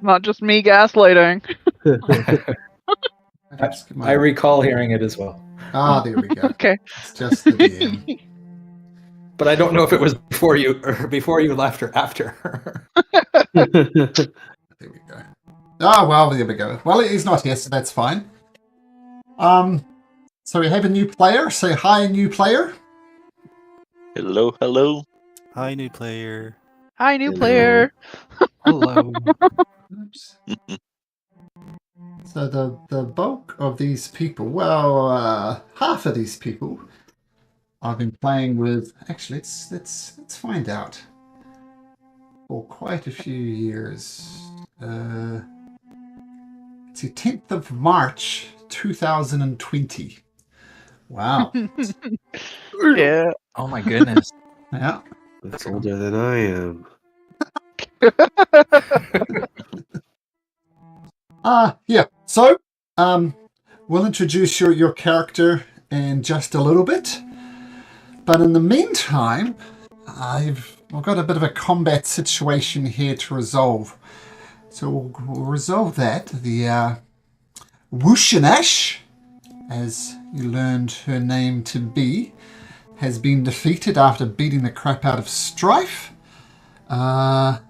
Not just me gaslighting. I recall hearing it as well. Ah, there we go. Okay. It's just the DM. But I don't know if it was before you left or after. There we go. Ah, well, there we go. Well, he's not here, so that's fine. So we have a new player. Say hi, new player. Hello, hello. Hi, new player. Hi, new player. Hello. Oops. So the bulk of these people, well, half of these people, I've been playing with. Actually, let's find out. For quite a few years. It's the 10th of March, 2020. Wow. Yeah. Oh my goodness. Yeah. That's older than I am. Yeah. So, we'll introduce your character in just a little bit. But in the meantime, I've got a bit of a combat situation here to resolve. So we'll resolve that. The Wushinash, as you learned her name to be, has been defeated after beating the crap out of Strife. But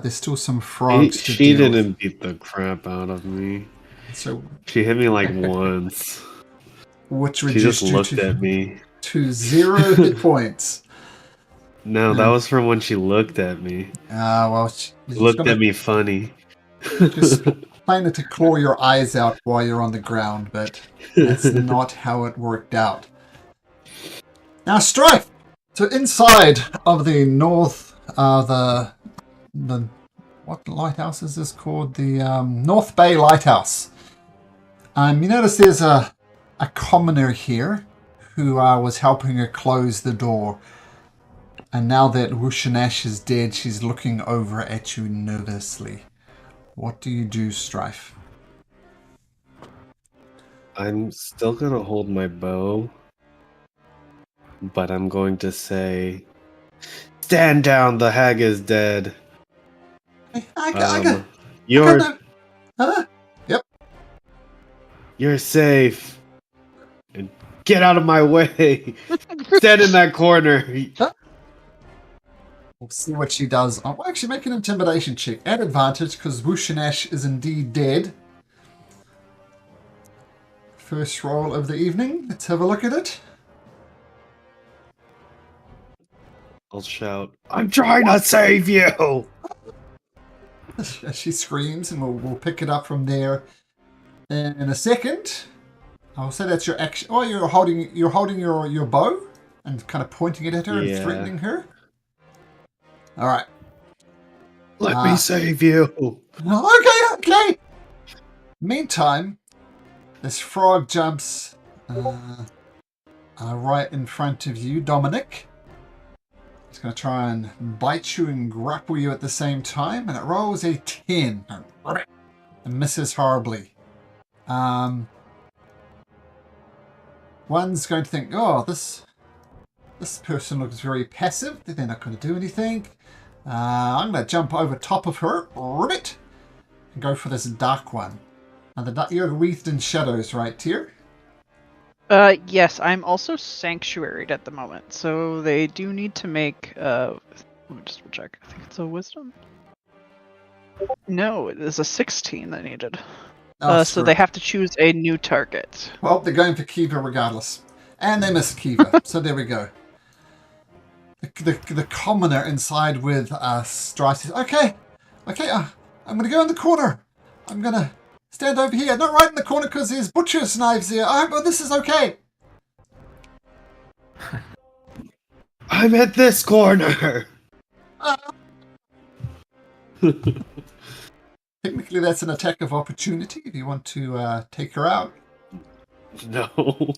there's still some frogs to She deal didn't with. beat the crap out of me. So, She hit me like once. which She reduced just you looked at me. to 0 hit points. No, that was from when she looked at me. Well, She looked at me funny. Just planning to claw your eyes out while you're on the ground, but that's not how it worked out. Now, Strife! So inside of the north, the what lighthouse is this called? The North Bay Lighthouse. You notice there's a commoner here who was helping her close the door. And now that Wushinash is dead, she's looking over at you nervously. What do you do, Strife? I'm still gonna hold my bow. But I'm going to say, stand down, the hag is dead. Yep. You're safe. And get out of my way. Stand in that corner. We'll see what she does. I'll actually make an intimidation check at advantage because Wushinash is indeed dead. First roll of the evening. Let's have a look at it. I'll shout, I'm trying to save you! She screams, and we'll pick it up from there in a second. I'll say that's your action. Oh, you're holding your bow and kind of pointing it at her and threatening her. All right. Let me save you. Okay. Meantime, this frog jumps right in front of you, Dominic. It's going to try and bite you and grapple you at the same time, and it rolls a 10 and misses horribly. One's going to think, oh, this person looks very passive. They're not going to do anything. I'm going to jump over top of her, ribbit, and go for this dark one. And you're wreathed in shadows, right, Tyr? Yes, I'm also sanctuaried at the moment, so they do need to make, let me just check, I think it's a wisdom? No, it is a 16 that needed. So they have to choose a new target. Well, they're going for Kiva regardless. And they missed Kiva, so there we go. The commoner inside with Strife says, okay, I'm going to go in the corner. I'm going to stand over here. Not right in the corner because there's butcher's knives here. But this is okay. I'm at this corner. Technically, that's an attack of opportunity if you want to take her out. No.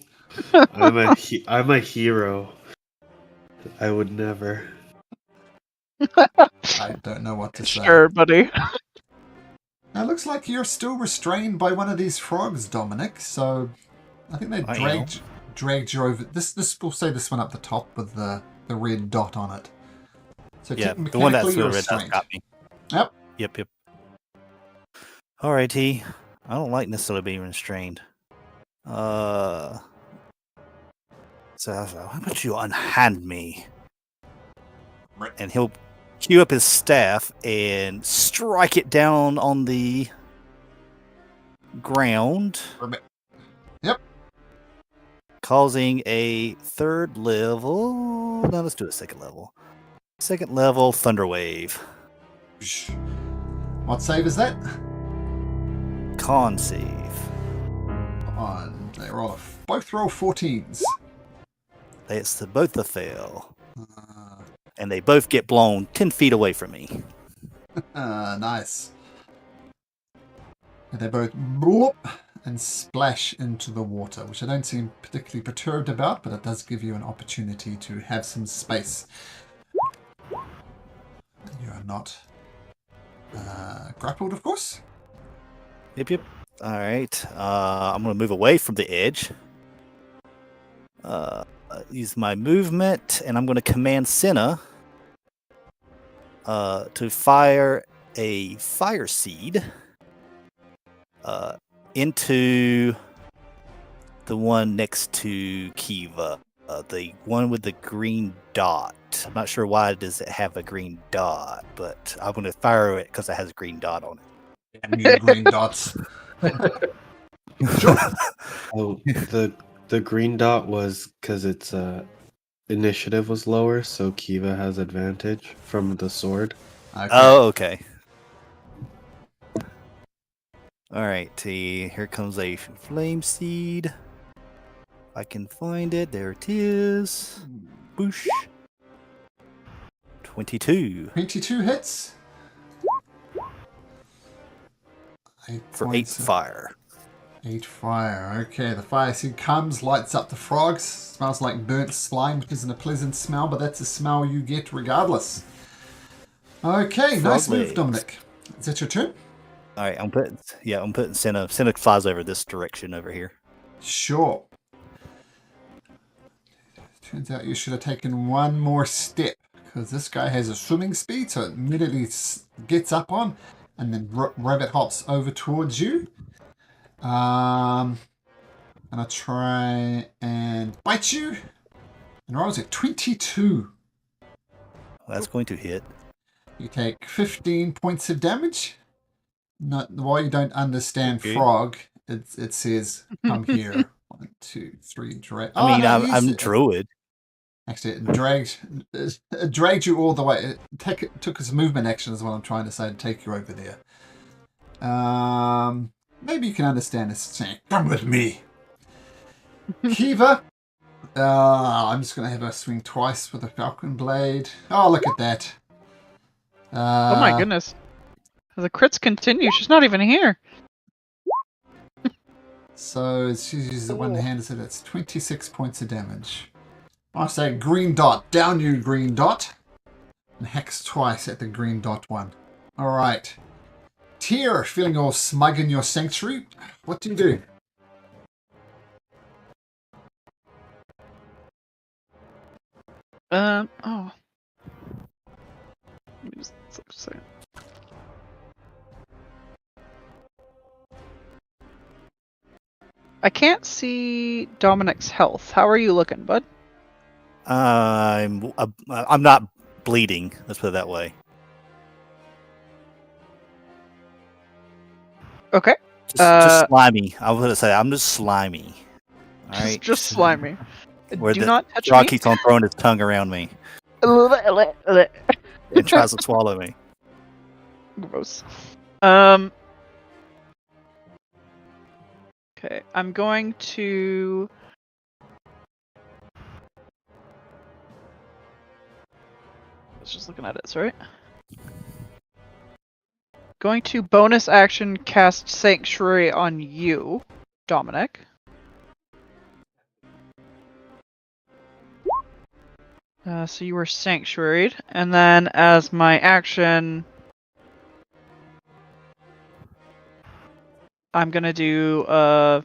I'm a hero. I would never. I don't know what to say. Sure, buddy. Now, it looks like you're still restrained by one of these frogs, Dominic. So, I think they dragged you over. This we'll say this one up the top with the red dot on it. So yeah, the one that's the red dot got me. Yep. Yep. Alrighty. I don't like necessarily being restrained. So how about you unhand me? Right. And he'll cue up his staff and strike it down on the ground, Yep. causing a third level. No, let's do a second level. Second level thunder wave. What save is that? Con save. On. They both roll 14s. It's both a fail. Uh, And they both get blown 10 feet away from me. nice. And they both bloop and splash into the water, which I don't seem particularly perturbed about, but it does give you an opportunity to have some space. You are not grappled, of course. Yep. Alright. I'm going to move away from the edge. Use my movement, and I'm going to command Senna to fire a fire seed into the one next to Kiva. The one with the green dot. I'm not sure why does it have a green dot, but I'm going to fire it because it has a green dot on it. Damn you, green dots. Sure. Oh, the green dot was because its initiative was lower, so Kiva has advantage from the sword. Okay. Oh, okay. Alright, here comes a flame seed. I can find it. There it is. Boosh. 22 22 hits. for 8 fire. 8 fire. Okay, the fire seed comes, lights up the frogs. Smells like burnt slime, which isn't a pleasant smell, but that's a smell you get regardless. Okay, Frog nice move, legs. Dominic. Is that your turn? Alright, I'm putting Senna. Senna flies over this direction over here. Sure. Turns out you should have taken one more step, because this guy has a swimming speed, so it immediately gets up on, and then rabbit hops over towards you. And I'll try and bite you. And rolls at 22. That's going to hit. You take 15 points of damage. Not while you don't understand Okay. frog, it says come here. 1, 2, 3, drag. I mean, I'm druid. Actually, it dragged you all the way. It took its movement action, is what I'm trying to say, to take you over there. Maybe you can understand this saying, come with me. Kiva. I'm just going to have her swing twice with a falcon blade. Oh, look at that. Oh my goodness. The crits continue. She's not even here. So she uses the one hand, so that's 26 points of damage. I say green dot. Down you, green dot. And hex twice at the green dot one. Alright. Tyr, feeling all smug in your sanctuary. What do you do? Oh. Let me just say. I can't see Dominic's health. How are you looking, bud? I'm not bleeding. Let's put it that way. Okay. Just slimy. I was gonna say I'm just slimy. All right. Just slimy. Where Do the not touch frog me. keeps on throwing his tongue around me and tries to swallow me. Gross. Okay, I'm going to. I was just looking at it, right? Going to bonus action cast Sanctuary on you, Dominic. So you were sanctuaried, and then as my action, I'm gonna do a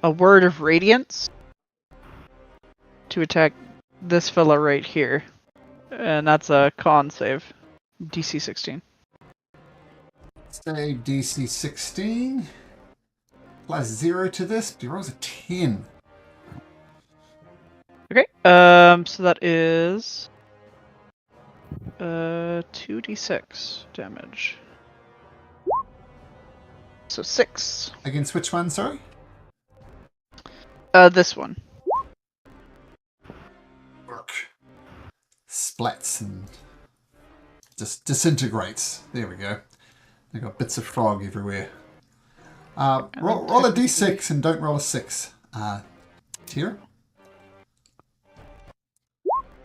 word of radiance to attack this fella right here, and that's a con save. DC 16. Say DC 16. Plus 0 to this. He rolls a 10. Okay. So that is 2d6 damage. So 6. Against which one, sorry? This one. Work. Splats and just disintegrates. There we go. They got bits of frog everywhere. Roll a d6 and don't roll a 6. Tier?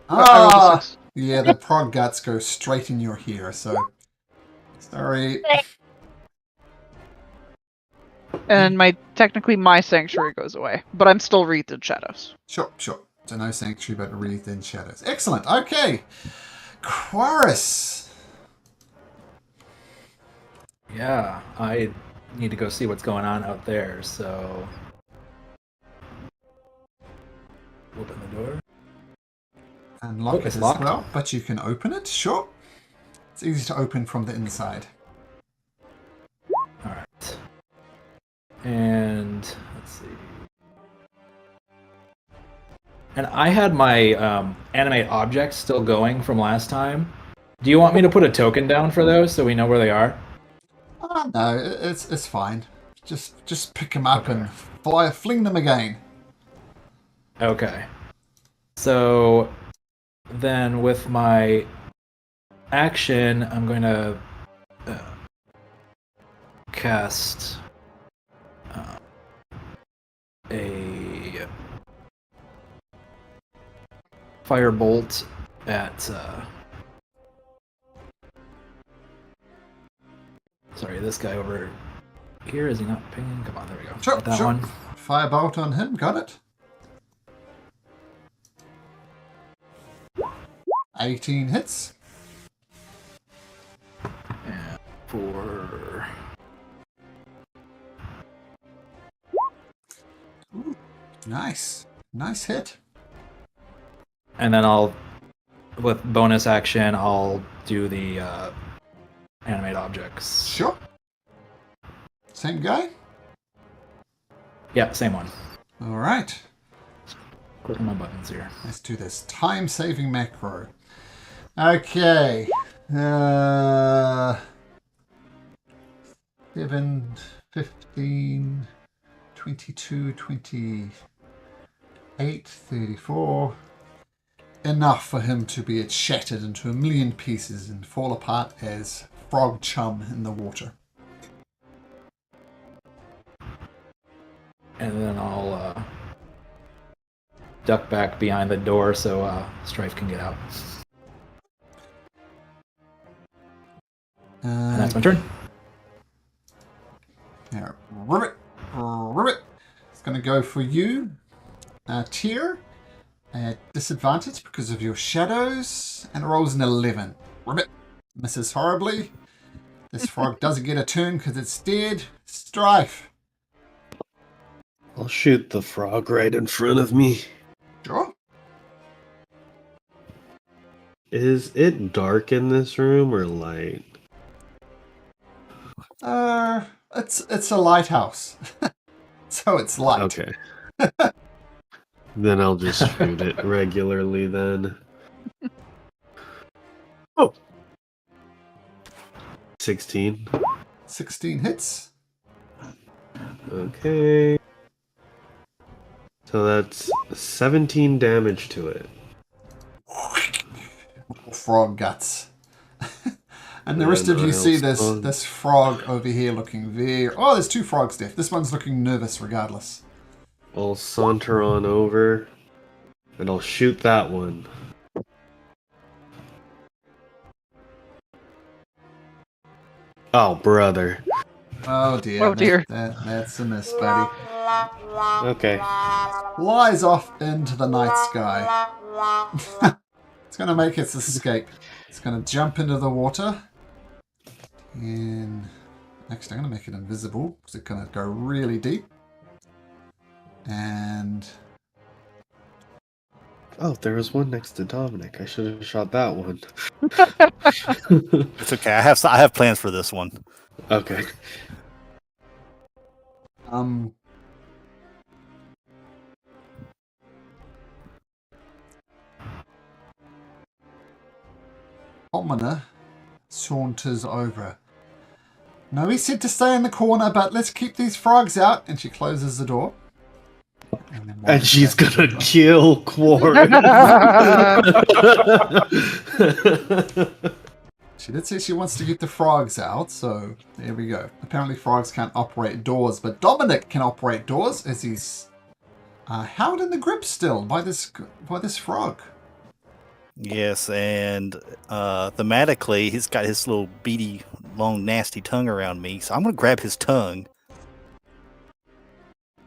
I rolled a 6. Yeah, the prog guts go straight in your hair, so... Sorry. And technically my sanctuary goes away, but I'm still wreathed in shadows. Sure. So no sanctuary, but wreathed in shadows. Excellent. Okay. Quarus. Yeah, I need to go see what's going on out there, so... Open the door. Unlock it it's as locked. well, but you can open it. Sure. It's easy to open from the inside. Alright. And let's see. And I had my animate objects still going from last time. Do you want me to put a token down for those so we know where they are? No, it's fine. Just pick them up Okay. and fling them again. Okay. So then with my action, I'm going to cast a firebolt at sorry, this guy over here. Is he not pinging? Come on, there we go. Sure, Got that sure. one. Firebolt on him. Got it. 18 hits. And for Ooh, nice hit. and then I'll with bonus action I'll do the animate objects. Sure. Same guy. Yeah, same one. All right. Clicking my buttons here. Let's do this. Time-saving macro. Okay. 7, 15, 22, 28, 34. Enough for him to be shattered into a million pieces and fall apart as frog chum in the water. And then I'll duck back behind the door so Strife can get out. And that's my turn. Now, Ribbit. It's going to go for you. Tier. At disadvantage because of your shadows. And it rolls an 11. Ribbit. Misses horribly. This frog doesn't get a turn because it's dead. Strife. I'll shoot the frog right in front of me. Sure. Is it dark in this room or light? It's a lighthouse. So it's light. Okay. Then I'll just shoot it regularly then. Oh. 16. 16 hits. Okay. So that's 17 damage to it. Frog guts. And the rest of you see this frog over here looking very... Oh, there's 2 frogs left. This one's looking nervous regardless. I'll saunter on over and I'll shoot that one. Oh, brother. Oh dear. Oh, dear. That's a miss, buddy. Okay. Flies off into the night sky. It's going to make its escape. It's going to jump into the water. And actually, I'm going to make it invisible because it's going to go really deep. And Oh, there was one next to Dominic. I should have shot that one. It's okay. I have plans for this one. Okay. Almoner saunters over. No, he said to stay in the corner, but let's keep these frogs out. And she closes the door. Then And wanders she's back into gonna the- kill Quarren. She did say she wants to get the frogs out, so there we go. Apparently frogs can't operate doors, but Dominic can operate doors as he's held in the grip still by this frog. Yes, and thematically, he's got his little beady, long, nasty tongue around me, so I'm gonna grab his tongue.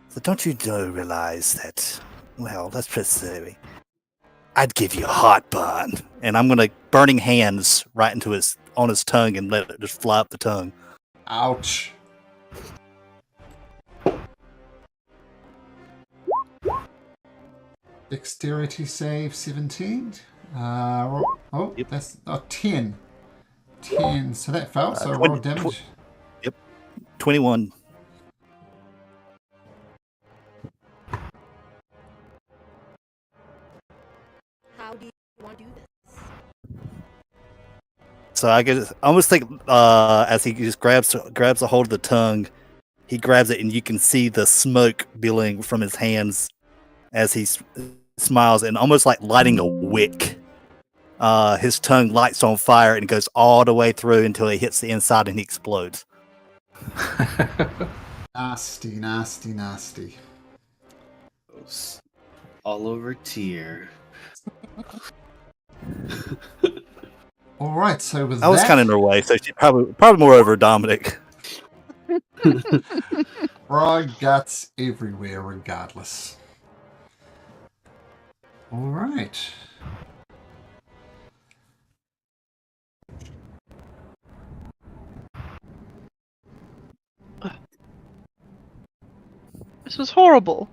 So don't you realize that? Well, let's put it this way. I'd give you a heartburn, and I'm gonna burning hands right into on his tongue and let it just fly up the tongue. Ouch. Dexterity save 17. Yep. That's 10. 10. So that failed. So 20 roll damage. 21. How do you want to do this? So I almost think as he just grabs a hold of the tongue, he grabs it and you can see the smoke billowing from his hands as he smiles and almost like lighting a wick. His tongue lights on fire and goes all the way through until it hits the inside and he explodes. Nasty, nasty, nasty. All over Tyr. All right, so with I was kind of in her way, so she probably more over Dominic. frog guts everywhere regardless. All right. This was horrible.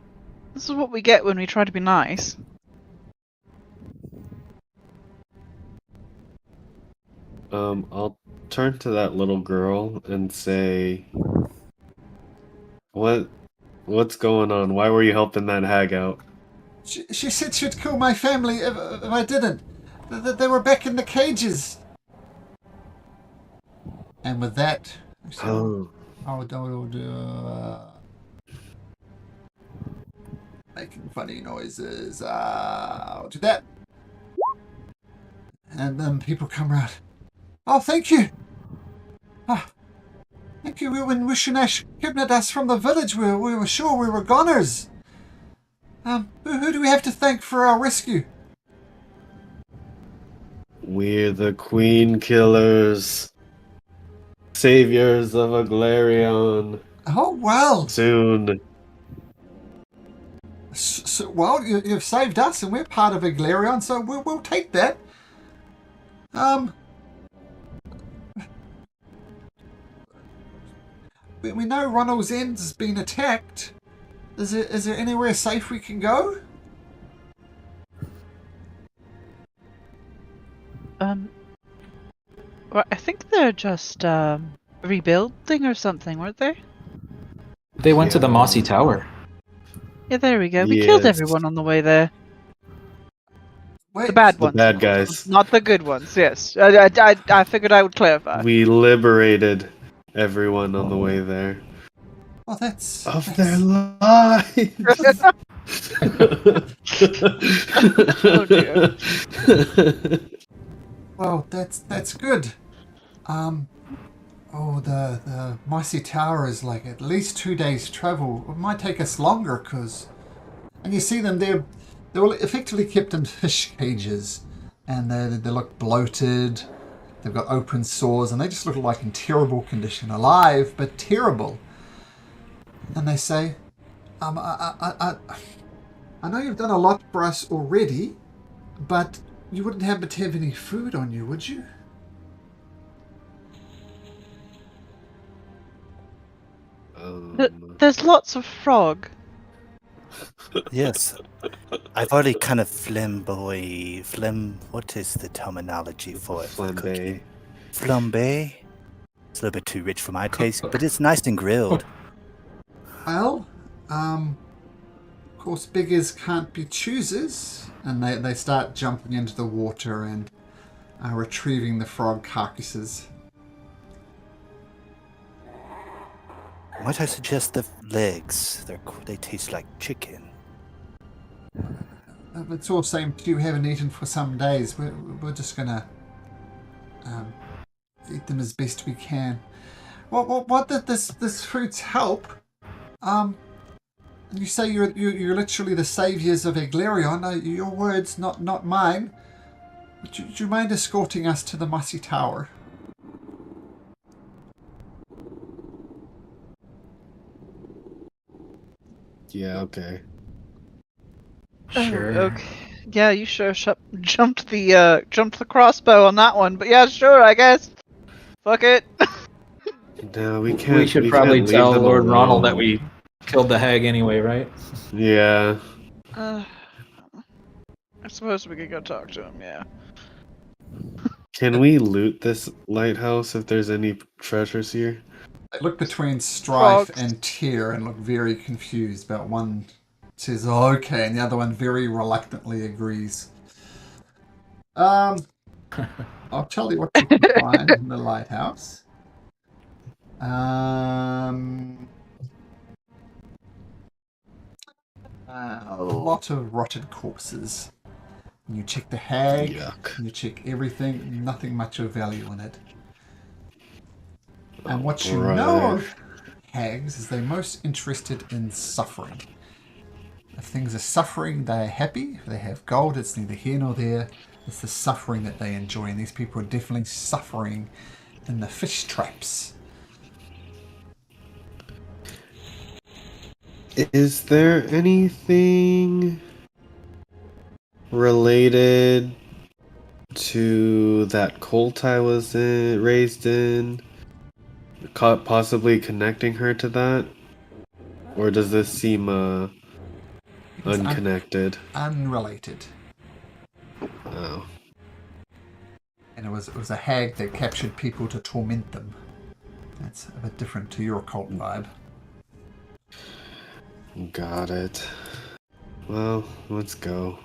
This is what we get when we try to be nice. I'll turn to that little girl and say, What's going on? Why were you helping that hag out? She said she'd kill my family if I didn't. They were back in the cages. And with that, Oh. I'll making funny noises. I'll do that. And then people come around. Oh, thank you. Oh, thank you. When Wishinash kidnapped us from the village, we were sure we were goners. Who do we have to thank for our rescue? We're the Queen Killers. Saviors of Aglarion. Oh, well. Soon. Well, you've saved us, and we're part of Aglarion, so we'll take that. We know Ronald's End's been attacked. Is there anywhere safe we can go? Well, I think they're just rebuilding or something, weren't they? They went to the Mossy Tower. Yeah, there we go. We killed Yes. everyone on the way there. Wait, The bad The ones. bad guys. Not the good ones, yes. I figured I would clarify. We liberated everyone on the way there. Oh, that's Of their lives. Oh, dear. well, that's good. The Mossy Tower is like at least 2 days travel. It might take us longer, and you see them they were effectively kept in fish cages, and they look bloated. They've got open sores, and they just look like in terrible condition, alive but terrible. And they say, I know you've done a lot for us already, but you wouldn't happen to have any food on you, would you? There's lots of frog. Yes. I've already kind of what is the terminology for it? For cooking? Flambe. Flambe? It's a little bit too rich for my taste, but it's nice and grilled. Well, of course, beggars can't be choosers, and they start jumping into the water and retrieving the frog carcasses. Might I suggest the legs? They taste like chicken. It's all same to you. Haven't eaten for some days. We're just gonna eat them as best we can. What did this fruits help? You say you're literally the saviors of Eglarion. Your words, not mine. Would you mind escorting us to the Mossy Tower? Yeah, okay. Sure. Okay. Yeah, you sure jumped the crossbow on that one, but yeah, sure, I guess. Fuck it. No, we can't. We should we probably can't leave tell them Lord Ronald that alone. we killed the hag anyway, right? Yeah. I suppose we could go talk to him. Yeah. Can we loot this lighthouse if there's any treasures here? I look between Strife Frogs. and Tyr and look very confused. But one says, oh, okay, and the other one very reluctantly agrees. I'll tell you what you can find in the lighthouse. A lot of rotted corpses. And you check the hag, Yuck. and you check everything, nothing much of value in it. And what you Right. know of hags is they're most interested in suffering. If things are suffering, they're happy. If they have gold, it's neither here nor there. It's the suffering that they enjoy, and these people are definitely suffering in the fish traps. Is there anything related to that cult I was raised in? Possibly connecting her to that? Or does this seem It's unconnected? unrelated. Oh. And it was a hag that captured people to torment them. That's a bit different to your cult vibe. Got it. Well, let's go.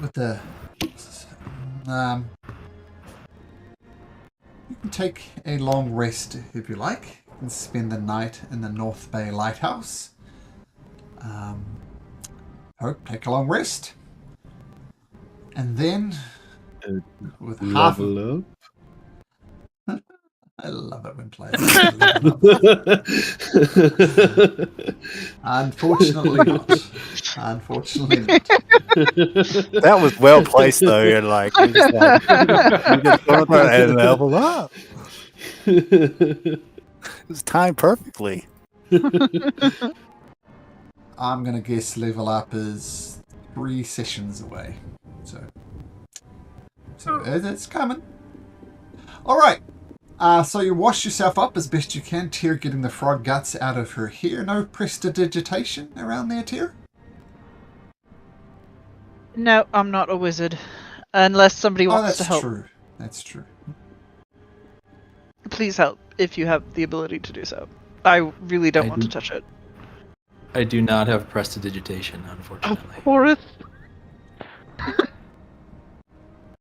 With the you can take a long rest if you like. You can spend the night in the North Bay Lighthouse. Take a long rest, and then with half. Level I love it when players level up. up. Unfortunately not. Unfortunately not. That was well placed, though. You're like, you just go there and level up. It was timed perfectly. I'm gonna guess level up is 3 sessions away. So it's coming. All right. So you wash yourself up as best you can. Tyr getting the frog guts out of her hair. No prestidigitation around there, Tyr? No, I'm not a wizard. Unless somebody wants that's to help. true. That's true. Please help if you have the ability to do so. I really don't want to touch it. I do not have prestidigitation, unfortunately. Horace.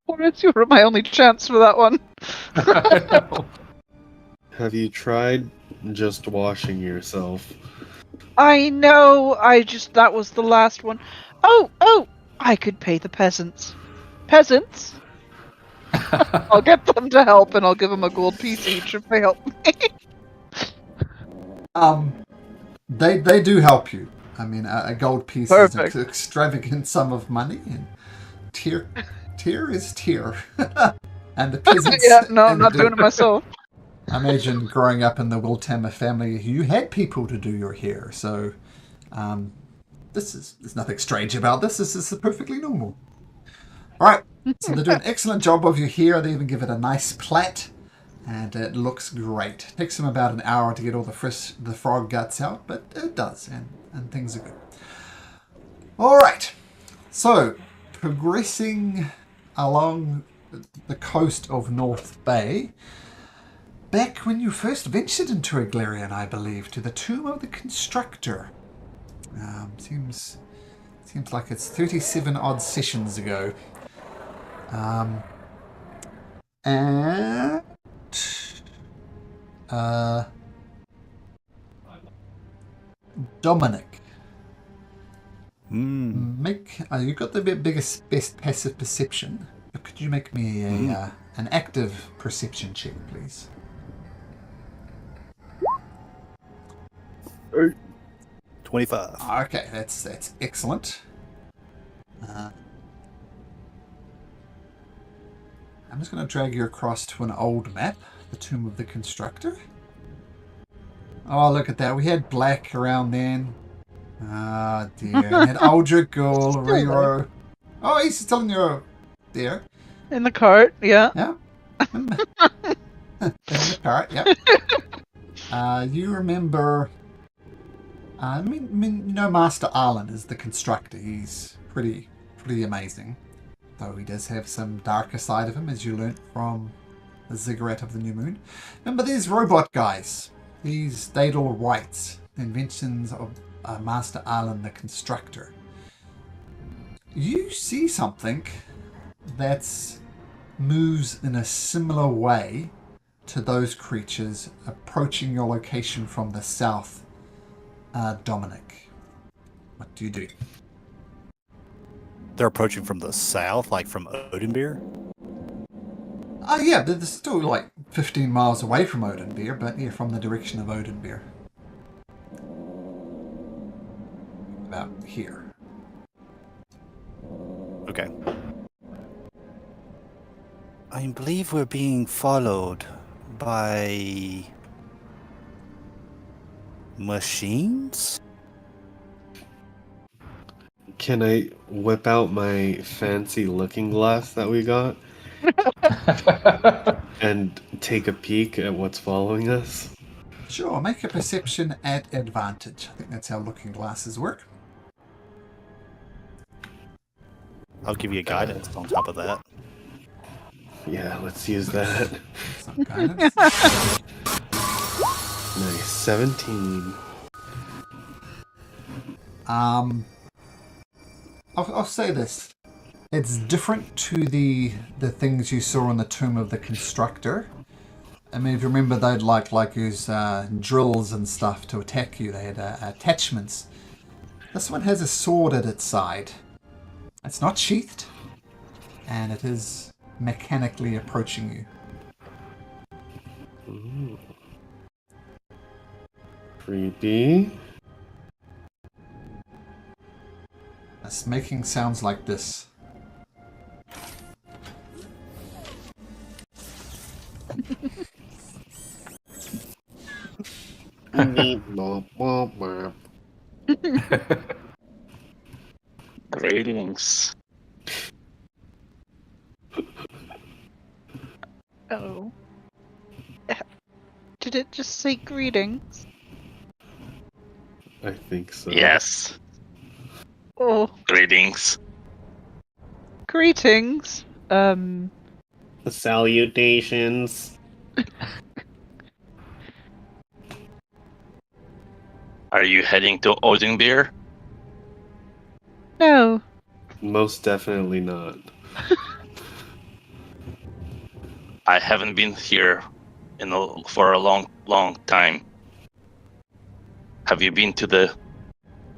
Horace, you were my only chance for that one. Have you tried just washing yourself? I know. That was the last one. Oh! I could pay the peasants. Peasants? I'll get them to help, and I'll give them a gold piece each if they help me. They do help you. I mean, a gold piece Perfect. is an extravagant sum of money, and Tyr is Tyr. And the peasants. Yeah, no, I'm and not doing it myself. I imagine growing up in the Wiltammer family, you had people to do your hair, so there's nothing strange about this. This is perfectly normal. All right, so they do an excellent job of your hair. They even give it a nice plait, and it looks great. It takes them about an hour to get all the frog guts out, but it does, and things are good. All right. So, progressing along the coast of North Bay, back when you first ventured into Aglarian, I believe, to the Tomb of the Constructor. Seems like it's 37 odd sessions ago. And Dominic, make you got the best passive perception, but could you make me an active perception check, please? 25. Okay, that's excellent. I'm just going to drag you across to an old map, the Tomb of the Constructor. Oh, look at that. We had Black around then. Ah, dear. We had Aldrich Ghoul, Still Rero. Oh, he's still in your... there. In the cart, yeah. Yeah. In the cart, yep. You remember... I mean, you know Master Arlen is the Constructor. He's pretty amazing. Though he does have some darker side of him, as you learnt from the Ziggurat of the New Moon. Remember these robot guys? These Daedal Wights, the inventions of Master Arlen the Constructor. You see something that moves in a similar way to those creatures approaching your location from the south, Dominic. What do you do? They're approaching from the south, like from Oathbreaker. Yeah, they're still like 15 miles away from Oathbreaker, but yeah, from the direction of Oathbreaker. About here. Okay. I believe we're being followed by machines? Can I whip out my fancy looking glass that we got and take a peek at what's following us? Sure, make a perception at advantage. I think that's how looking glasses work. I'll give you guidance on top of that. Yeah, let's use that. Some guidance. Nice. 17. I'll say this. It's different to the things you saw in the Tomb of the Constructor. I mean, if you remember, they'd like use drills and stuff to attack you. They had attachments. This one has a sword at its side. It's not sheathed, and it is mechanically approaching you. Ooh. Creepy. It's making sounds like this. Greetings. Oh. Did it just say greetings? I think so. Yes. Oh, Greetings. greetings. Salutations. Are you heading to Oathbreaker? No. Most definitely not. I haven't been here for a long time. Have you been to the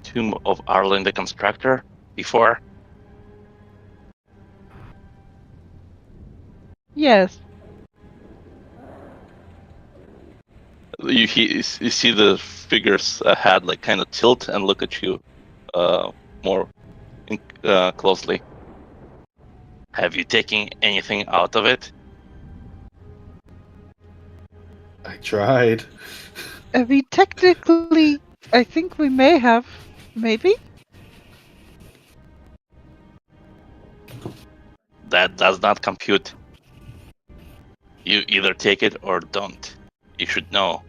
Tomb of Arlen the Constructor before? Yes. You see the figures ahead, like kind of tilt and look at you more closely. Have you taken anything out of it? I tried. I mean, technically, I think we may have. Maybe? That does not compute. You either take it or don't. You should know.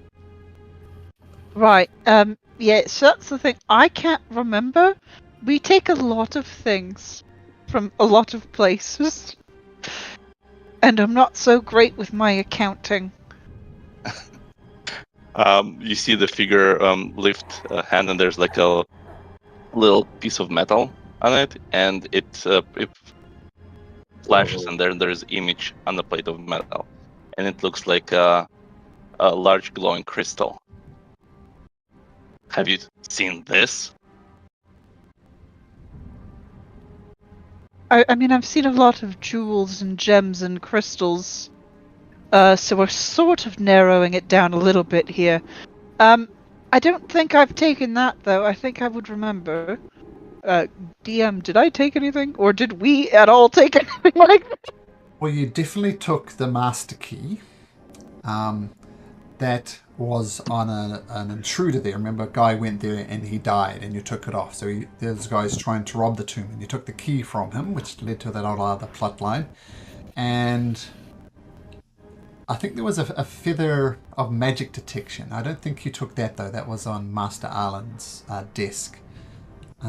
Right. Yeah, so that's the thing. I can't remember We take a lot of things from a lot of places. And I'm not so great with my accounting. You see the figure lift a hand, and there's like a little piece of metal on it, and it flashes, and there's image on the plate of metal, and it looks like a large glowing crystal. Have you seen this? I mean, I've seen a lot of jewels and gems and crystals. So we're sort of narrowing it down a little bit here. I don't think I've taken that, though. I think I would remember. DM, did I take anything? Or did we at all take anything like that? Well, you definitely took the master key. That was on an intruder there. Remember, a guy went there and he died, and you took it off. So there's guys trying to rob the tomb, and you took the key from him, which led to that other plot line. And I think there was a feather of magic detection. I don't think you took that, though. That was on Master Arlen's desk.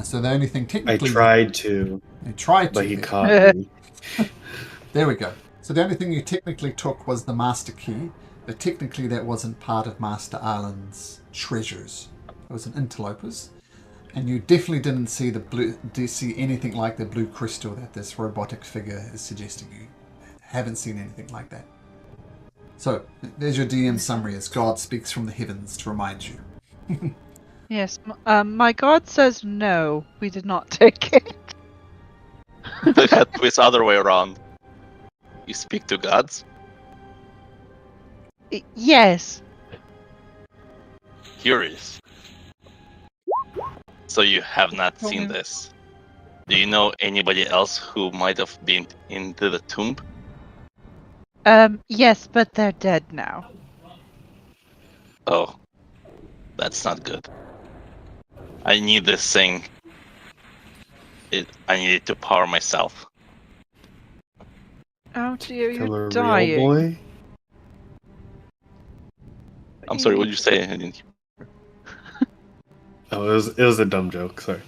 So the only thing I technically... tried to, You tried to. but he there. caught me. There we go. So the only thing you technically took was the master key, but technically that wasn't part of Master Arlen's treasures. It was an interloper's. And you definitely didn't see see anything like the blue crystal that this robotic figure is suggesting. You haven't seen anything like that. So there's your DM summary as God speaks from the heavens to remind you. Yes, my god says no, we did not take it. They had twist other way around. You speak to gods? Yes. Curious. So you have not seen this. Do you know anybody else who might have been into the tomb? Yes, but they're dead now. Oh, that's not good. I need this thing. I need it to power myself. Oh dear, Become you're a dying. real boy. I'm sorry, what did you say? I didn't. Oh, it was a dumb joke. Sorry.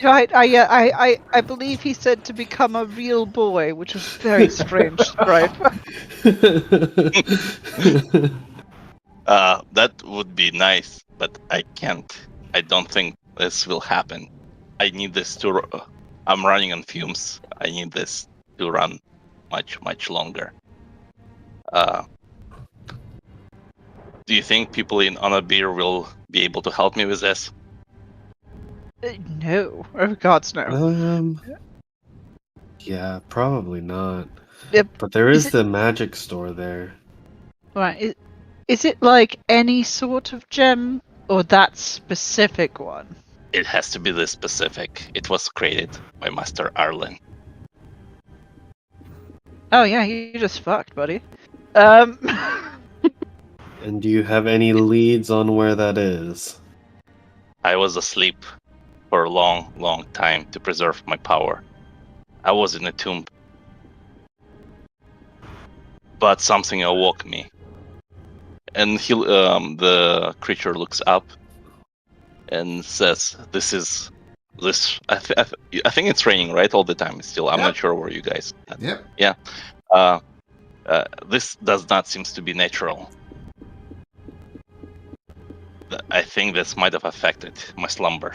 Right, I believe he said to become a real boy, which is very strange, right? That would be nice, but I can't. I don't think this will happen. I need this to. I'm running on fumes. I need this to run much longer. Do you think people in Onabir will be able to help me with this? No, oh gods no. Yeah, probably not. Yep. But there Is is the magic store there. Right, is it like any sort of gem, or that specific one? It has to be this specific. It was created by Master Arlen. Oh yeah, you just fucked, buddy. And do you have any leads on where that is? I was asleep for a long time to preserve my power. I was in a tomb. But something awoke me. And the creature looks up and says, this. I think it's raining, right, all the time still. I'm not sure where you guys. Yep. Yeah. This does not seem to be natural. I think this might have affected my slumber.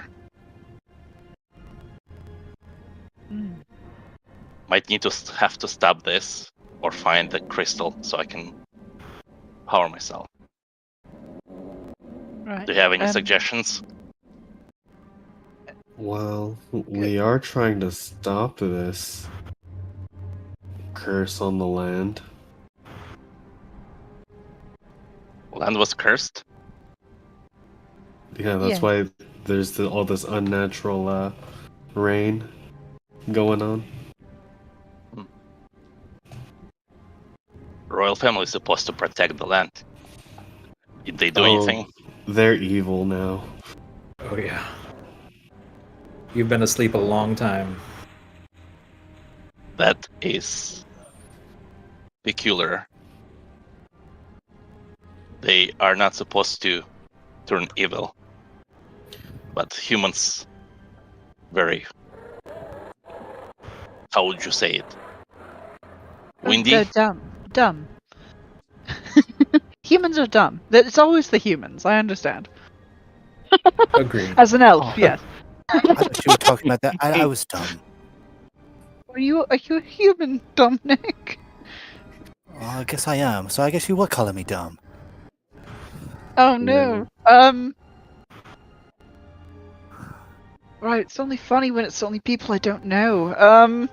Might need to have to stop this or find the crystal so I can power myself. Right. Do you have any suggestions? Well, we are trying to stop this curse on the land. Land was cursed? Yeah, that's why there's all this unnatural rain going on. Royal family is supposed to protect the land. Did they do anything? They're evil now. Oh yeah. You've been asleep a long time. That is peculiar. They are not supposed to turn evil. but humans very. How would you say it? Windy. They're dumb. Humans are dumb. It's always the humans. I understand. Agreed. As an elf, yes. I thought you were talking about that. I was dumb. Are you a human, Dominic? Oh, I guess I am. So I guess you were calling me dumb. Oh no. Right, it's only funny when it's only people I don't know.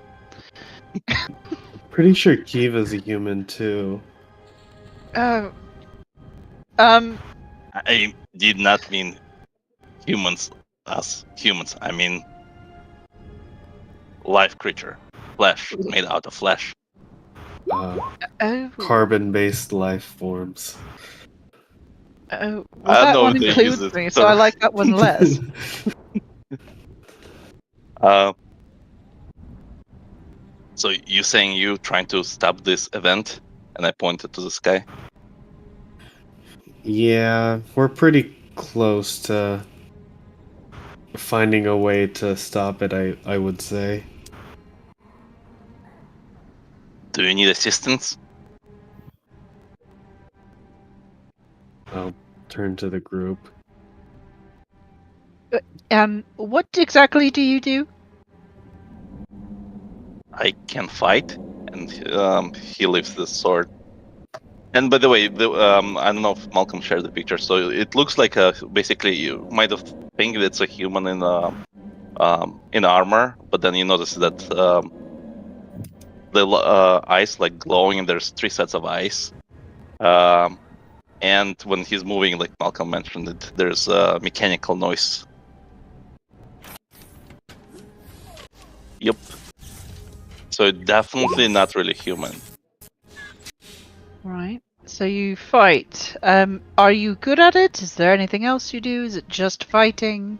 Pretty sure Kiva's a human too. Oh. I did not mean humans as humans. I mean live creature, flesh made out of flesh. Oh. Carbon-based life forms. Oh. Well, I don't that know one if they use includes it, me, so I like that one less. So you saying you trying to stop this event? And I pointed to the sky. Yeah, we're pretty close to finding a way to stop it, I would say. Do you need assistance? I'll turn to the group. What exactly do you do? I can fight, and he lifts the sword. And by the way, I don't know if Malcolm shared the picture. So it looks like basically you might have think it's a human in armor, but then you notice that the eyes like glowing, and there's 3 sets of eyes. And when he's moving, like Malcolm mentioned, there's a mechanical noise. Yep. So definitely not really human. Right. So you fight. Are you good at it? Is there anything else you do? Is it just fighting?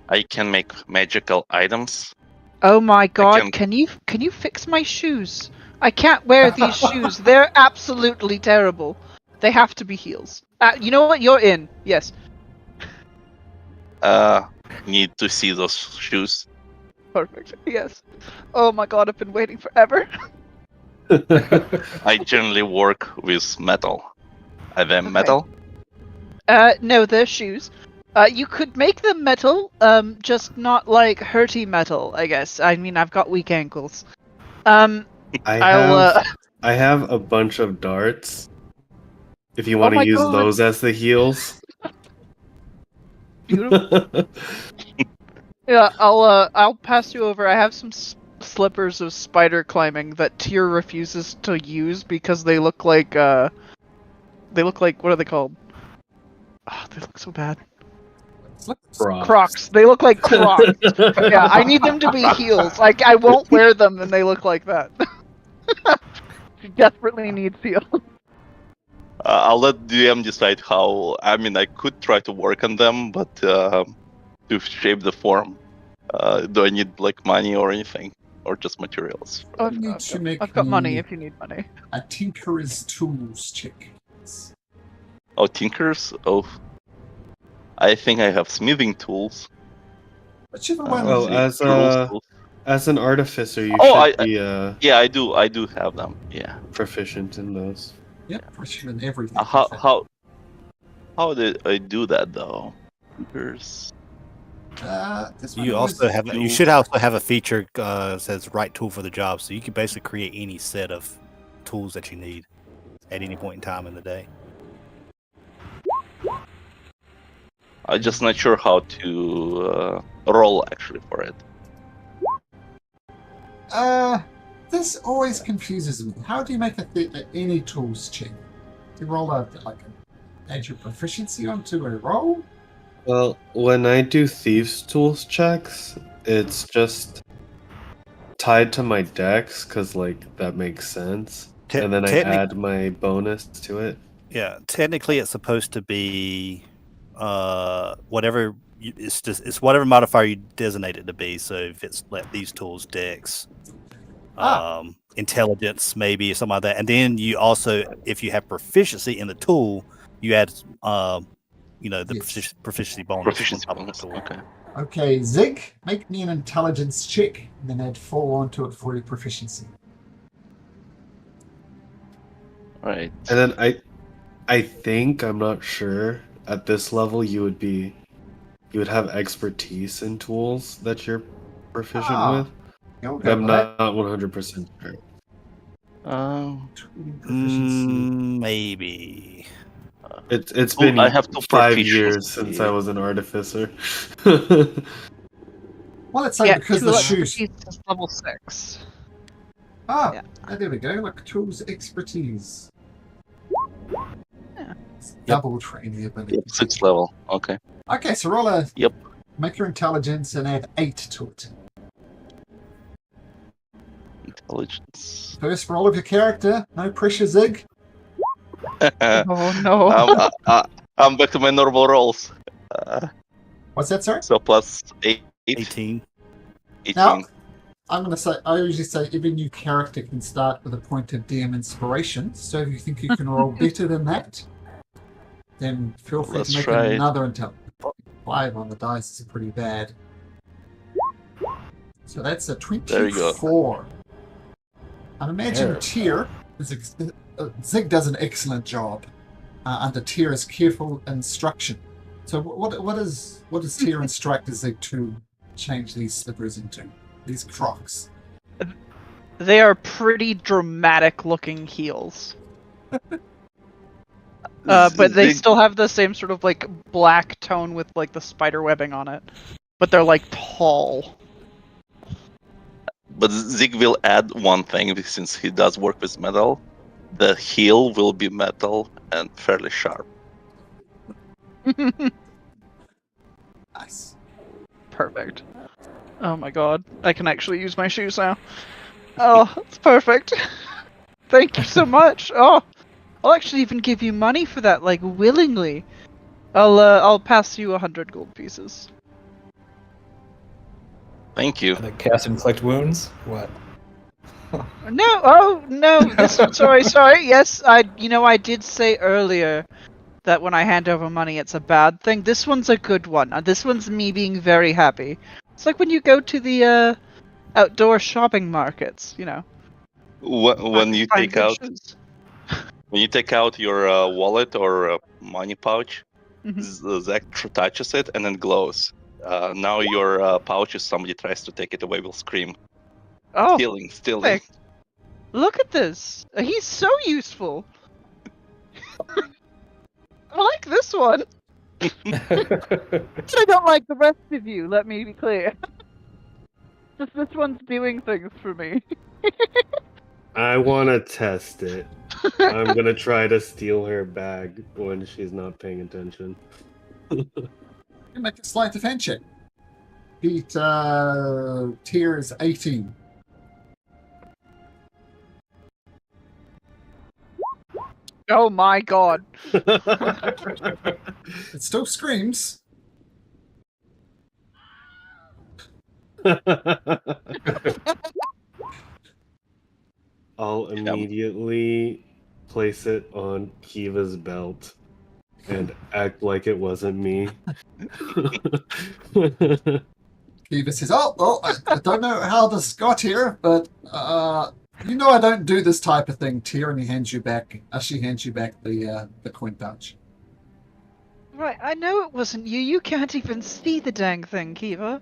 I can make magical items. Oh my god, can- can you fix my shoes? I can't wear these shoes. They're absolutely terrible. They have to be heels. You know what? You're in. Yes. Need to see those shoes. Perfect. Yes. Oh my god, I've been waiting forever. I generally work with metal. I have metal. No, they're shoes. You could make them metal, just not like hurty metal, I guess. I mean, I've got weak ankles. I I'll, have a bunch of darts. If you want my to use God. those as the heels. Beautiful. Yeah, I'll pass you over. I have some slippers of spider climbing that Tyr refuses to use because they look like what are they called? Oh, they look so bad. Crocs. They look like Crocs. Yeah, I need them to be heels. Like I won't wear them, and they look like that. She desperately needs heels. I'll let DM decide how. I mean, I could try to work on them, but to shape the form, do I need like money or anything, or just materials? You need to make I've got money me if you need money. a tinker's tools check. Oh, tinkers. Oh, I think I have smithing tools. Whichever one. Well, let's see, as an artificer, you Oh, should be Yeah, I do have them. Yeah. proficient in those. Yep, proficient in everything. How did I do that though? Tinkers. This one You was- also have. You should also have a feature that says "right tool for the job," so you can basically create any set of tools that you need at any point in time in the day. I'm just not sure how to roll actually for it. This always confuses me. How do you make any tools check? Do you roll add your proficiency onto a roll? Well, when I do thieves tools checks, it's just tied to my dex because that makes sense, and then I add my bonus to it. Yeah, technically, it's supposed to be whatever. It's whatever modifier you designate it to be. So if it's like these tools, dex, intelligence, maybe something like that, and then you also, if you have proficiency in the tool, you add the Yes. proficiency bonus. Proficiency on top of bonus. the tool. Okay. Okay, Zig, make me an intelligence check, and then add 4 onto it for your proficiency. All right. And then I think, I'm not sure, at this level you would have expertise in tools that you're proficient Ah, with. you'll But go I'm with that. not 100% sure. Tooling proficiency. Maybe. It's Oh, been I have two 5 years since proficiency. I was an artificer. Well, let's say Yeah, because tool the shoes. expertise is level 6. Ah, Yeah. there we go. Look, tools expertise. Yeah. It's Yep. double training ability. Yep, 6th level. Okay. Okay, so roll a. Yep. Make your intelligence and add 8 to it. Intelligence. First roll of your character. No pressure, Zig. Oh no. I'm back to my normal rolls. What's that, sorry? So plus 8. 18. 18. Now, I'm going to say, I usually say every new character can start with a point of DM inspiration. So if you think you can roll better than that, then feel free Let's to make try it. another intelligence. 5 on the dice is pretty bad. So that's a 24. There you go. I imagine There. Tyr, Zig does an excellent job under Tyr's careful instruction. So what does Tyr instruct Zig to change these slippers into? These Crocs. They are pretty dramatic looking heels. But they still have the same sort of like black tone with like the spider webbing on it. But they're like tall. But Zig will add one thing since he does work with metal. The heel will be metal and fairly sharp. Nice. Perfect. Oh my god. I can actually use my shoes now. Oh, it's perfect. Thank you so much. Oh, I'll actually even give you money for that, like willingly. I'll pass you 100 gold pieces. Thank you. And then cast inflict wounds. What? No, oh no. This sorry. Yes, I did say earlier that when I hand over money, it's a bad thing. This one's a good one. This one's me being very happy. It's like when you go to the outdoor shopping markets, When you find take good out shoes. your wallet or money pouch, Mhm. Zach touches it and then glows. Now your pouch, if somebody tries to take it away, will scream. Oh, Stealing. perfect. Look at this. He's so useful. I like this one. I don't like the rest of you, let me be clear. Just this one's doing things for me. I want to test it. I'm gonna try to steal her bag when she's not paying attention. You make a sleight of hand check. Beat Tyr is 18. Oh my god. It still screams. I'll immediately place it on Kiva's belt and act like it wasn't me. Kiva says, I don't know how this got here, but I don't do this type of thing, Tyr, and she hands you back the coin pouch. Right, I know it wasn't you. You can't even see the dang thing, Kiva.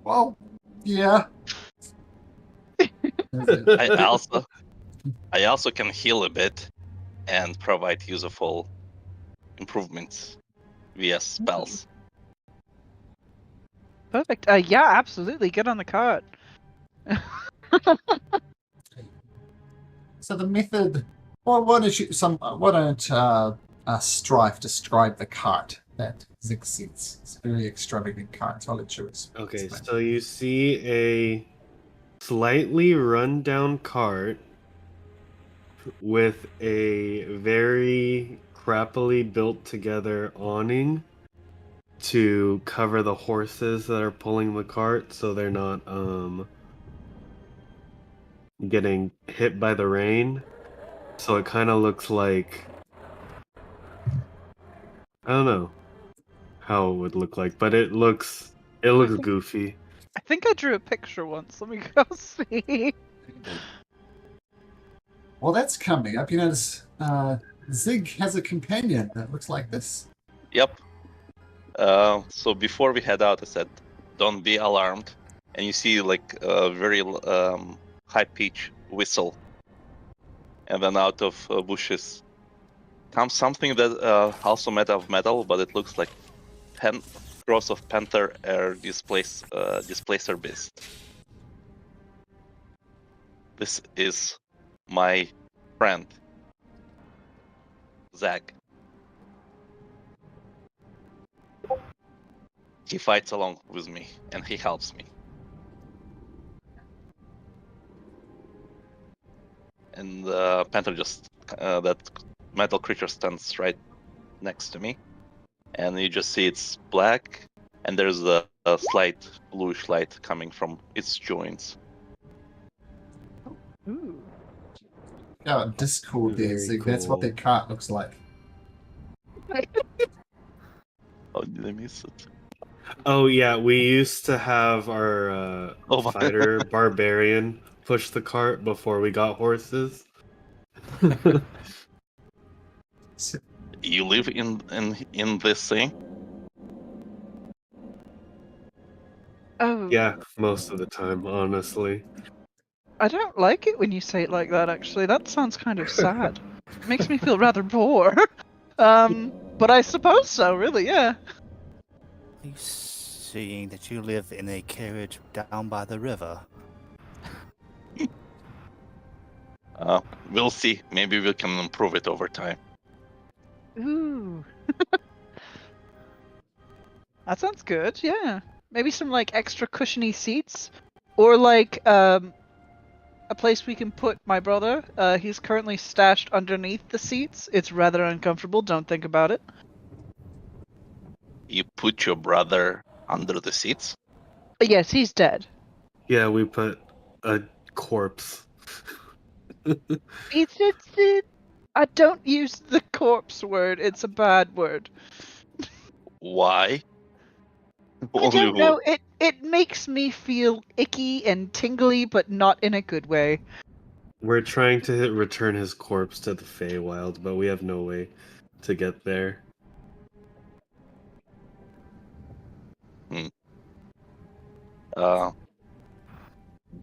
Well, yeah. I also can heal a bit and provide useful improvements via spells. Perfect. Yeah, absolutely. Get on the cart. So the method. Well, why don't Strife describe the cart that Zig sees? It's a very extravagant cart. So I'll let you explain. Okay, so you see a slightly run-down cart with a very crappily built together awning to cover the horses that are pulling the cart so they're not getting hit by the rain. So it kind of looks like I don't know how it would look like, but it looks goofy. I think I drew a picture once. Let me go see. Well, that's coming up. You notice Zig has a companion that looks like this. Yep. So before we head out, I said, "Don't be alarmed," and you see like a very high pitch whistle, and then out of bushes comes something that also made of metal, but it looks like cross of panther or displacer beast. This is my friend, Zag. He fights along with me, and he helps me. And panther that metal creature stands right next to me, and you just see it's black, and there's a slight bluish light coming from its joints. Ooh. Oh, Discord there, Very Zig. That's what cool. their cart looks like. Oh, did I miss it? Oh yeah, we used to have our Oh, my. fighter barbarian push the cart before we got horses. You live in this thing? Oh. Yeah, most of the time, honestly. I don't like it when you say it like that, actually. That sounds kind of sad. Makes me feel rather poor. But I suppose so, really, yeah. Are you seeing that you live in a carriage down by the river? We'll see. Maybe we can improve it over time. Ooh. That sounds good, yeah. Maybe some, like, extra cushiony seats. Or, like, a place we can put my brother. He's currently stashed underneath the seats. It's rather uncomfortable, don't think about it. You put your brother under the seats? But yes, he's dead. Yeah, we put a corpse. I don't use the corpse word, it's a bad word. Why? I don't know, it makes me feel icky and tingly, but not in a good way. We're trying to return his corpse to the Feywild, but we have no way to get there.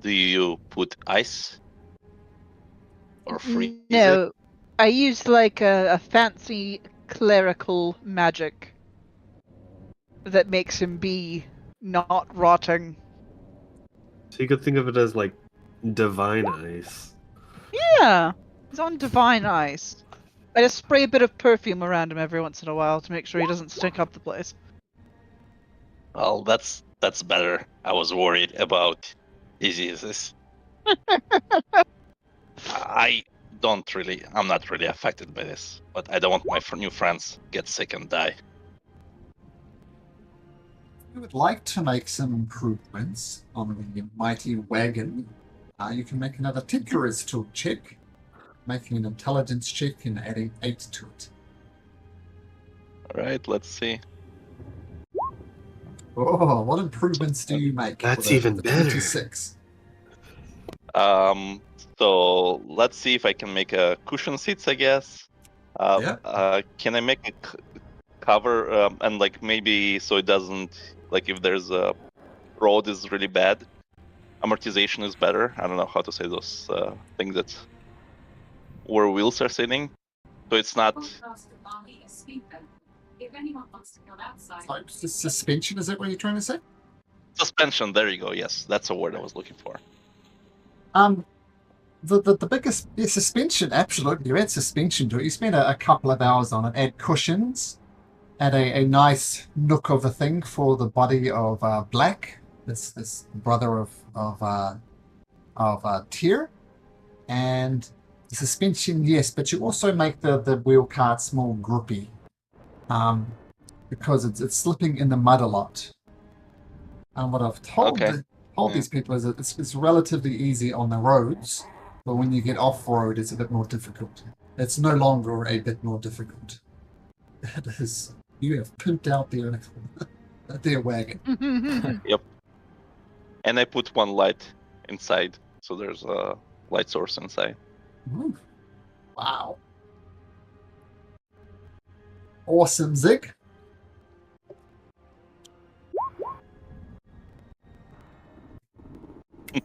Do you put ice? Or freeze it? No, I use like a fancy clerical magic that makes him be not rotting. So you could think of it as like divine ice. Yeah, he's on divine ice. I just spray a bit of perfume around him every once in a while to make sure he doesn't stink up the place. Well, that's better. I was worried about diseases. I'm not really affected by this, but I don't want my new friends get sick and die. If you would like to make some improvements on the mighty wagon, you can make another Tinkerer's Tool check, making an intelligence check and adding 8 to it. Alright, let's see. Oh, what improvements do you make? That's with a- even with a better. 26. So let's see if I can make a cushion seats, I guess. Can I make a cover and like maybe so it doesn't, like if there's a road is really bad, amortization is better. I don't know how to say those things that where wheels are sitting, so it's not. Like suspension, is that what you're trying to say? Suspension. There you go. Yes, that's a word I was looking for. The biggest suspension, absolutely. You add suspension to it. You spend a couple of hours on it. Add cushions. Add a nice nook of a thing for the body of Black, this brother of Tyr, and the suspension, yes, but you also make the wheel carts more grippy, because it's slipping in the mud a lot. And what I've told these people is that it's relatively easy on the roads, but when you get off road, it's a bit more difficult. It's no longer a bit more difficult. It is You have pimped out their wagon. And I put one light inside, so there's a light source inside. Ooh. Wow. Awesome, Zig. I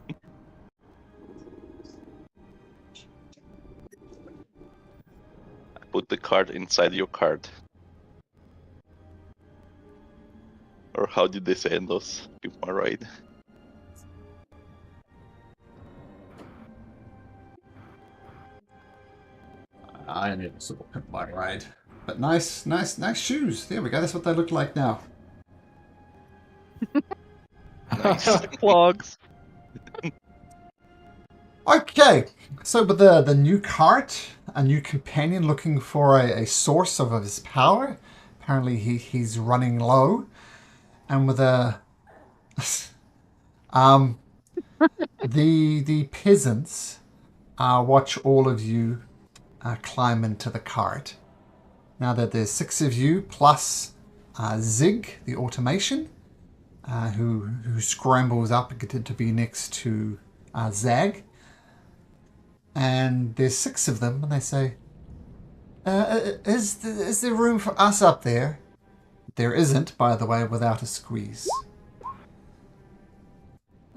put the card inside your card. Or how did they say in those? Keep my ride. I need to sort of pimp my ride. But nice shoes. There we go. That's what they look like now. Nice. Clogs. Okay, so with the new cart, a new companion looking for a source of his power. Apparently he's running low, and with a the peasants watch all of you climb into the cart. Now that there's 6 of you plus Zig, the automation, who scrambles up to be next to Zag. And there's 6 of them, and they say, is there room for us up there? There isn't, by the way, without a squeeze.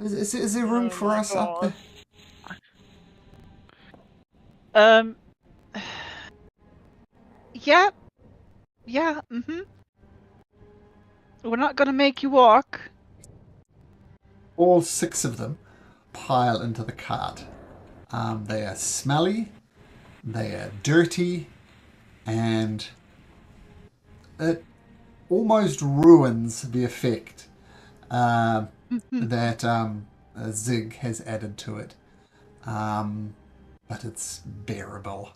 Is there room for us up there? Yeah. Yeah, We're not gonna make you walk. All 6 of them pile into the cart. They are smelly, they are dirty, and it almost ruins the effect that Zig has added to it. But it's bearable.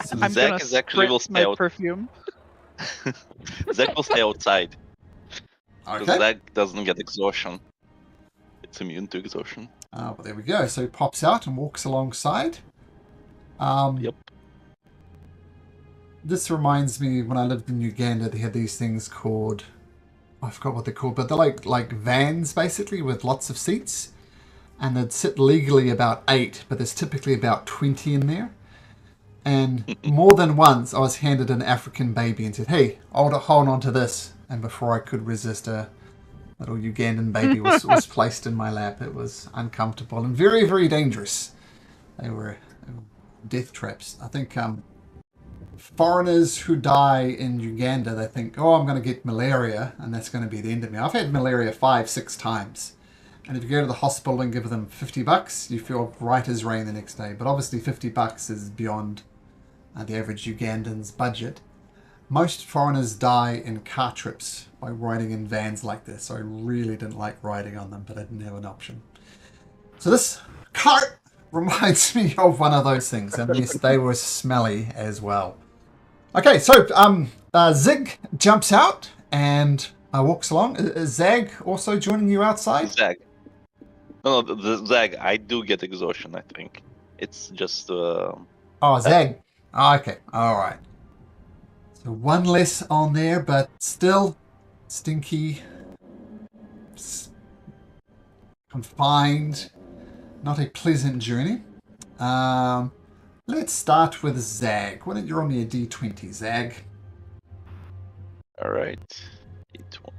So I'm Zach gonna is actually will spritz stay my out. perfume. Zach will stay outside. Because okay. Zach doesn't get exhaustion. It's immune to exhaustion. Well, there we go. So he pops out and walks alongside. Yep. This reminds me when I lived in Uganda, they had these things called, I forgot what they're called, but they're like vans basically with lots of seats. And they'd sit legally about 8, but there's typically about 20 in there. And more than once, I was handed an African baby and said, hey, hold on to this. And before I could resist, a little Ugandan baby was placed in my lap. It was uncomfortable and very, very dangerous. They were death traps. I think foreigners who die in Uganda, they think, oh, I'm going to get malaria, and that's going to be the end of me. I've had malaria 5-6 times. And if you go to the hospital and give them $50, you feel right as rain the next day. But obviously $50 is beyond the average Ugandan's budget. Most foreigners die in car trips by riding in vans like this. So I really didn't like riding on them, but I didn't have an option. So this cart reminds me of one of those things. And yes, they were smelly as well. Okay, so Zig jumps out and walks along. Is Zag also joining you outside? Zag. No, the Zag, I do get exhaustion, I think. It's just... Oh, Zag. Oh, okay, alright. So one less on there, but still stinky, confined, not a pleasant journey. Let's start with Zag. Why don't you roll me a d20, Zag? Alright. D20.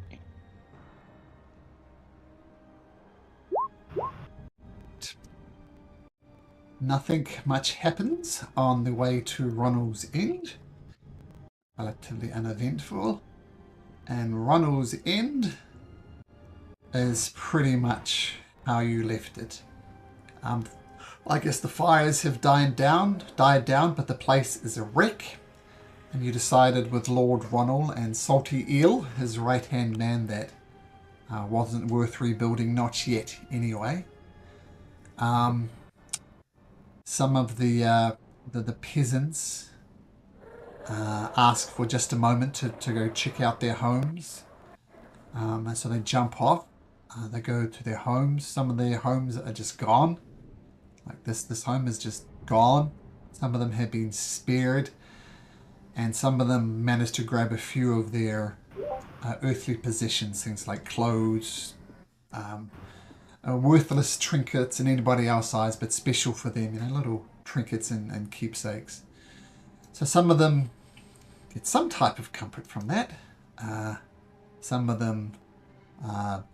Nothing much happens on the way to Ronald's End. Relatively uneventful. And Ronald's End is pretty much how you left it. I guess the fires have died down, but the place is a wreck. And you decided with Lord Ronald and Salty Eel, his right-hand man, that wasn't worth rebuilding, not yet anyway. Some of the peasants ask for just a moment to go check out their homes. And so they jump off. They go to their homes. Some of their homes are just gone. Like this home is just gone. Some of them have been spared. and some of them manage to grab a few of their earthly possessions, things like clothes, worthless trinkets in anybody else's eyes, but special for them, little trinkets and keepsakes. So some of them get some type of comfort from that. Some of them are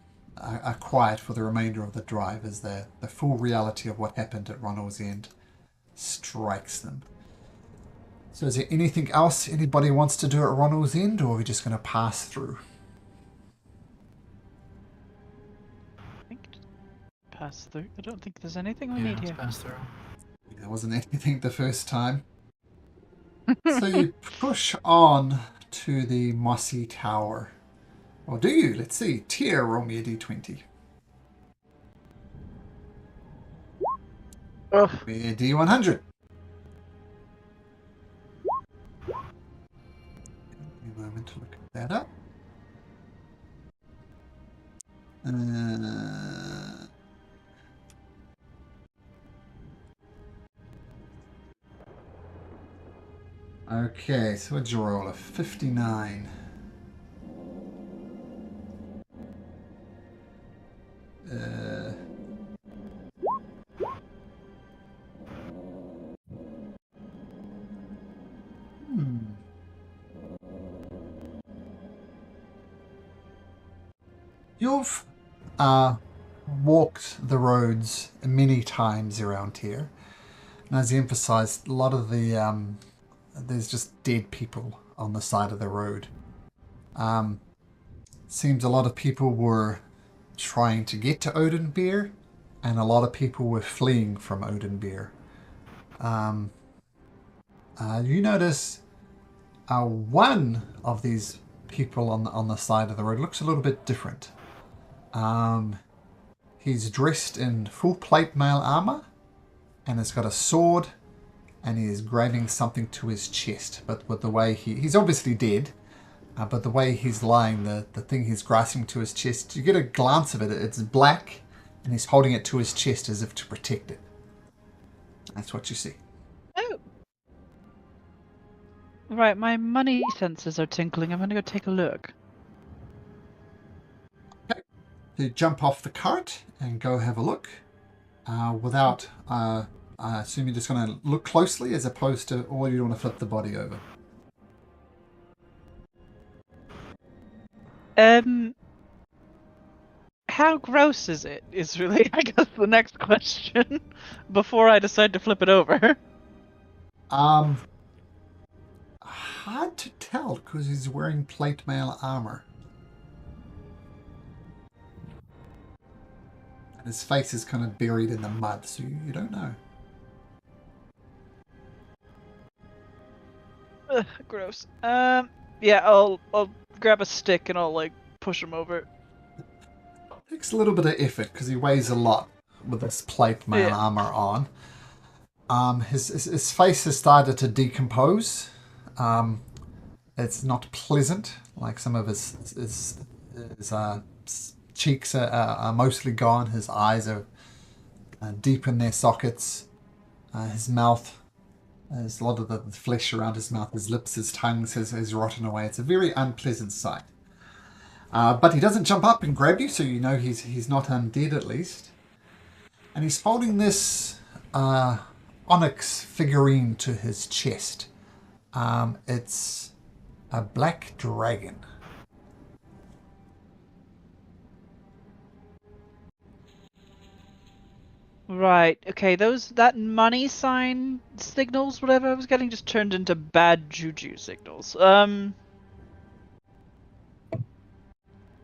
quiet for the remainder of the drive as the full reality of what happened at Ronald's End strikes them. So is there anything else anybody wants to do at Ronald's End, or are we just going to pass through? I think just pass through. I don't think there's anything we Yeah, need let's here. pass through. There wasn't anything the first time. So you push on to the mossy tower. Or do you? Let's see. Tier, roll me a d20. Ugh. A d100. Give me a moment to look that up. Okay, so what'd you roll? A 59. You've walked the roads many times around here. And as you emphasized, a lot of the there's just dead people on the side of the road. Seems a lot of people were trying to get to Oathbreaker, and a lot of people were fleeing from Oathbreaker. You notice one of these people on the side of the road looks a little bit different. He's dressed in full plate mail armor, and has got a sword, and he is grabbing something to his chest. But with the way he's obviously dead, but the way he's lying, the thing he's grasping to his chest, you get a glance of it. It's black, and he's holding it to his chest as if to protect it. That's what you see. Oh. Right, my money sensors are tinkling. I'm gonna go take a look. Okay. You jump off the cart and go have a look. Without, I assume you're just going to look closely as opposed to, or you want to flip the body over. How gross is it? Is really, I guess, the next question before I decide to flip it over. Hard to tell because he's wearing plate mail armor. And his face is kind of buried in the mud, so you don't know. Ugh, gross. Yeah, I'll grab a stick and I'll like push him over. Takes a little bit of effort because he weighs a lot with this plate mail armor on. His face has started to decompose. It's not pleasant. Like some of his cheeks are mostly gone. His eyes are deep in their sockets. His mouth, there's a lot of the flesh around his mouth. His lips, his tongue has rotten away. It's a very unpleasant sight. But he doesn't jump up and grab you, so you know he's not undead at least. And he's holding this onyx figurine to his chest. It's a black dragon. Right. Okay. That money sign signals, whatever I was getting, just turned into bad juju signals.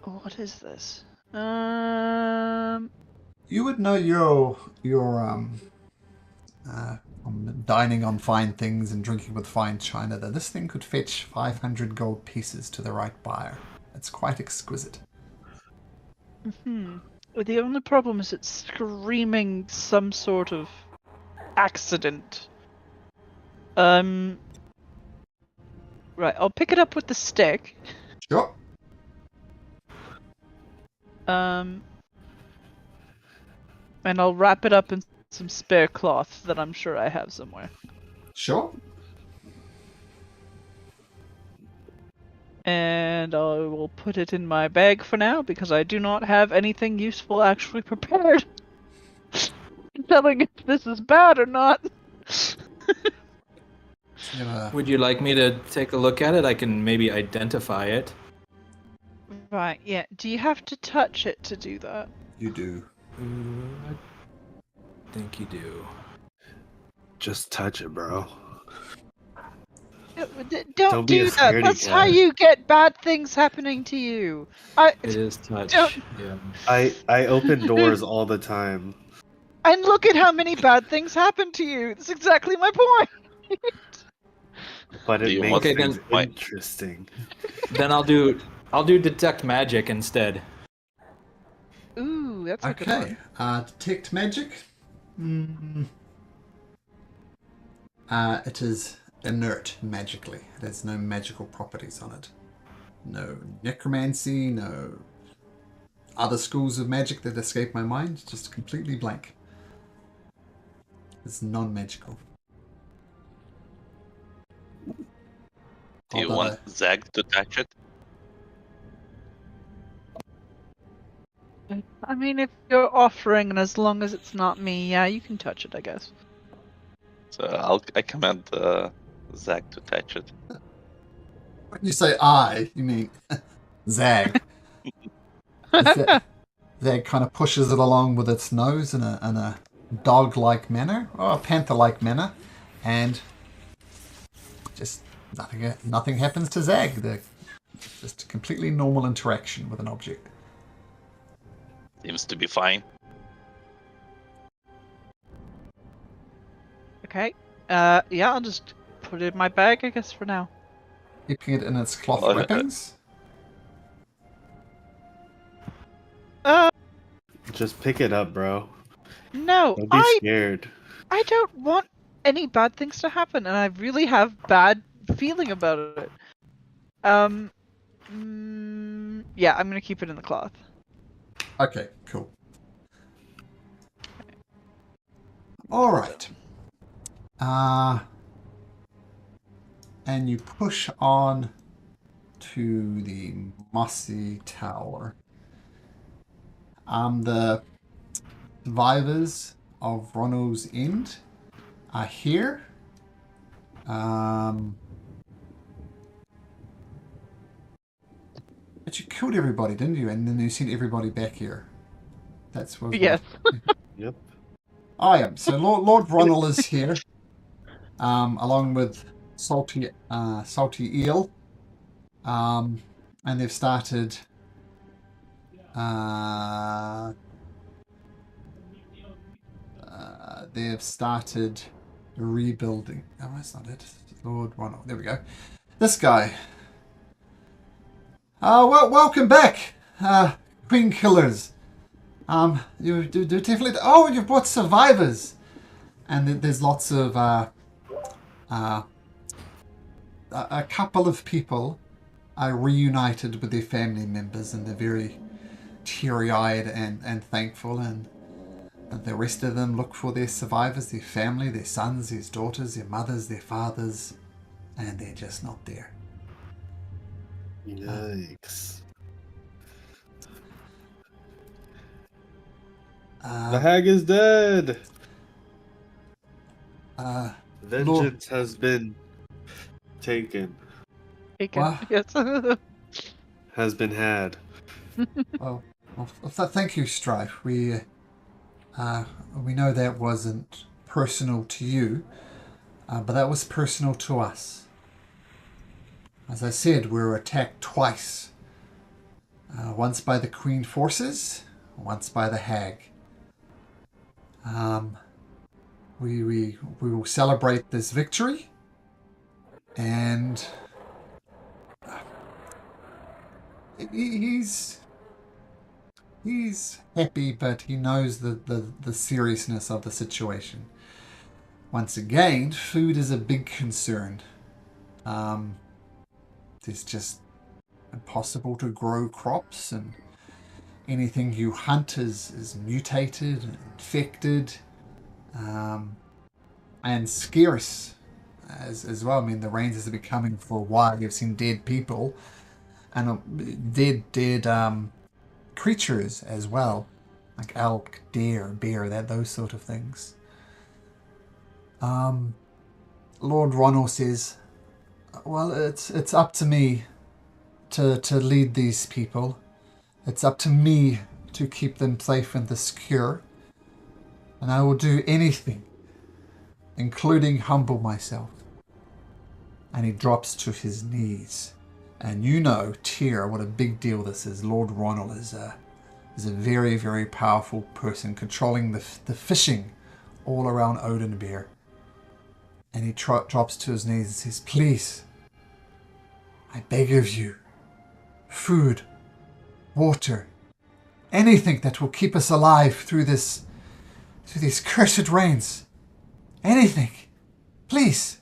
What is this? You would know your dining on fine things and drinking with fine china that this thing could fetch 500 gold pieces to the right buyer. It's quite exquisite. The only problem is it's screaming some sort of accident. Right, I'll pick it up with the stick. Sure. And I'll wrap it up in some spare cloth that I'm sure I have somewhere. Sure. and I will put it in my bag for now because I do not have anything useful actually prepared. Telling if this is bad or not. Would you like me to take a look at it? I can maybe identify it. Right, yeah. Do you have to touch it to do that? You do. I think you do. Just touch it, bro. Don't be a do that. scaredy That's how cat. you get bad things happening to you. It is touch. Don't- Yeah. I open doors all the time. And look at how many bad things happen to you. That's exactly my point. But Do it you makes want- Okay, things then- Why- interesting. Then I'll do detect magic instead. Ooh, that's a good Okay. one. Detect magic. It is inert magically. There's no magical properties on it. No necromancy, no other schools of magic that escape my mind. Just completely blank. It's non-magical. Do you Although want Zag to touch it? I mean, if you're offering, and as long as it's not me, yeah, you can touch it, I guess. So I command Zag to touch it. when you say I, you mean Zag. Zag kind of pushes it along with its nose in a dog-like manner, or a panther-like manner, and just nothing happens to Zag. They're just a completely normal interaction with an object. Seems to be fine. Okay. Yeah, I'll just put it in my bag, I guess, for now. Keeping it in its cloth Oh, wrappings. Just pick it up, bro. No, Don't be scared. I don't want any bad things to happen, and I really have bad feeling about it. Yeah, I'm gonna keep it in the cloth. Okay, cool. All right. And you push on to the mossy tower. The survivors of Ronald's End are here. But you killed everybody, didn't you? And then you sent everybody back here. That's what. Yes. Yep. Oh yeah. So Lord Ronald is here, along with Salty Eel, and they've started. They've started rebuilding. Oh, that's not it. Lord Ronald. There we go. This guy. Well, welcome back, Queen Killers. You do definitely. Oh, you've brought survivors, and there's lots of a couple of people are reunited with their family members, and they're very teary-eyed and thankful, and the rest of them look for their survivors, their family, their sons, their daughters, their mothers, their fathers, and they're just not there. Yikes. Uh, The hag is dead. uh, Vengeance has been taken. Taken. What? Yes. Has been had. well, thank you, Strife. We know that wasn't personal to you, but that was personal to us. As I said, we were attacked twice. Once by the Queen forces, once by the Hag. We will celebrate this victory, and he's happy, but he knows the seriousness of the situation. Once again, food is a big concern. It's just impossible to grow crops, and anything you hunt is mutated and infected, and scarce as well. I mean, the rains have been coming for a while. You've seen dead people and dead creatures as well, like elk, deer, bear, those sort of things. Lord Ronald says, "Well, it's up to me to lead these people. It's up to me to keep them safe and secure, and I will do anything, including humble myself." And he drops to his knees. And you know, Tyr, what a big deal this is. Lord Ronald is a very, very powerful person controlling the fishing all around Odenbeer. And he drops to his knees and says, "Please, I beg of you, food, water, anything that will keep us alive through these cursed rains. Anything, please.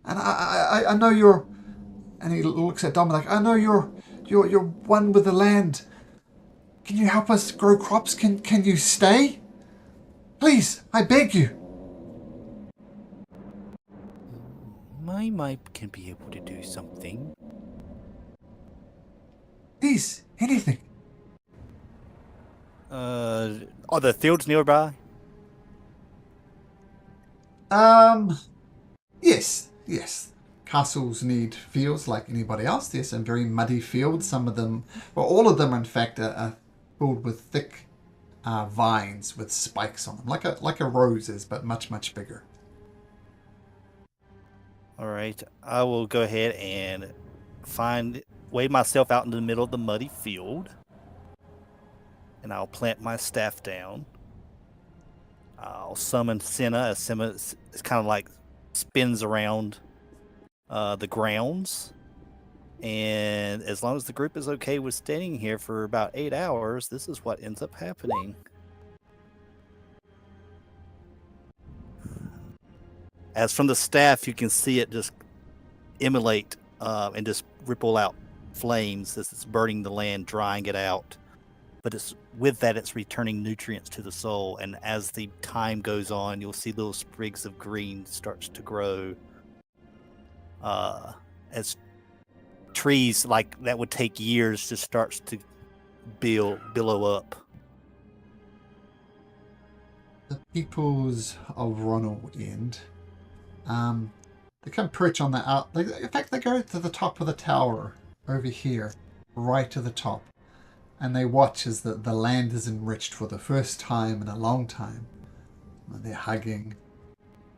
And I know you're," and he looks at Dominic, "I know you're one with the land. Can you help us grow crops? Can you stay? Please, I beg you." I might can be able to do something. Please, anything. Are the fields nearby? Yes. Castles need fields like anybody else. There's some very muddy fields. Some of them, well, all of them, in fact, are filled with thick vines with spikes on them, like a roses, but much bigger. All right, I will go ahead and wade myself out into the middle of the muddy field, and I'll plant my staff down. I'll summon Senna, as Senna is kind of like spins around the grounds. And as long as the group is okay with staying here for about 8 hours, this is what ends up happening. As from the staff, you can see it just immolate and just ripple out flames as it's burning the land, drying it out. But it's returning nutrients to the soul. And as the time goes on, you'll see little sprigs of green starts to grow. As trees like that would take years just starts to billow up. The peoples of Ronald End, they come perch on the out. In fact, they go to the top of the tower over here, right to the top, and they watch as the land is enriched for the first time in a long time. They're hugging,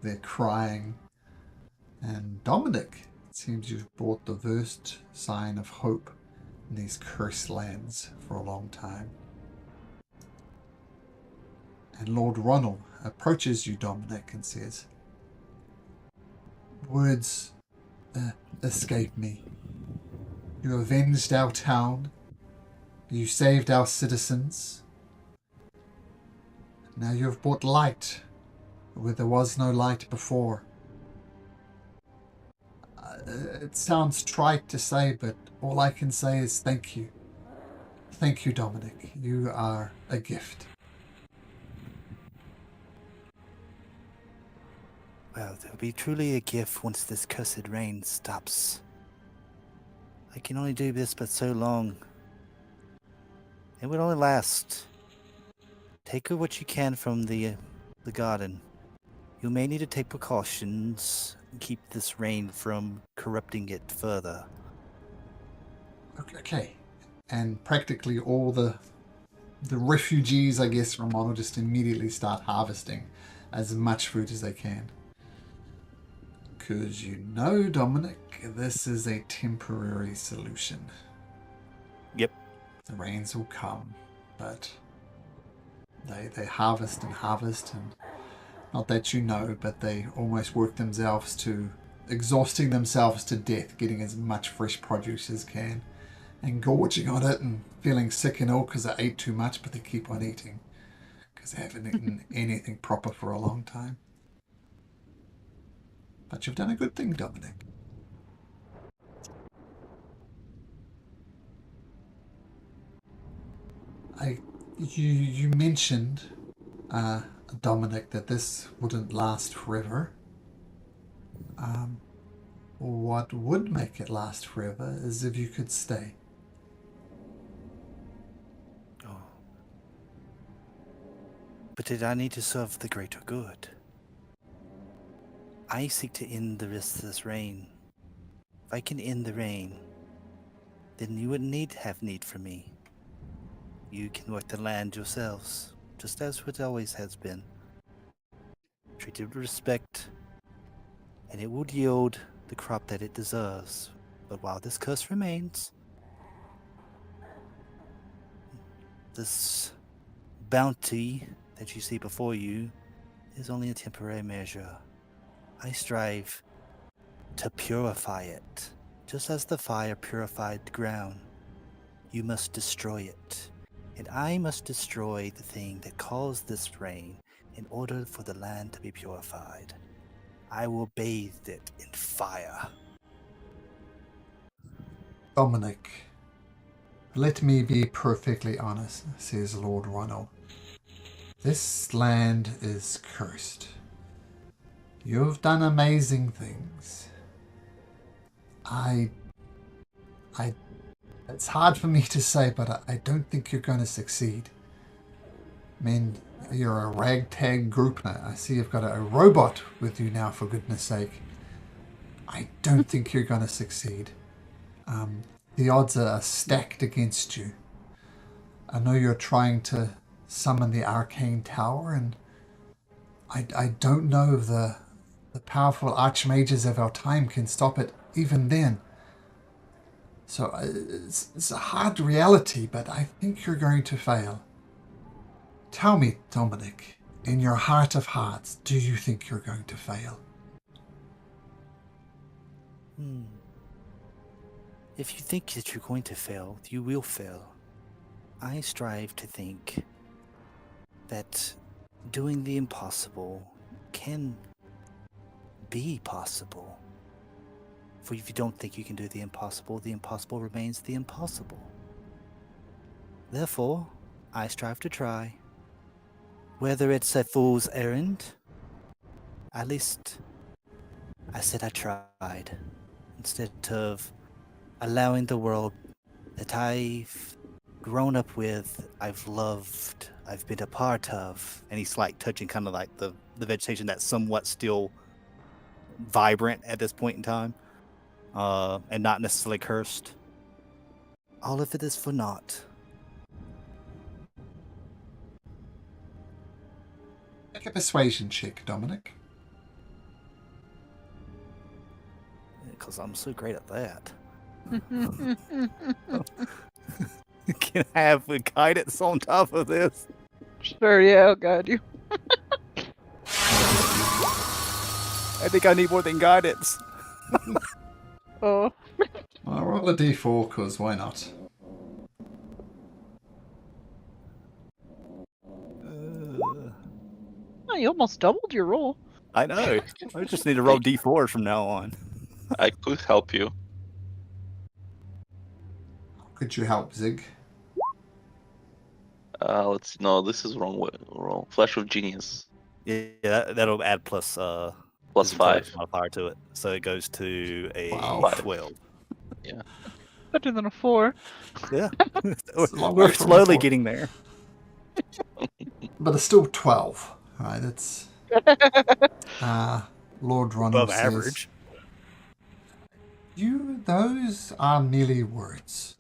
they're crying, and Dominic, it seems you've brought the first sign of hope in these cursed lands for a long time. And Lord Ronald approaches you, Dominic, and says, "Words escape me. You avenged our town. You saved our citizens. Now you have brought light where there was no light before. It sounds trite to say, but all I can say is thank you. Thank you, Dominic. You are a gift." Well, there'll be truly a gift once this cursed rain stops. I can only do this but so long. It will only last. Take what you can from the garden. You may need to take precautions and keep this rain from corrupting it further. Okay. And practically all the refugees, I guess, from Mono just immediately start harvesting as much fruit as they can. Because you know, Dominic, this is a temporary solution. Yep. The rains will come, but they harvest and not that you know, but they almost work themselves to exhausting themselves to death, getting as much fresh produce as can, and gorging on it and feeling sick and ill because they ate too much, but they keep on eating because they haven't eaten anything proper for a long time. But you've done a good thing, Dominic. You mentioned, Dominic, that this wouldn't last forever. what would make it last forever is if you could stay. Oh. But did I need to serve the greater good? I seek to end the rest of this reign. If I can end the reign, then you wouldn't have need for me. You can work the land yourselves, just as it always has been. Treated with respect, and it would yield the crop that it deserves. But while this curse remains, this bounty that you see before you is only a temporary measure. I strive to purify it, just as the fire purified the ground. You must destroy it, and I must destroy the thing that caused this rain in order for the land to be purified. I will bathe it in fire. Dominic, let me be perfectly honest, says Lord Ronald. This land is cursed. You've done amazing things. It's hard for me to say, but I don't think you're going to succeed. I mean, you're a ragtag group now. I see you've got a robot with you now, for goodness sake. I don't think you're going to succeed. The odds are stacked against you. I know you're trying to summon the arcane tower, and I don't know if the powerful archmages of our time can stop it even then. So it's a hard reality, but I think you're going to fail. Tell me, Dominic, in your heart of hearts, do you think you're going to fail? If you think that you're going to fail, you will fail. I strive to think that doing the impossible can be possible. For if you don't think you can do the impossible remains the impossible. Therefore, I strive to try. Whether it's a fool's errand, at least I said I tried. Instead of allowing the world that I've grown up with, I've loved, I've been a part of. And he's like touching kind of like the vegetation that's somewhat still vibrant at this point in time. And not necessarily cursed. All of it is for naught. Make a persuasion check, Dominic. Because I'm so great at that. Can I have a guidance on top of this? Sure, yeah, I'll guide you. I think I need more than guidance. Oh. I'll roll a d4, because why not? Oh, you almost doubled your roll. I know. I just need to roll d4s from now on. I could help you. Could you help, Zig? Let's see. No, this is wrong. Wrong. Flash of Genius. Yeah, that'll add plus Plus 5. modifier to it, so it goes to a Wow. 12. Better than a 4. Yeah, It's a long way we're from slowly a 4. getting there. But it's still 12. Right, it's... Lord Ronald Above says, average. Those are merely words.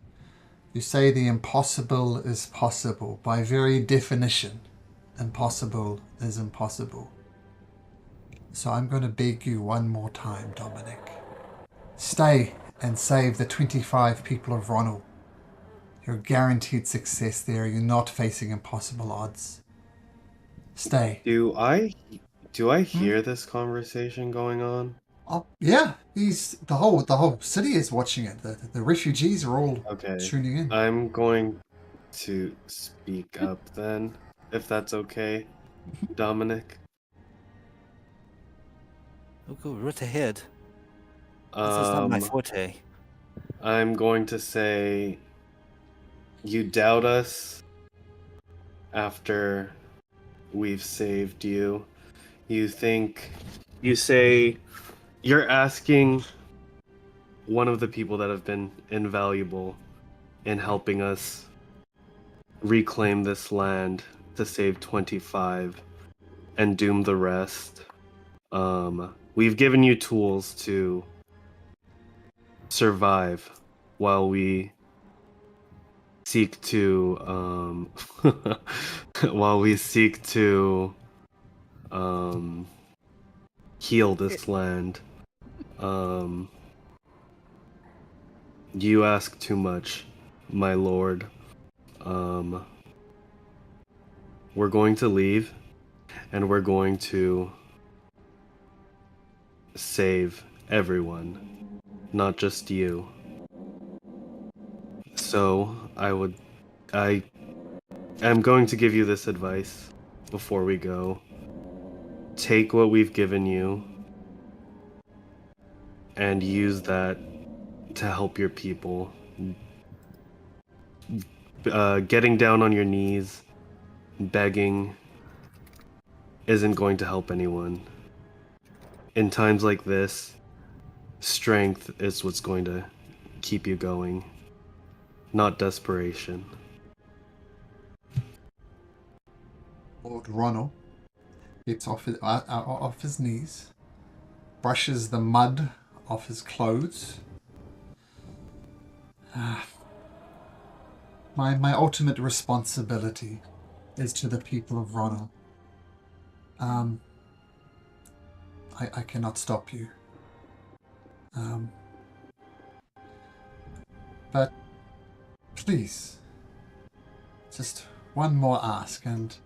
You say the impossible is possible. By very definition, impossible is impossible. So I'm going to beg you one more time, Dominic. Stay and save the 25 people of Ronald. You're guaranteed success there. You're not facing impossible odds. Stay. Do I hear this conversation going on? Oh, yeah, the whole city is watching it. The refugees are all Okay. tuning in. I'm going to speak up then, if that's okay, Dominic. Oh, go right ahead. This is not my Um, forte. I'm going to say you doubt us after we've saved you. You say you're asking one of the people that have been invaluable in helping us reclaim this land to save 25 and doom the rest. We've given you tools to survive while we seek to heal this land. You ask too much, my lord. We're going to leave, and we're going to save everyone, not just you. So I am going to give you this advice before we go. Take what we've given you and use that to help your people. Getting down on your knees, begging, isn't going to help anyone. In times like this, strength is what's going to keep you going, not desperation. Lord Ronald gets off his knees, brushes the mud off his clothes. My ultimate responsibility is to the people of Ronald. I cannot stop you. But please, just one more ask, and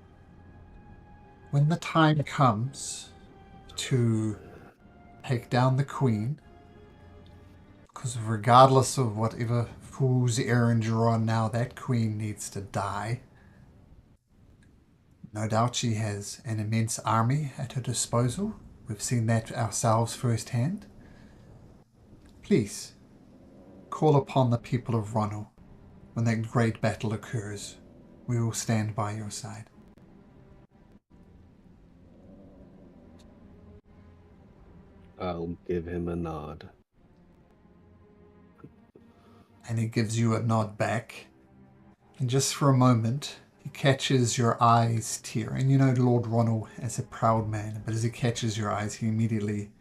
when the time comes to take down the Queen, because regardless of whatever fool's errand you're on now, that Queen needs to die. No doubt she has an immense army at her disposal. We've seen that ourselves firsthand. Please, call upon the people of Ronald when that great battle occurs. We will stand by your side. I'll give him a nod. And he gives you a nod back. And just for a moment, he catches your eyes tear. And you know Lord Ronald as a proud man, but as he catches your eyes, he immediately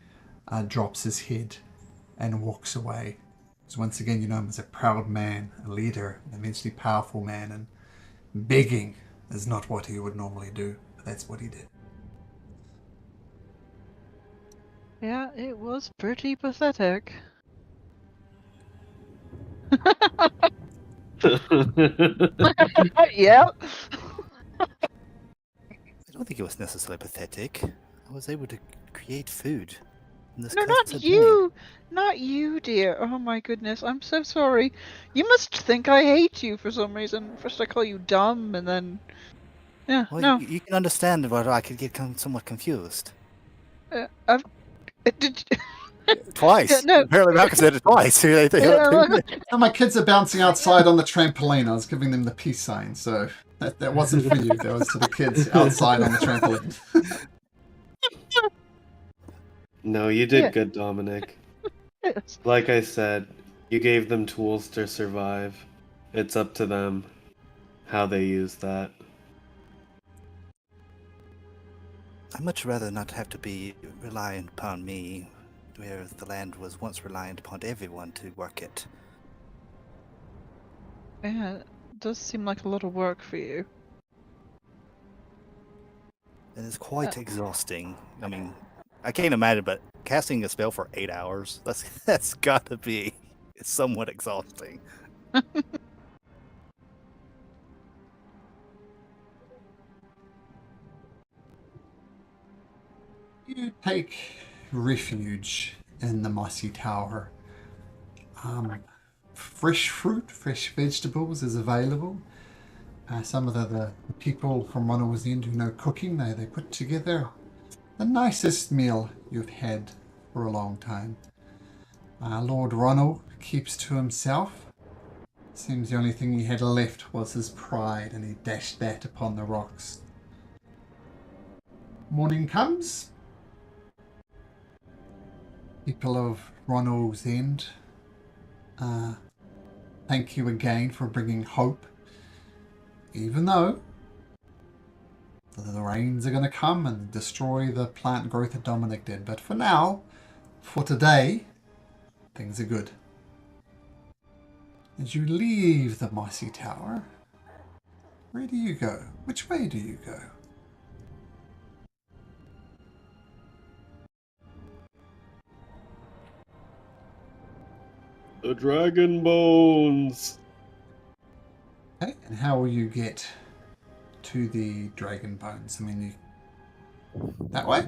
drops his head and walks away. Because once again, you know him as a proud man, a leader, an immensely powerful man, and begging is not what he would normally do, but that's what he did. Yeah, it was pretty pathetic. Yeah. I don't think it was necessarily pathetic. I was able to create food. In this No, not cursed you! Not you, dear. Oh my goodness, I'm so sorry. You must think I hate you for some reason. First I call you dumb, and then... Yeah, Well, no. you can understand why I could get somewhat confused. I've... Did Twice. Yeah, no. Apparently Malcolm said it twice. And my kids are bouncing outside on the trampoline. I was giving them the peace sign, so that wasn't for you. That was to the kids outside on the trampoline. No, you did Yeah. good, Dominic. Yes. Like I said, you gave them tools to survive. It's up to them how they use that. I'd much rather not have to be reliant upon me, whereas the land was once reliant upon everyone to work it. Yeah, it does seem like a lot of work for you. And it's quite exhausting. I mean, I can't imagine, but casting a spell for 8 hours, that's gotta be somewhat exhausting. You take refuge in the mossy tower. Fresh fruit, fresh vegetables is available. Some of the people from Ronald's End who know cooking, they put together the nicest meal you've had for a long time. Lord Ronald keeps to himself. Seems the only thing he had left was his pride, and he dashed that upon the rocks. Morning comes. People of Ronald's End thank you again for bringing hope. Even though the rains are going to come and destroy the plant growth that Dominic did. But for now, for today, things are good. As you leave the mossy tower, where do you go? Which way do you go? The dragon bones. Okay, and how will you get to the dragon bones? I mean, that way?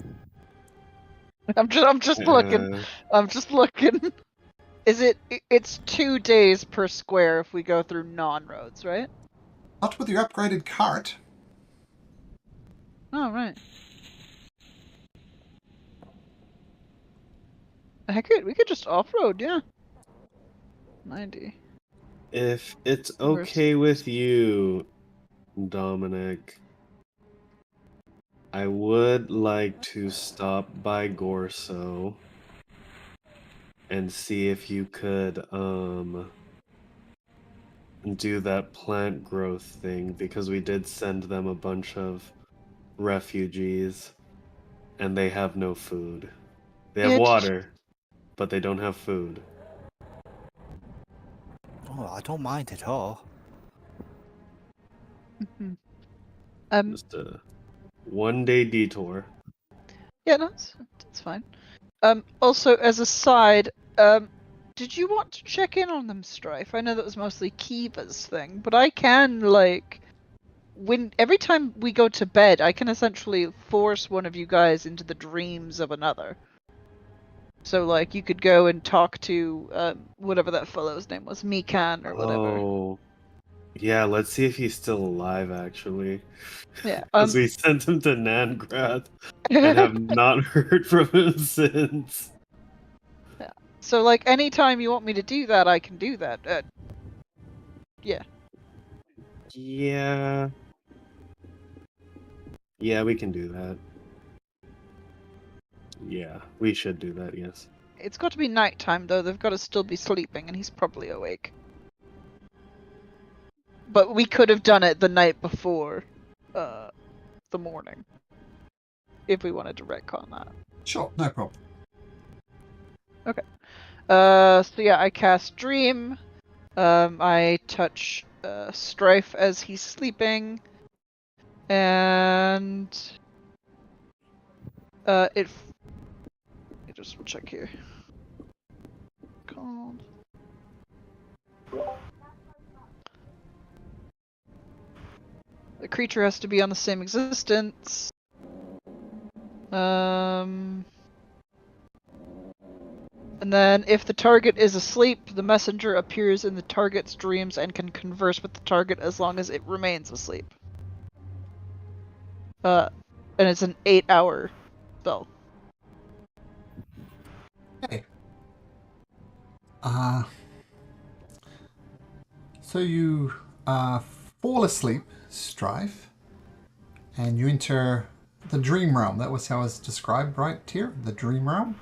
I'm just looking. I'm just looking. Is it? It's 2 days per square if we go through non-roads, right? Not with your upgraded cart. Oh, right. Heck, we could just off-road, yeah. 90. If it's Where's- okay with you, Dominic, I would like to stop by Gorso and see if you could do that plant growth thing, because we did send them a bunch of refugees and they have no food. They have water, but they don't have food. Oh, I don't mind at all. Just a 1-day detour. Yeah, no, that's fine. Also, as a side, did you want to check in on them, Strife? I know that was mostly Kiva's thing, but I can, like, every time we go to bed, I can essentially force one of you guys into the dreams of another. So, like, you could go and talk to, whatever that fellow's name was, Mikan or whatever. Oh, yeah, let's see if he's still alive, actually. Yeah, Because we sent him to Nangrath and have not heard from him since. Yeah. So, like, anytime you want me to do that, I can do that. Yeah. Yeah. Yeah, we can do that. Yeah, we should do that, yes. It's got to be nighttime, though. They've got to still be sleeping, and he's probably awake. But we could have done it the night before the morning. If we wanted to retcon that. Sure, no problem. Okay. So yeah, I cast Dream. I touch Strife as he's sleeping. And let me just check here. Called. The creature has to be on the same existence. And then, if the target is asleep, the messenger appears in the target's dreams and can converse with the target as long as it remains asleep. And it's an 8-hour spell. Okay. So you fall asleep, Strife, and you enter the dream realm. That was how it's described, right, here? The dream realm?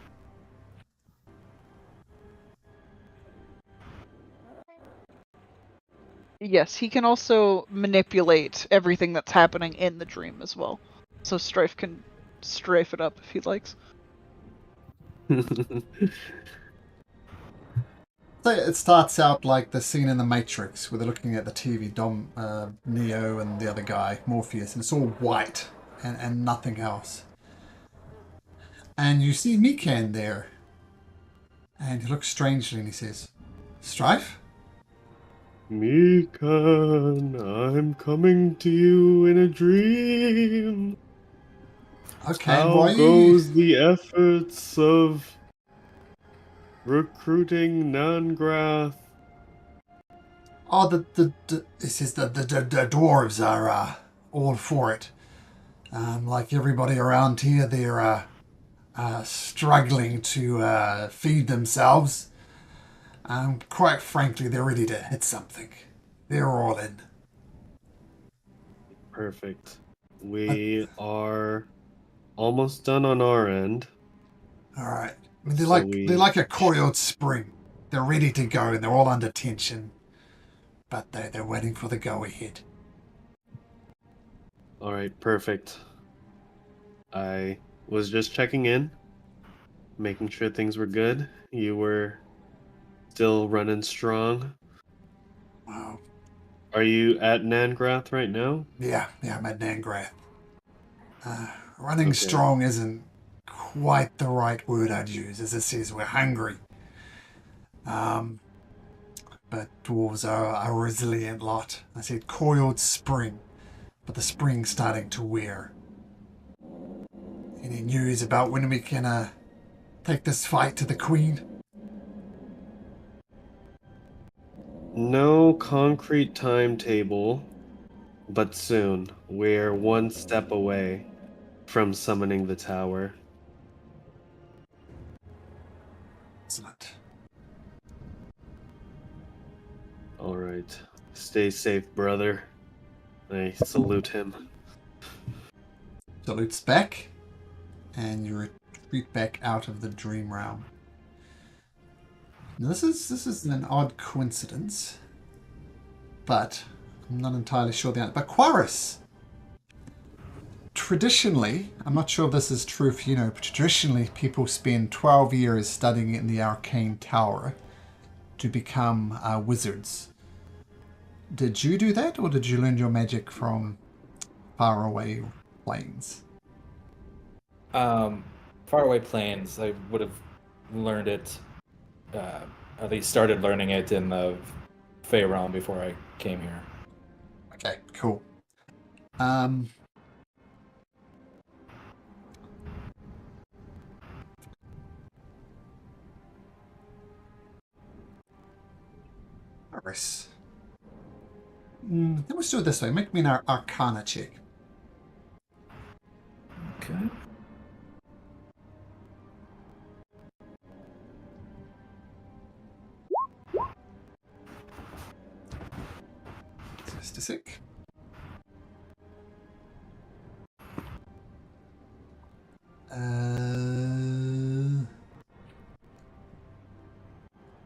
Yes, he can also manipulate everything that's happening in the dream as well. So Strife can strafe it up if he likes. So it starts out like the scene in The Matrix where they're looking at the TV, Neo and the other guy, Morpheus, and it's all white and nothing else. And you see Mikan there. And he looks strangely and he says, Strife? Mikan, I'm coming to you in a dream. Okay, How goes the efforts of recruiting Nangrath? Oh, this is the dwarves are all for it. Like everybody around here, they're struggling to feed themselves. Quite frankly, they're ready to hit something. They're all in. Perfect. We are almost done on our end. All right. I mean, they're like a coiled spring. they're ready to go and they're all under tension. But they're waiting for the go-ahead. All right, perfect. I was just checking in, making sure things were good. You were still running strong. Wow. Are you at Nangrath right now? Yeah, I'm at Nangrath. Running Okay. strong isn't quite the right word I'd use, as it says we're hungry. But dwarves are a resilient lot. I said coiled spring, but the spring's starting to wear. Any news about when we can take this fight to the Queen? No concrete timetable, but soon. We're one step away from summoning the tower. Excellent. All right. Stay safe, brother. I salute him. Salutes back, and you retreat back out of the dream realm. Now, this is an odd coincidence, but I'm not entirely sure the answer. But Quaris! Traditionally, I'm not sure if this is true for you know, but traditionally people spend 12 years studying in the Arcane Tower to become wizards. Did you do that, or did you learn your magic from faraway planes? Faraway Plains, I would have learned it, at least started learning it in the Fey realm before I came here. Okay, cool. Iris. Let's do it this way. Make me an Arcana check. Okay. Just a sec.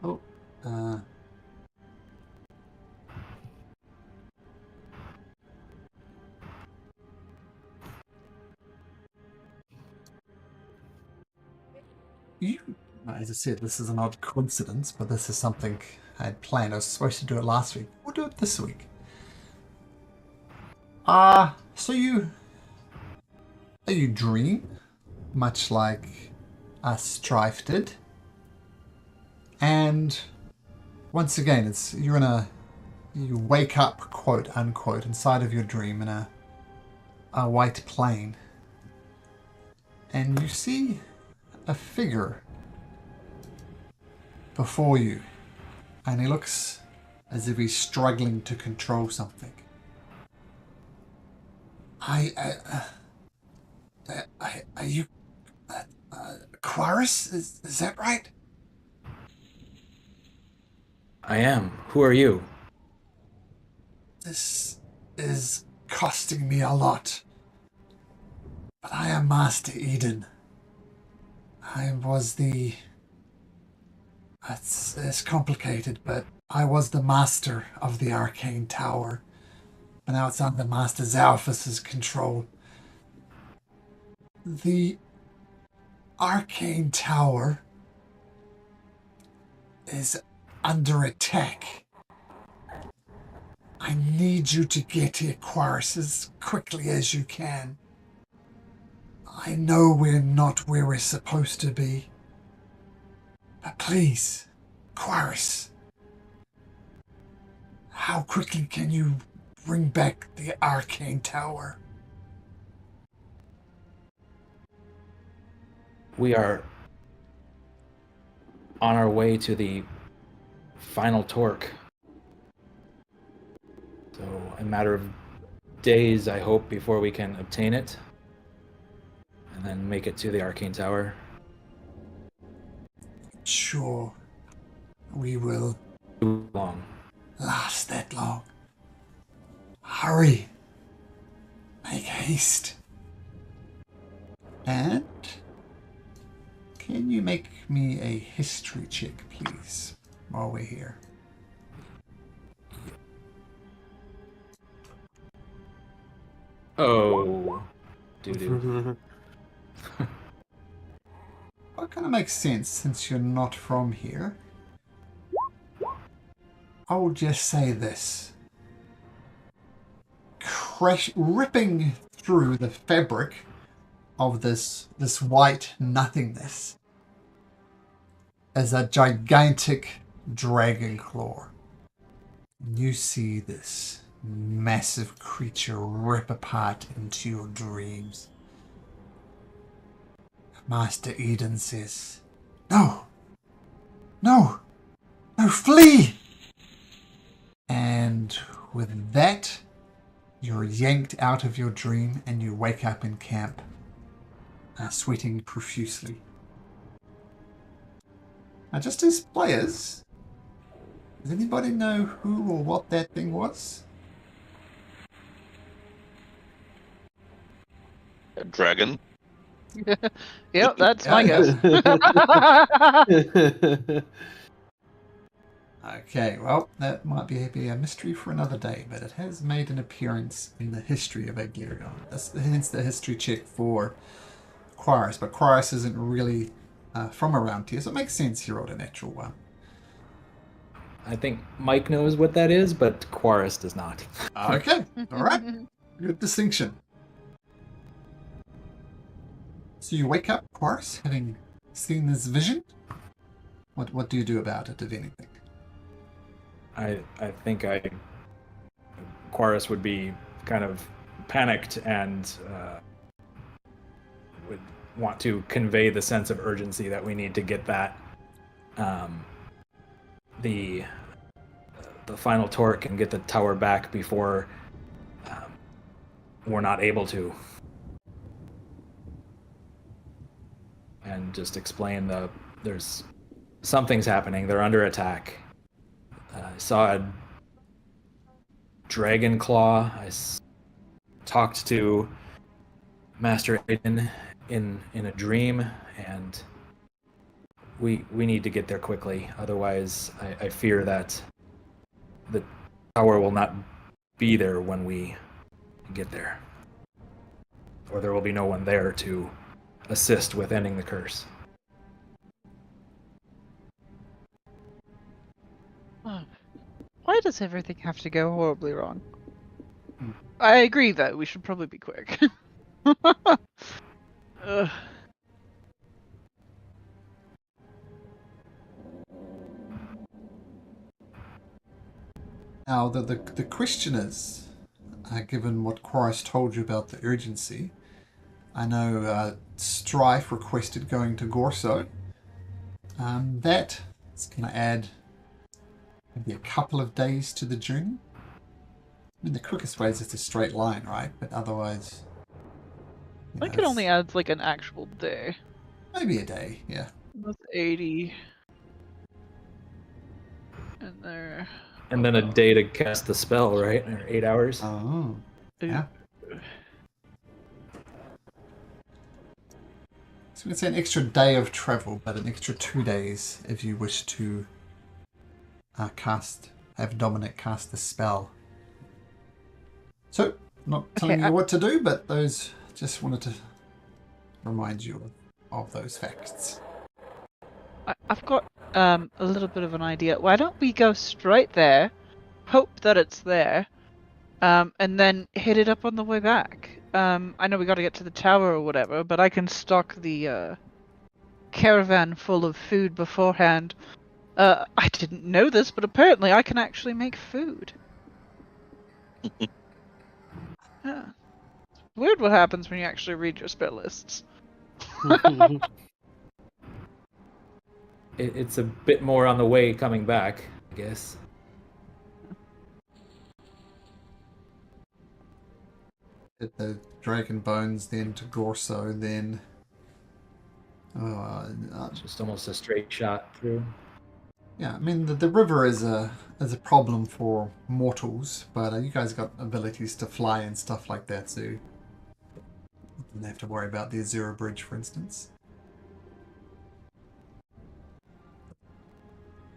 Oh. As I said, this is an odd coincidence, but this is something I had planned. I was supposed to do it last week. We'll do it this week. So you dream, much like Strife did, and once again, you wake up, quote unquote, inside of your dream in a white plane, and you see a figure before you, and he looks as if he's struggling to control something. Are you Quaris? Is that right? I am. Who are you? This is costing me a lot. But I am Master Eden. I was the... It's complicated, but I was the master of the Arcane Tower. But now it's under Master Zalphus's control. The Arcane Tower is under attack. I need you to get here, Quaris, as quickly as you can. I know we're not where we're supposed to be. But please, Quaris, how quickly can you bring back the Arcane Tower? We are on our way to the final torque. So, a matter of days, I hope, before we can obtain it. And then make it to the Arcane Tower. Sure, we will Too long. last that long. Hurry. Make haste. And can you make me a history check, please? we're here. Oh, doo-doo. That kind of makes sense since you're not from here. I will just say this. Ripping through the fabric of this white nothingness is a gigantic dragon claw. You see this massive creature rip apart into your dreams. Master Eden says, "No! No! No, flee!" And with that, you're yanked out of your dream and you wake up in camp, sweating profusely. Now, just as players, does anybody know who or what that thing was? A dragon. Yep, that's my guess. Okay, well, that might be a mystery for another day, but it has made an appearance in the history of Aglirion. That's hence the history check for Quirus, but Quirus isn't really from around here, so it makes sense he rolled a natural one. I think Mike knows what that is, but Quaris does not. Okay, alright. Good distinction. So you wake up, Quirus, having seen this vision. What do you do about it, if anything? I think Quaris would be kind of panicked and would want to convey the sense of urgency that we need to get that the final torque and get the tower back before we're not able to. And just explain there's something's happening. They're under attack. I saw a dragon claw. Talked to Master Aiden in a dream, and we need to get there quickly. Otherwise, I fear that the tower will not be there when we get there, or there will be no one there to assist with ending the curse. Why does everything have to go horribly wrong? I agree, though. We should probably be quick. Ugh. Now, the question is, given what Quirus told you about the urgency, I know Strife requested going to Gorso. That is going to add maybe a couple of days to the journey. I mean, the quickest way is just a straight line, right? But otherwise... I could only add, like, an actual day. Maybe a day, yeah. That's 80. And there... And then a day to cast the spell, right? Or 8 hours. Oh, yeah. So we can say an extra day of travel, but an extra 2 days if you wish to have Dominic cast the spell. So, not telling you what to do, but those just wanted to remind you of those facts. I've got a little bit of an idea. Why don't we go straight there, hope that it's there, and then hit it up on the way back? I know we got to get to the tower or whatever, but I can stock the caravan full of food beforehand. I didn't know this, but apparently I can actually make food. Yeah. Weird what happens when you actually read your spell lists. It's a bit more on the way coming back, I guess. Get the dragon bones, then to Gorso, then... Just almost a straight shot through. Yeah, I mean, the river is a problem for mortals, but you guys got abilities to fly and stuff like that, so you don't have to worry about the Azura Bridge, for instance.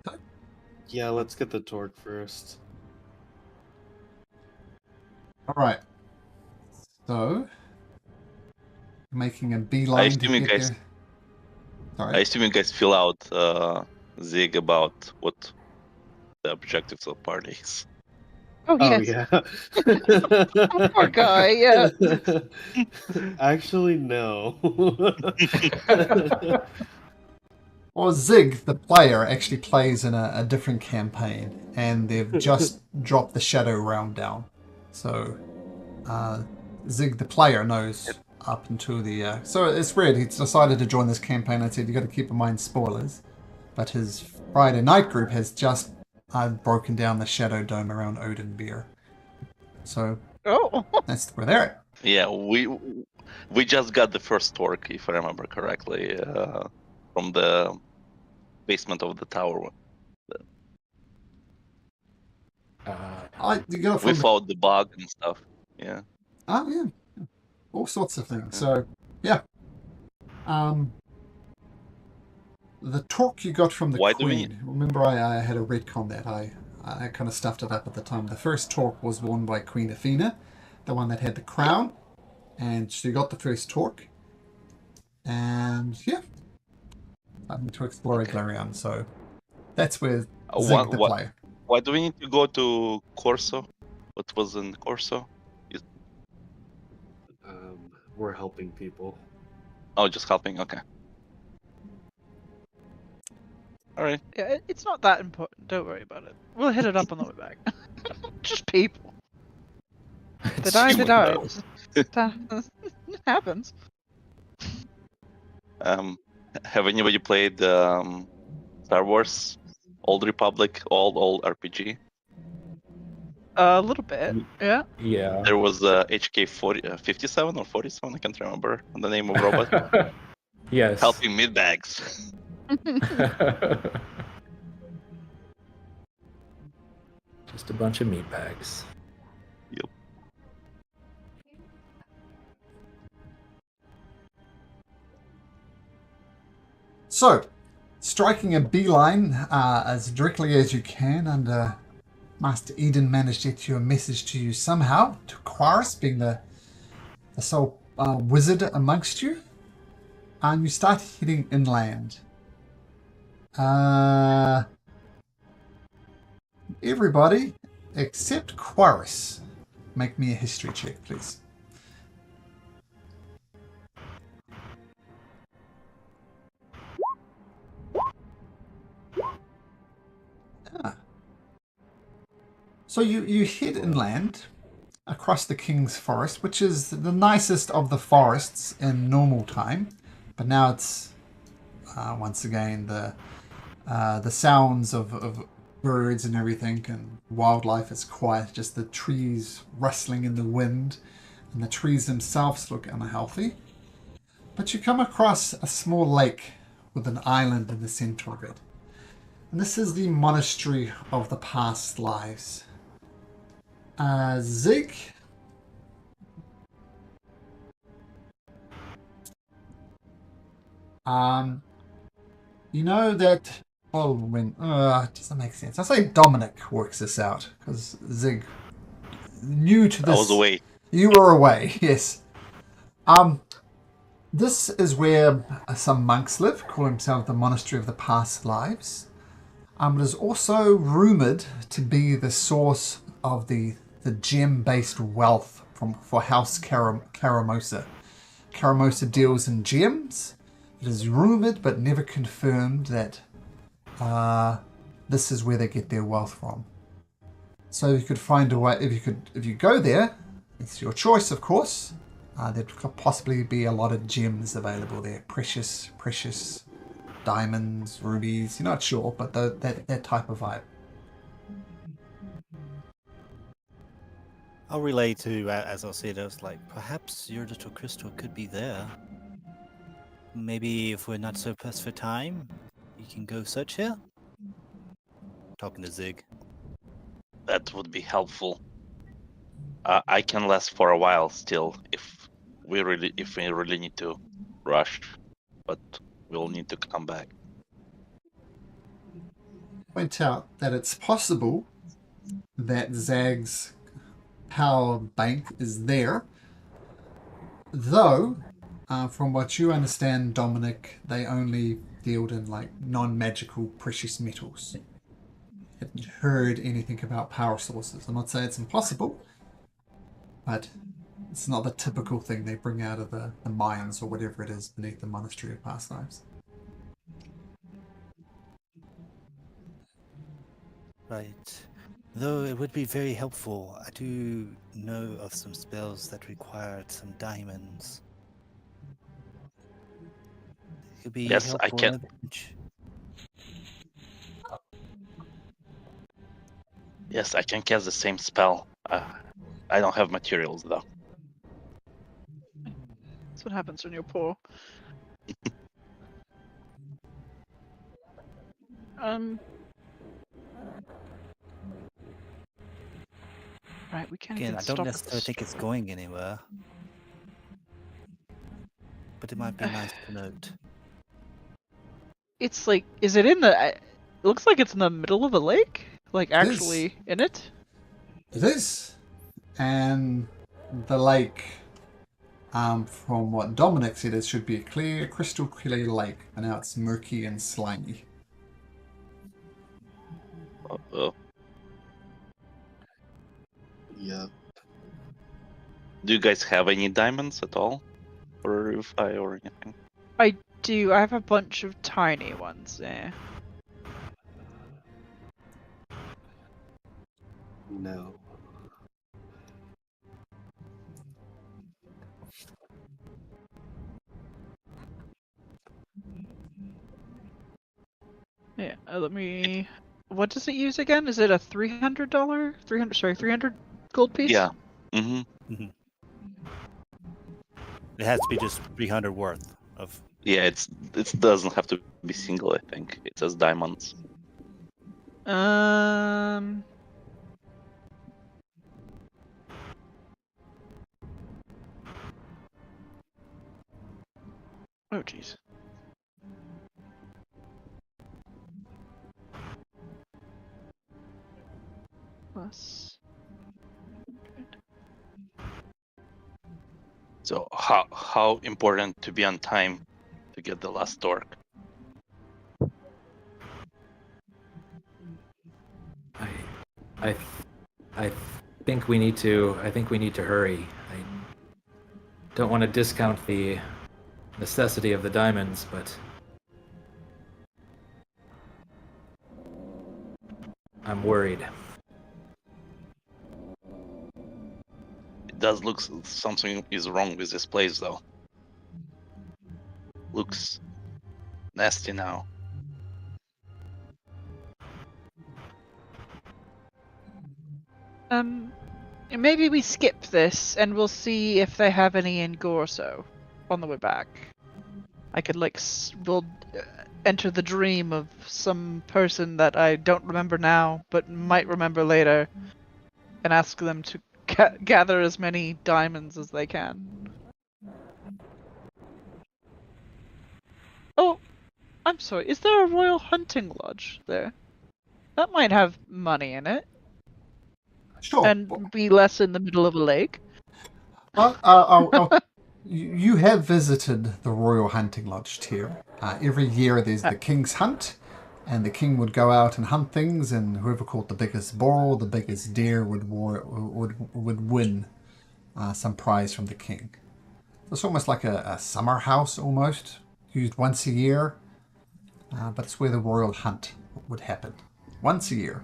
So, Yeah, let's get the torque first. All right. So, making a I beeline to assume you get guys. there. I Sorry. assume you guys fill out Zig about what the objectives of the party is. Oh Oh yes. yeah. Poor guy. Yeah. Actually, no. Well, Zig, the player, actually plays in a different campaign, and they've just dropped the shadow round down. So, Zig, the player, knows up until the. So it's weird. He's decided to join this campaign. I said you got to keep in mind spoilers, but his Friday night group has just broken down the shadow dome around Odin Beer. So Oh. that's where they're at. Yeah, we just got the first torque, if I remember correctly, from the basement of the tower. You got it We from the. found the bug and stuff. Yeah. Oh yeah, all sorts of things. So yeah, the torque you got from the Why do we Queen. Remember, I had a retcon that I kind of stuffed it up at the time. The first torque was worn by Queen Athena, the one that had the crown, and she got the first torque. And yeah, I'm going to explore Okay. Glarion. So that's where What, Zig the what, player. why do we need to go to Corso? What was in Corso? We're helping people. Oh, just helping. Okay. All right. Yeah. It's not that important. Don't worry about it. We'll hit it up on the way back. Just people. They die. They die. That happens. Have anybody played Star Wars, Old Republic, old RPG? A little bit. Yeah. Yeah. There was HK 57 or 47. I can't remember the name of robot. Yes. Helping mid bags. Just a bunch of meat bags. Yep. So, striking a beeline as directly as you can, and Master Eden managed to get you a message to you somehow, to Quarus, being the sole wizard amongst you, and you start heading inland. Everybody except Quarus, make me a history check, please. So you head inland across the King's Forest, which is the nicest of the forests in normal time, but now it's once again the sounds of birds and everything, and wildlife is quiet. Just the trees rustling in the wind, and the trees themselves look unhealthy. But you come across a small lake with an island in the center of it, and this is the monastery of the past lives. Zig, you know that. Well, when it doesn't make sense. I say Dominic works this out because Zig, new to this. I was away. You were away, yes. This is where some monks live, call themselves the Monastery of the Past Lives. It is also rumored to be the source of the gem-based wealth for House Caramosa. Caramosa deals in gems. It is rumored but never confirmed that this is where they get their wealth from. So you could find a way. If you go there, it's your choice, of course. There could possibly be a lot of gems available there. Precious diamonds, rubies. You're not sure, but that type of vibe. I'll relay to, as I said, I was like, perhaps your little crystal could be there. Maybe if we're not so pressed for time, you can go search here. Talking to Zig. That would be helpful. I can last for a while still if we really need to rush, but we'll need to come back. point out that it's possible that Zag's power bank is there, though, from what you understand, Dominic, they only deal in like non-magical precious metals. Haven't heard anything about power sources. I'm not saying it's impossible, but it's not the typical thing they bring out of the mines or whatever it is beneath the Monastery of Past Lives. Right. Though it would be very helpful. I do know of some spells that required some diamonds. It could be Yes, I helpful can. in a pinch. Yes, I can cast the same spell. I don't have materials though. That's what happens when you're poor. Right, we can't Again, even I don't stop at necessarily think it's going anywhere. But it might be nice to note. It's like, is it in the? It looks like it's in the middle of a lake. Like It is. actually in it. It is. And the lake, from what Dominic said, it should be a clear, crystal clear lake, and now it's murky and slimy. Uh-oh. Yep. Do you guys have any diamonds at all, or refi or anything? I do. I have a bunch of tiny ones there. No. Yeah. Let me. What does it use again? Is it a $300? 300 gold piece? Yeah. Mm-hmm. Mhm. It has to be just 300 worth of. Yeah, it doesn't have to be single. I think it says diamonds. Oh jeez. Plus. So how important to be on time to get the last dork? I think we need to. I think we need to hurry. I don't want to discount the necessity of the diamonds, but I'm worried. It does look something is wrong with this place though. Looks nasty now. Maybe we skip this and we'll see if they have any in Gorso on the way back. I could like we'll enter the dream of some person that I don't remember now, but might remember later, and ask them to gather as many diamonds as they can. Oh, I'm sorry. Is there a royal hunting lodge there? That might have money in it. Sure. And be less in the middle of a lake. You have visited the Royal Hunting Lodge here. Every year there's the King's Hunt, and the king would go out and hunt things, and whoever caught the biggest boar, the biggest deer would win some prize from the king. It's almost like a summer house, almost used once a year, but it's where the royal hunt would happen once a year.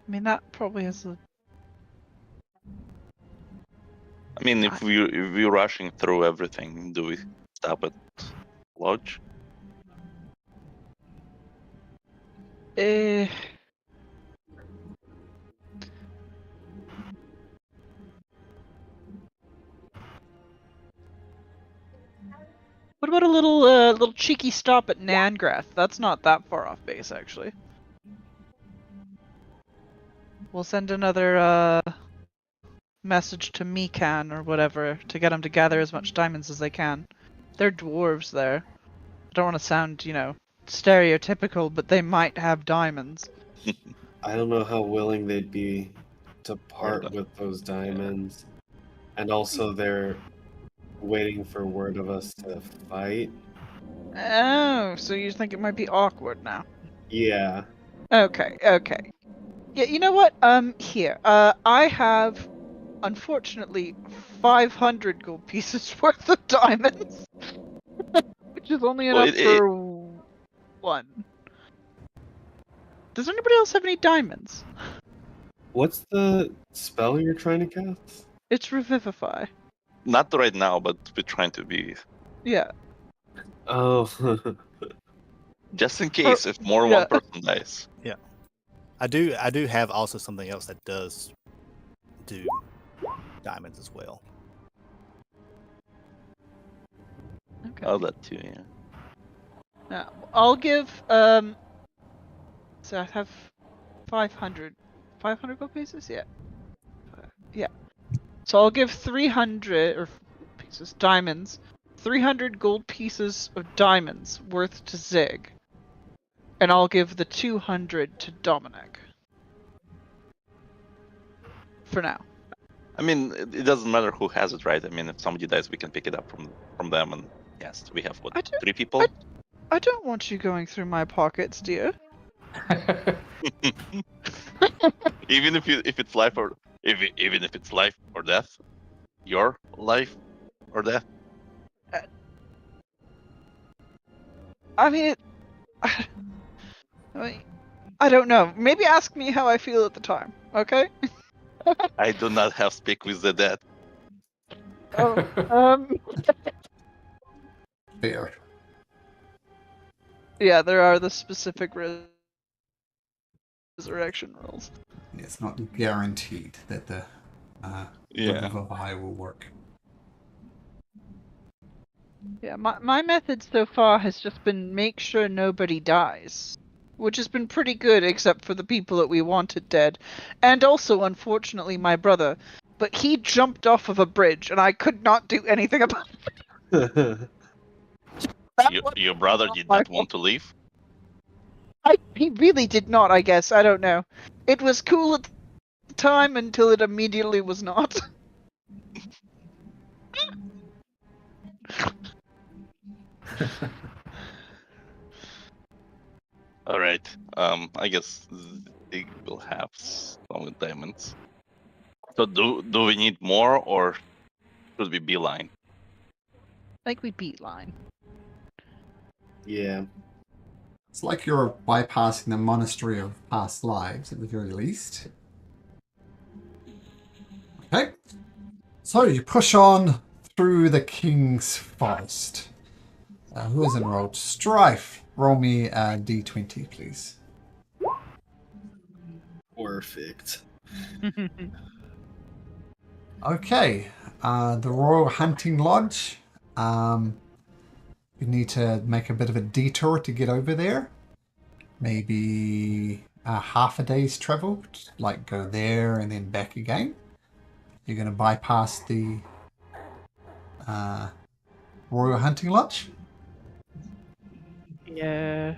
I mean, that probably is a. I mean, if we're rushing through everything, do we stop at lodge? What about a little cheeky stop at Nangrath? That's not that far off base, actually. We'll send another message to Mikan or whatever to get them to gather as much diamonds as they can. They're dwarves there. I don't want to sound, stereotypical, but they might have diamonds. I don't know how willing they'd be to Or part the- with those diamonds. And also, they're waiting for word of us to fight. Oh, so you think it might be awkward now? Yeah. Okay. Yeah, you know what? Here. I have, unfortunately, 500 gold pieces worth of diamonds, which is only Well, enough for one. Does anybody else have any diamonds? What's the spell you're trying to cast? It's Revivify. Not right now, but we're trying to be Yeah. Oh. just in case if more yeah. one person dies. I do have also something else that does do diamonds as well. Okay. Oh, that too. Yeah. Now, I'll give so I have 500 gold pieces. Yeah. Yeah. So I'll give 300 or pieces diamonds. 300 gold pieces of diamonds worth to Zig. And I'll give the 200 to Dominic. For now. I mean, it doesn't matter who has it, right? I mean, if somebody dies, we can pick it up from them, and yes, we have what, I do- 3 people. I don't want you going through my pockets, dear. Even if it's life or even if it's life or death, your life or death. I mean, I don't know. Maybe ask me how I feel at the time, okay? I do not have speak with the dead. Fair. Yeah, there are the specific resurrection rules. It's not guaranteed that the Yeah. Revivify will work. Yeah, my method so far has just been make sure nobody dies. Which has been pretty good, except for the people that we wanted dead. And also, unfortunately, my brother. But he jumped off of a bridge, and I could not do anything about it. Your brother did not want to leave. He really did not, I guess. I don't know. It was cool at the time until it immediately was not. All right. I guess they will have some diamonds. So do we need more, or should we beeline? Like we beat line. Yeah. It's like you're bypassing the Monastery of Past Lives at the very least. Okay. So you push on through the King's Forest. Who is enrolled? Strife. Roll me a d20, please. Perfect. Okay. The Royal Hunting Lodge. You need to make a bit of a detour to get over there. Maybe half a day's travel. Like go there and then back again. You're going to bypass the Royal Hunting Lodge. Yeah.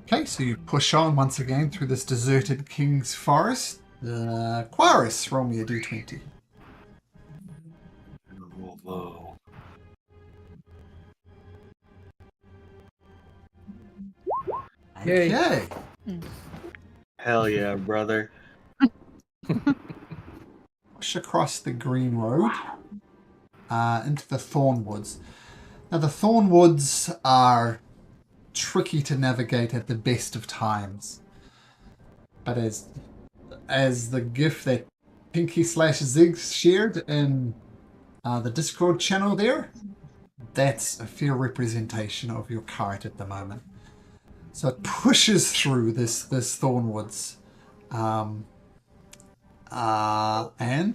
Okay, so you push on once again through this deserted King's Forest. Quaris, roll me a d20. Roll low. Yay. Okay. Hell yeah, brother. Push across the green road into the Thornwoods. Now, the Thornwoods are tricky to navigate at the best of times. But as the gift that Pinky/Zig shared in the Discord channel there, that's a fair representation of your cart at the moment. So it pushes through this Thornwoods. And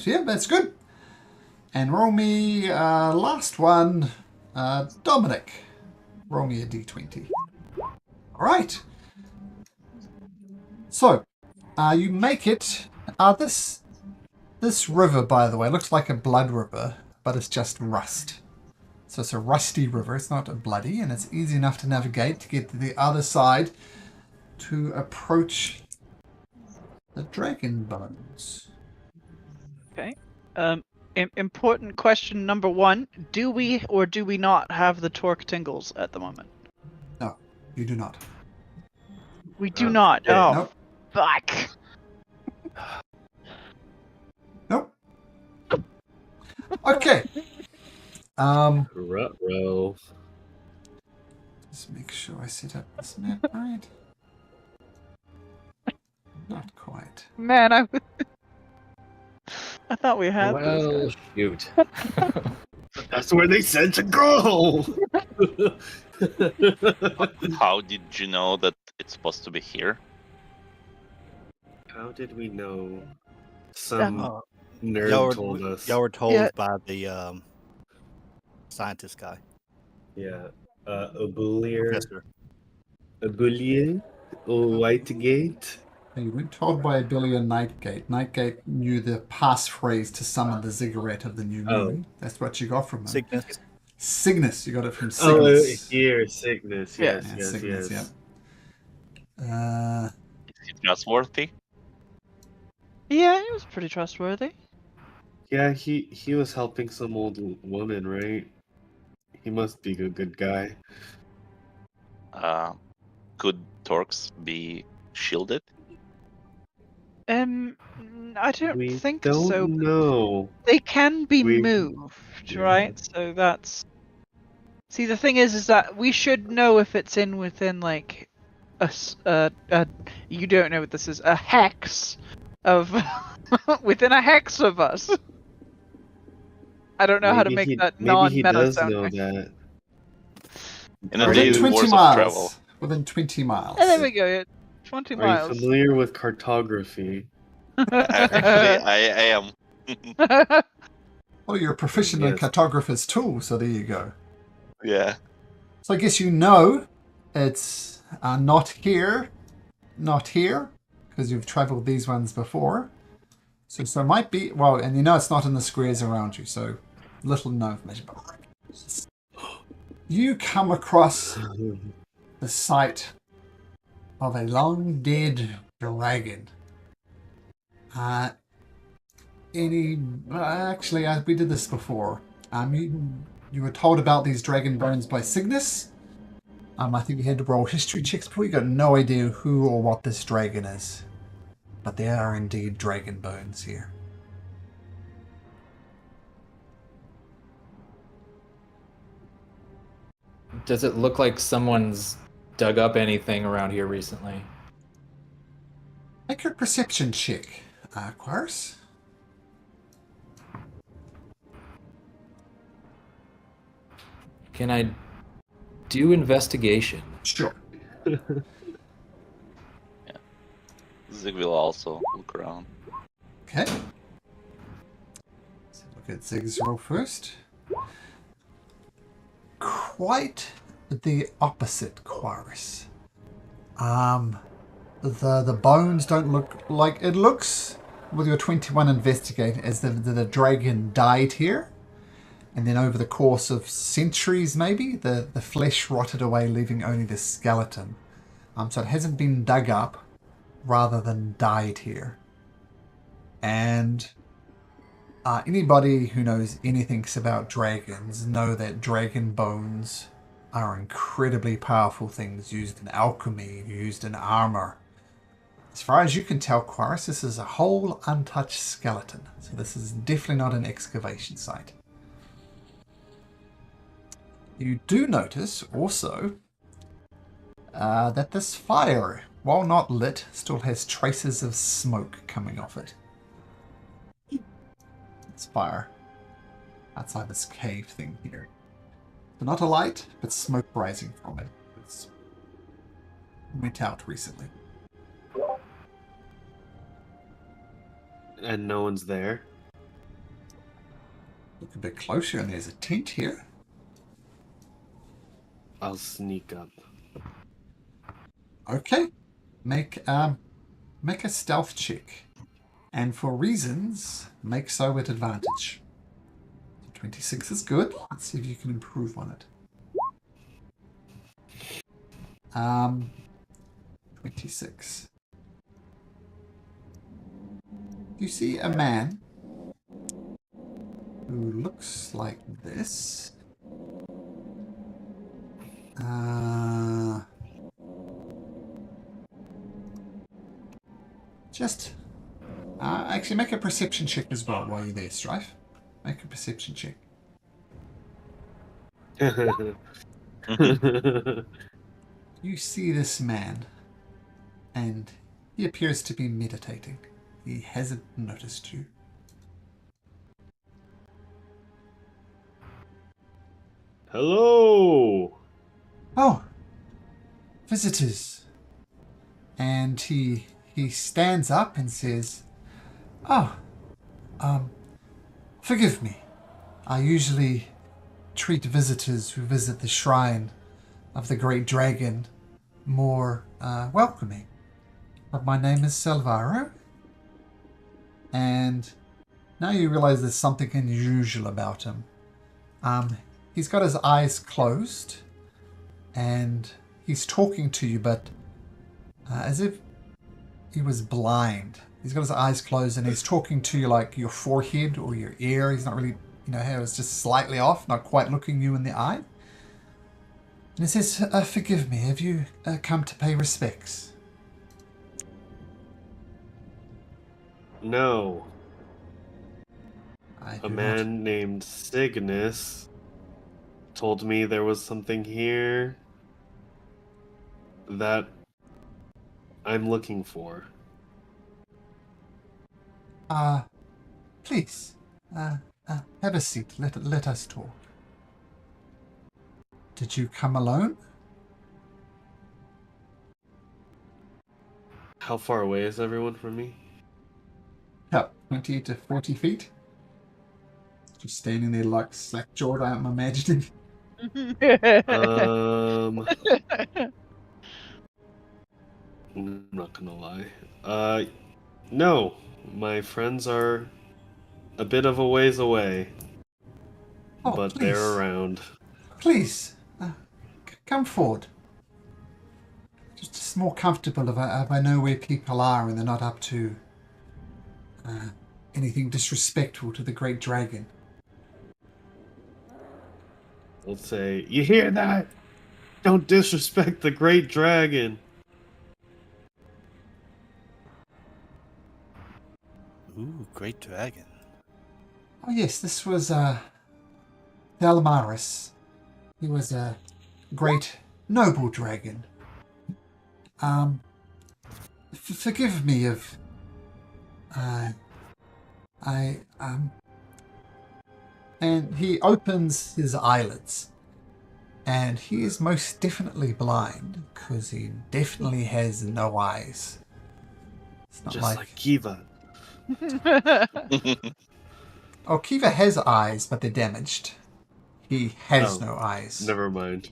yeah, that's good. And roll me last one, Dominic. Roll me a d20. All right. So, you make it. This river, by the way, looks like a blood river, but it's just rust. So it's a rusty river. It's not a bloody, and it's easy enough to navigate to get to the other side to approach the dragon bones. Okay. Important question number 1: do we or do we not have the torque tingles at the moment? No, you do not. We do not. shit. Oh, Nope. fuck. Nope. Okay. Ruh-roh. Just make sure I set up this map right. Not quite. Man, I thought we had this. Well, Guys. shoot. That's where they said to go. How did you know that it's supposed to be here? How did we know? Some Y'all nerd were, told us. y'all were told Yeah. by the scientist guy. Yeah. Obulier. Professor. Obulier? Or Whitegate? You weren't told by a Billy or Nightgate. Nightgate knew the passphrase to summon the ziggurat of the new moon. That's what you got from him. Cygnus. Cygnus. You got it from Oh, Cygnus. here, Cygnus. Yeah. Yes, Yeah, yes, Cygnus, yes. Is it trustworthy? Yeah, it was pretty trustworthy. Yeah, he was helping some old woman, right? He must be a good guy. Could torques be shielded? I don't We think don't so. know. They can be We- moved, Yeah. right? So that's. See, the thing is that we should know if it's within like you don't know what this is, a hex of within a hex of us. I don't know how to make that maybe he non-meta does know sounding. that. In a Within day 20 worth of miles. travel. Within 20 miles. And there we go. Yeah. 20 Are miles. you familiar with cartography? Actually, I am. Well, you're proficient in Yes. cartographer's tool, so there you go. Yeah. So I guess you know it's not here, because you've traveled these ones before. So it might be, well, and you know it's not in the squares around you, so little no information. But you come across the site of a long dead dragon. Actually, we did this before. You were told about these dragon bones by Cygnus. I think you had to roll history checks before. You got no idea who or what this dragon is. But there are indeed dragon bones here. Does it look like someone's dug up anything around here recently? Make a perception check, Quaris. Can I do investigation? Sure. Zig will also look around. Okay. Let's look at Zig's roll first. Quite the opposite, Quaris. The bones don't look like it looks with your 21 investigate as the dragon died here, and then over the course of centuries, maybe the flesh rotted away, leaving only the skeleton. So it hasn't been dug up, rather than died here. And anybody who knows anything about dragons know that dragon bones are incredibly powerful things used in alchemy, used in armor. As far as you can tell, Quaris, this is a whole untouched skeleton. So this is definitely not an excavation site. You do notice also that this fire, while not lit, still has traces of smoke coming off it. This fire outside this cave thing here. So not a light, but smoke rising from it. It's went out recently. And no one's there. Look a bit closer, and there's a tent here. I'll sneak up. Okay. Make a stealth check. And for reasons, make so with advantage. 26 is good. Let's see if you can improve on it. 26. You see a man who looks like this. Actually make a perception check as well while you're there, Strife. Make a perception check. You see this man, and he appears to be meditating. He hasn't noticed you. Hello! Oh, visitors. And he stands up and says, "Oh, forgive me. I usually treat visitors who visit the shrine of the Great Dragon more welcoming. But my name is Salvaro, and now you realize there's something unusual about him. He's got his eyes closed, and he's talking to you, but as if he was blind. He's got his eyes closed, and he's talking to you like your forehead or your ear. He's not really, hair is just slightly off, not quite looking you in the eye. And he says, forgive me, have you come to pay respects?" No. I A do man named Cygnus told me there was something here that I'm looking for. Please, have a seat. Let us talk. Did you come alone? How far away is everyone from me? About 20 to 40 feet. Just standing there like slack-jawed, I'm imagining. I'm not gonna lie. No. My friends are a bit of a ways away. Oh, but please. they're around. Please, come forward. Just more comfortable if I know where people are and they're not up to anything disrespectful to the Great Dragon. We'll say, you hear that? Don't disrespect the Great Dragon. Ooh, great dragon. Oh yes, this was Thalmaris. He was a great noble dragon. Forgive me if and he opens his eyelids, and he is most definitely blind because he definitely has no eyes. It's not Just like Kiva. Oh, Kiva has eyes, but they're damaged. He has Oh, no eyes. Never mind.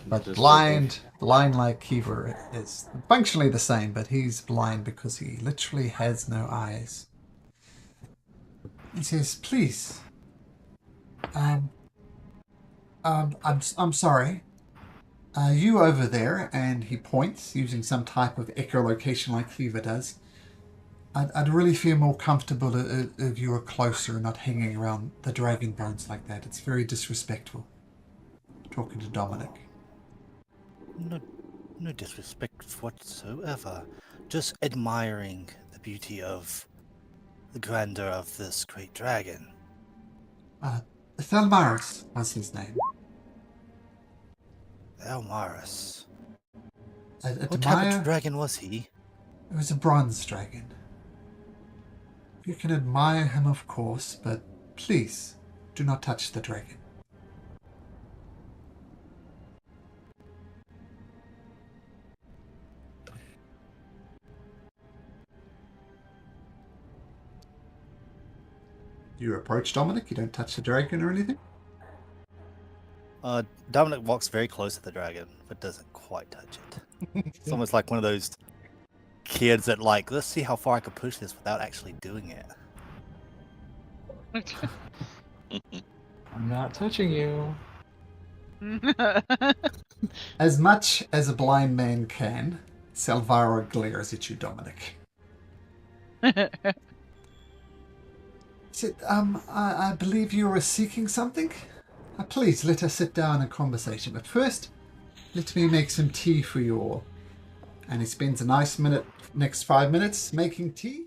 But Just blind like Kiva is functionally the same, but he's blind because he literally has no eyes. He says, "Please, I'm sorry. You over there," and he points using some type of echolocation like Kiva does. I'd really feel more comfortable if you were closer and not hanging around the dragon bones like that. It's very disrespectful. Talking to Dominic. No disrespect whatsoever. Just admiring the beauty of the grandeur of this great dragon. Thalmaris was his name. Elmaris. Admire? What type of dragon was he? It was a bronze dragon. You can admire him, of course, but please do not touch the dragon. You approach Dominic. You don't touch the dragon or anything. Dominic walks very close to the dragon, but doesn't quite touch it. It's almost like one of those kids that like, let's see how far I can push this without actually doing it. I'm not touching you. As much as a blind man can, Salvara glares at you, Dominic. I believe you are seeking something? Please, let us sit down and conversation. But first, let me make some tea for you all. And he spends a nice next 5 minutes making tea.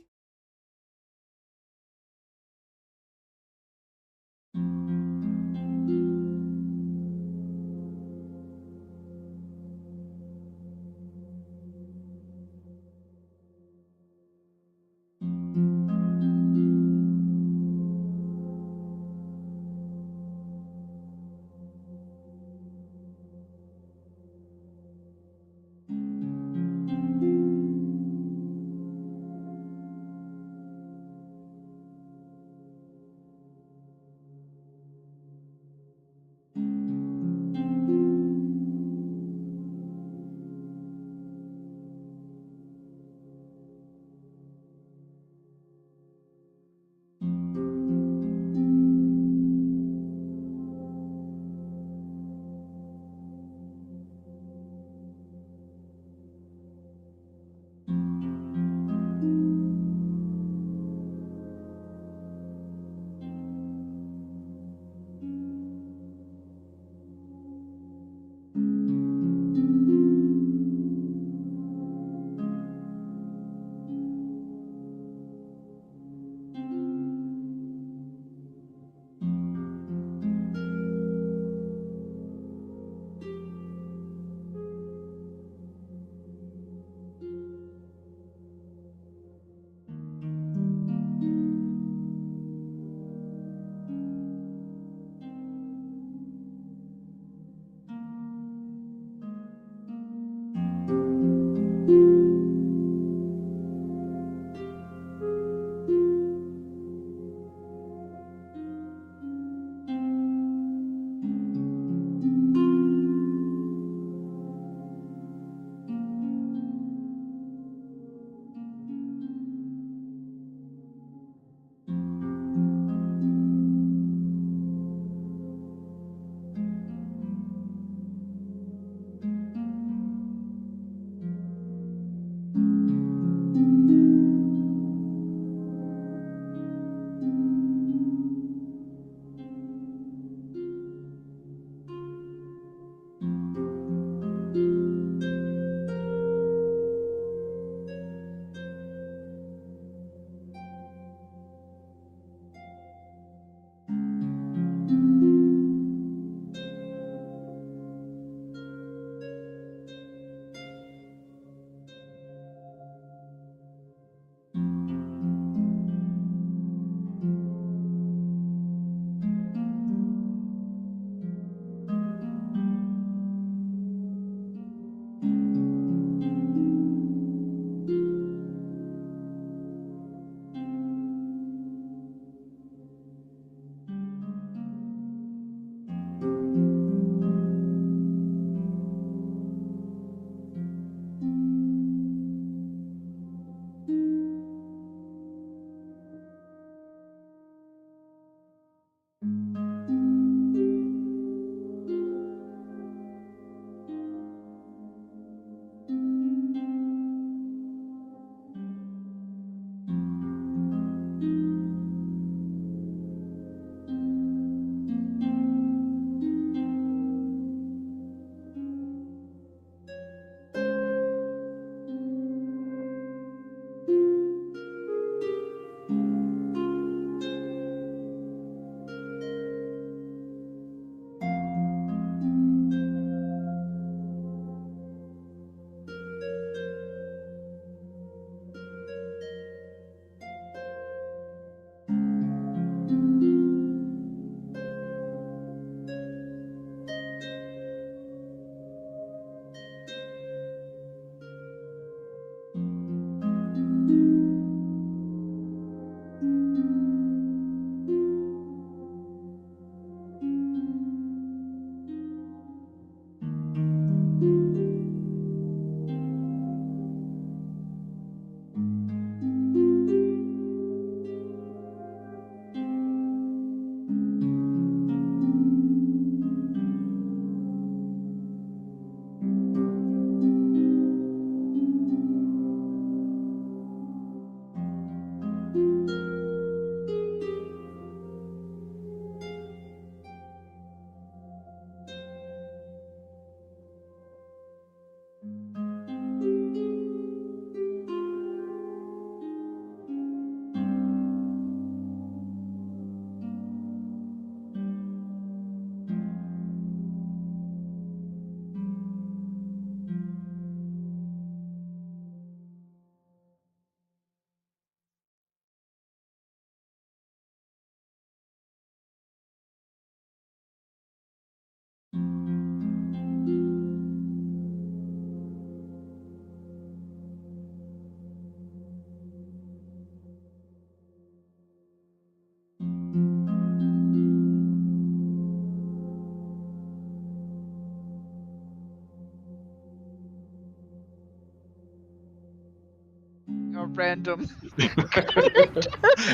a random.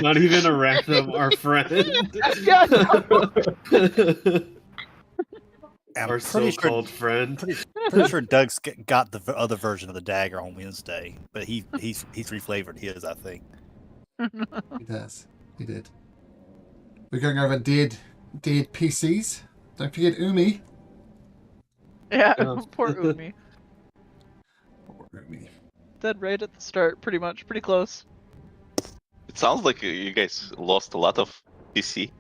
Not even a random, our friend. Yeah, I'm Our pretty sure, so-called friend. pretty sure Doug's got the other version of the dagger on Wednesday, but he's reflavored his, I think. He does. He did. We're going over dead PCs. Don't forget Umi. Yeah, Yeah. poor Umi. Poor Umi. Dead right at the start, pretty much. Pretty close. It sounds like you guys lost a lot of PC.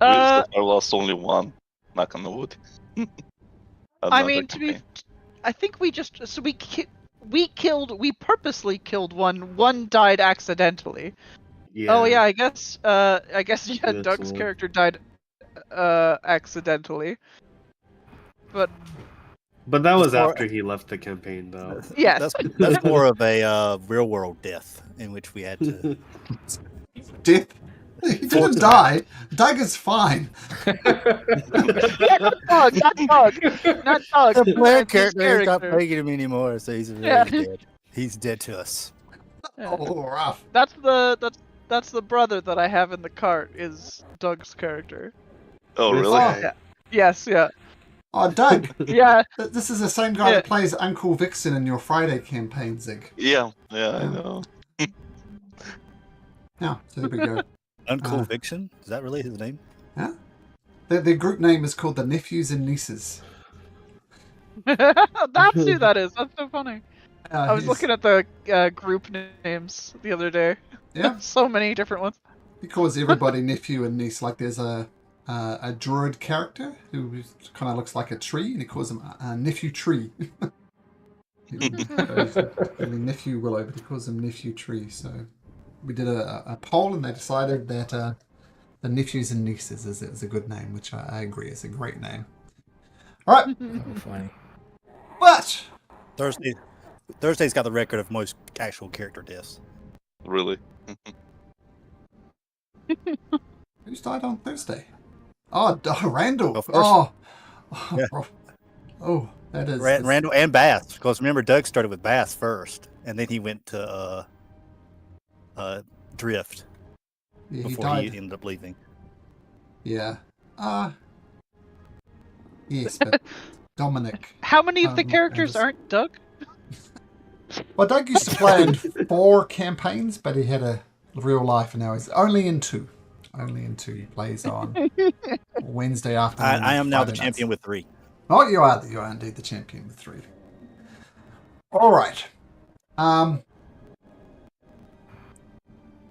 We so far lost only one. Knock on the wood. I mean, I think we just we purposely killed one. One died accidentally. Yeah. Oh yeah, I guess yeah, That's Doug's one. character died accidentally. But But that was more- after he left the campaign, though. yes, That's more of a real world death in which we had to. Death. He didn't die. Doug is fine. not Doug. The player His character is not playing him anymore, so he's really Yeah. dead. He's dead to us. Yeah. Oh, rough. That's the brother that I have in the cart is Doug's character. Oh, This really? guy. Yeah. Yes, yeah. Oh, Doug. Yeah. This is the same guy that plays Uncle Vixen in your Friday campaign, Zig. Yeah, I know. Yeah, so there we go. Uncool Fiction? Is that really his name? Yeah. Their group name is called the Nephews and Nieces. That's who that is. That's so funny. I was He's- looking at the group names the other day. Yeah, So many different ones. he calls everybody nephew and niece. Like there's a druid character who kind of looks like a tree, and he calls him a nephew tree. Really nephew willow, but he calls him nephew tree. So we did a poll, and they decided that the nephews and nieces is a good name, which I agree is a great name. All right, Oh, funny. but Thursday's got the record of most actual character deaths. Really? who's died on Thursday? Oh, Randall. Go first. Yeah. That is Randall and Bass, because remember Doug started with Bass first, and then he went to Drift Yeah, he before died. he ended up leaving. Yeah. Yes, but Dominic. How many of the Um, characters and- aren't Doug? Well, Doug used to play in 4 campaigns, but he had a real life, and now he's only in 2. Only in 2. He plays on Wednesday afternoon. I am now the Friday champion nights. with 3. Oh, you are indeed the champion with 3. All right.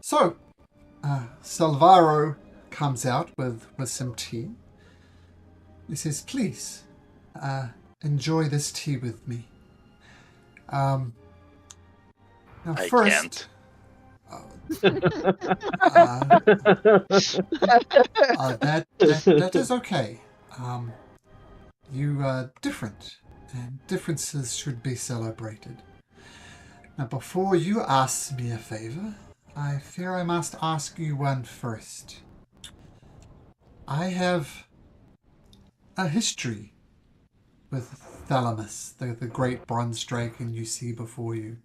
So, Salvaro comes out with some tea. He says, "Please, enjoy this tea with me." Now, I first, can't. that is okay. You are different, and differences should be celebrated. Now, before you ask me a favor, I fear I must ask you one first. I have a history with Thalamus, the great bronze dragon you see before you.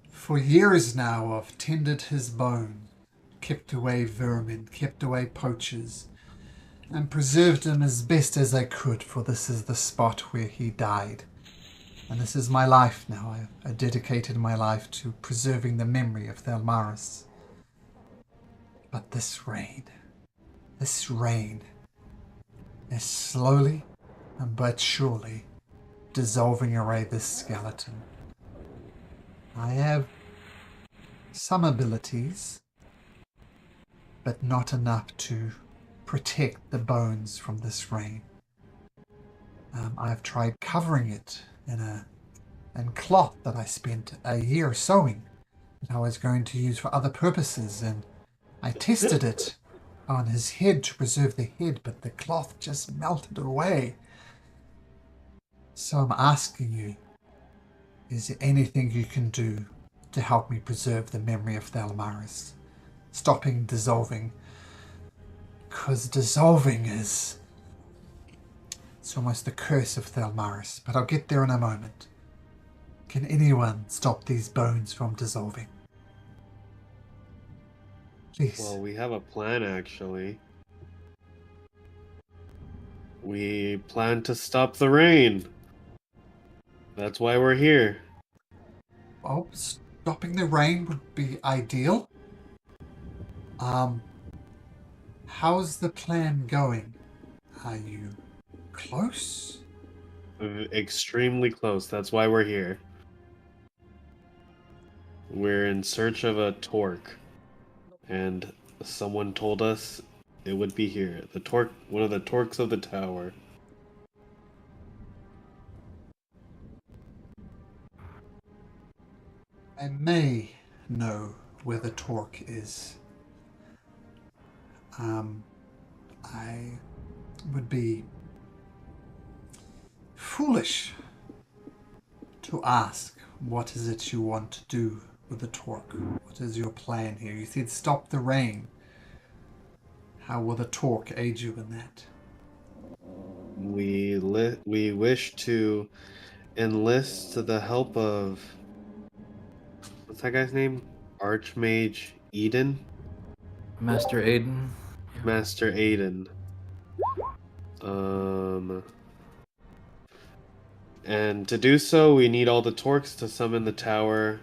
For years now I've tended his bone, kept away vermin, kept away poachers, and preserved him as best as I could, for this is the spot where he died. And this is my life now. I dedicated my life to preserving the memory of Thalmaris. But this rain is slowly but surely dissolving away this skeleton. I have some abilities, but not enough to protect the bones from this rain. I've tried covering it in cloth that I spent a year sewing that I was going to use for other purposes, and I tested it on his head to preserve the head, but the cloth just melted away. So I'm asking you, is there anything you can do to help me preserve the memory of Thalmaris? Stopping dissolving. Because dissolving it's almost the curse of Thalmaris, but I'll get there in a moment. Can anyone stop these bones from dissolving? Please. Well, we have a plan actually. We plan to stop the rain. That's why we're here. Well, stopping the rain would be ideal. How's the plan going? Are you close? Extremely close. That's why we're here. We're in search of a torque. And someone told us it would be here. The torque, one of the torques of the tower. I may know where the torque is. I would be foolish to ask what is it you want to do with the torque. What is your plan here? You said stop the rain. How will the torque aid you in that? We wish to enlist the help of, what's that guy's name? Archmage Eden? Master Aiden. Master Aiden. And to do so, we need all the torques to summon the tower,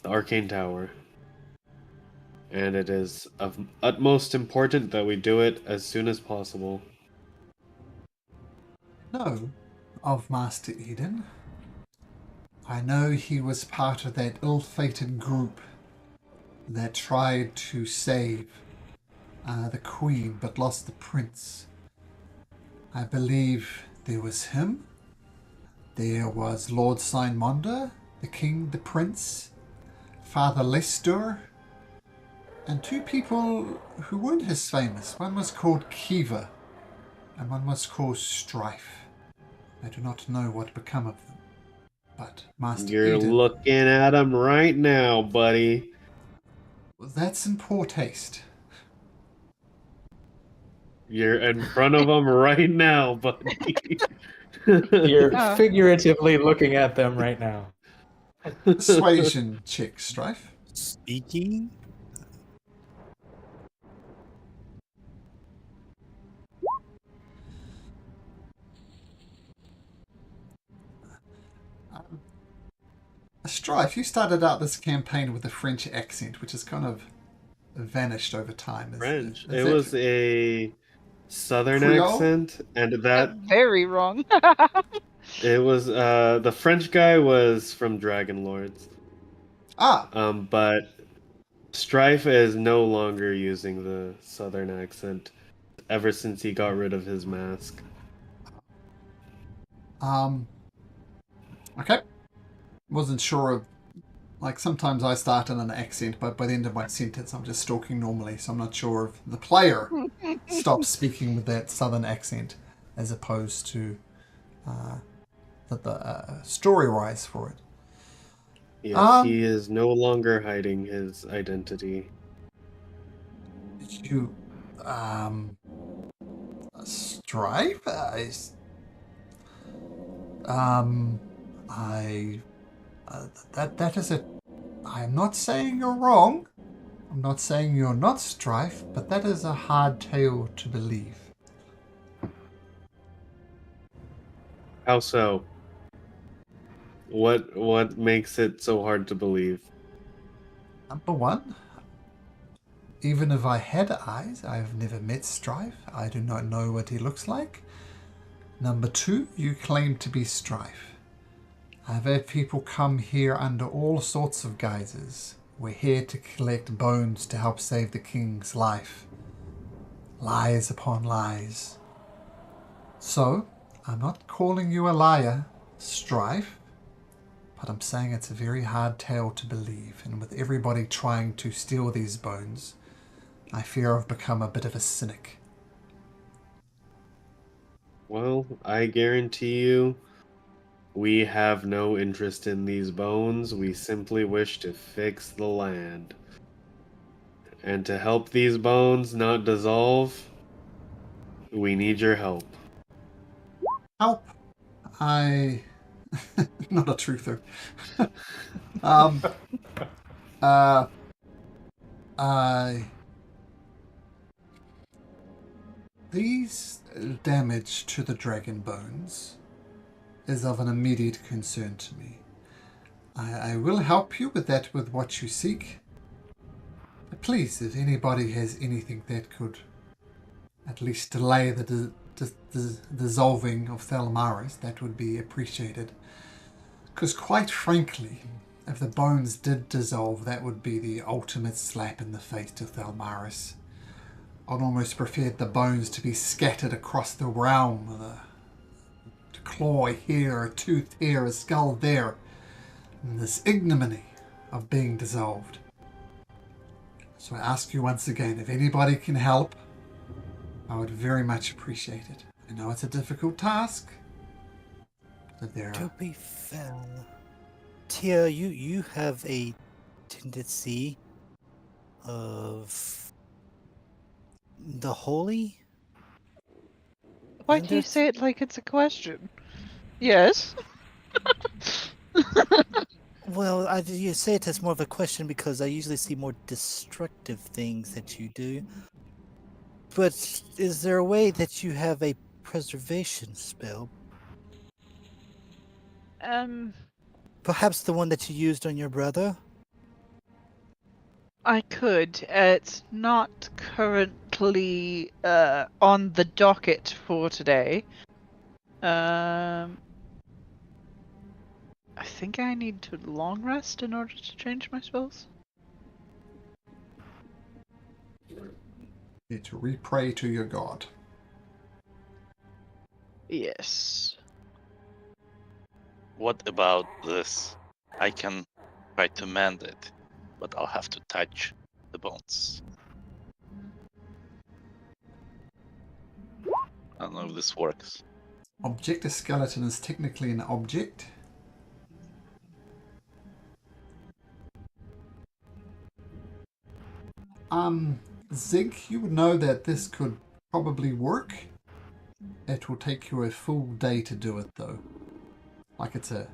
the arcane tower. And it is of utmost important that we do it as soon as possible. Know of Master Eden. I know he was part of that ill-fated group that tried to save the Queen but lost the Prince. I believe there was him. There was Lord Simonda, the King, the Prince, Father Lester, and two people who weren't as famous. One was called Kiva, and one was called Strife. I do not know what become of them. But Master You're Eden... looking at him right now, buddy. That's in poor taste. You're in front of him right now, buddy. You're figuratively looking at them right now. Persuasion check, Strife. Speaking? Strife, you started out this campaign with a French accent, which has kind of vanished over time. French. Is It that was a southern Creole? accent, and that Very wrong. it was the French guy was from Dragon Lords. But Strife is no longer using the southern accent ever since he got rid of his mask. Okay. Wasn't sure of... Like, sometimes I start in an accent, but by the end of my sentence I'm just talking normally, so I'm not sure if the player stops speaking with that southern accent as opposed to the story-wise for it. Yes, he is no longer hiding his identity. You... Strife? That is a... I'm not saying you're wrong. I'm not saying you're not Strife, but that is a hard tale to believe. How so? What makes it so hard to believe? Number one, even if I had eyes, I have never met Strife. I do not know what he looks like. Number two, you claim to be Strife. I've had people come here under all sorts of guises. We're here to collect bones to help save the king's life. Lies upon lies. So, I'm not calling you a liar, Strife, but I'm saying it's a very hard tale to believe, and with everybody trying to steal these bones, I fear I've become a bit of a cynic. Well, I guarantee you, we have no interest in these bones. We simply wish to fix the land. And to help these bones not dissolve, we need your help. Help? I Not a truther. um, uh, I. These damage to the dragon bones is of an immediate concern to me. I will help you with that, with what you seek. But please, if anybody has anything that could at least delay the dissolving of Thalmaris, that would be appreciated. Because quite frankly, if the bones did dissolve, that would be the ultimate slap in the face to Thalmaris. I'd almost prefer the bones to be scattered across the realm. A claw here, a tooth here, a skull there. And this ignominy of being dissolved. So I ask you once again, if anybody can help, I would very much appreciate it. I know it's a difficult task. But there To be fair, Tia, you have a tendency of the holy. Why Isn't do you it? say it like it's a question? Yes. Well, you say it as more of a question because I usually see more destructive things that you do. But is there a way that you have a preservation spell? Perhaps the one that you used on your brother? I could. It's not currently on the docket for today. I think I need to long rest in order to change my spells. need to repray to your god. Yes. What about this? I can try to mend it, but I'll have to touch the bones. I don't know if this works. Object a skeleton is technically an object. Zig, you would know that this could probably work. It will take you a full day to do it, though. Like it's a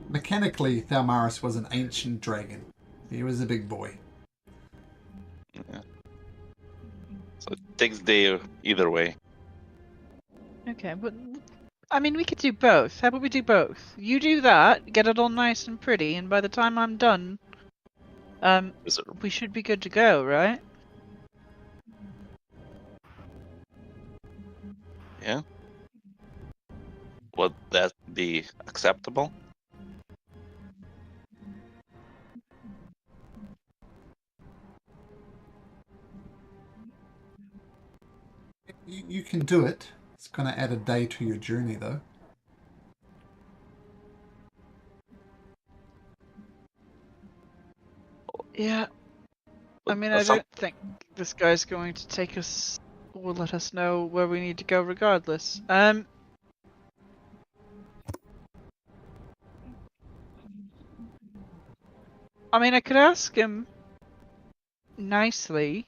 mechanically, Thalmaris was an ancient dragon. He was a big boy. Yeah. So it takes day either way. Okay, but I mean, we could do both. How about we do both? You do that, get it all nice and pretty, and by the time I'm done, we should be good to go, right? Yeah. Would that be acceptable? You can do it. It's going to add a day to your journey, though. Yeah. I mean, I don't think this guy's going to take us or let us know where we need to go regardless. I mean, I could ask him nicely.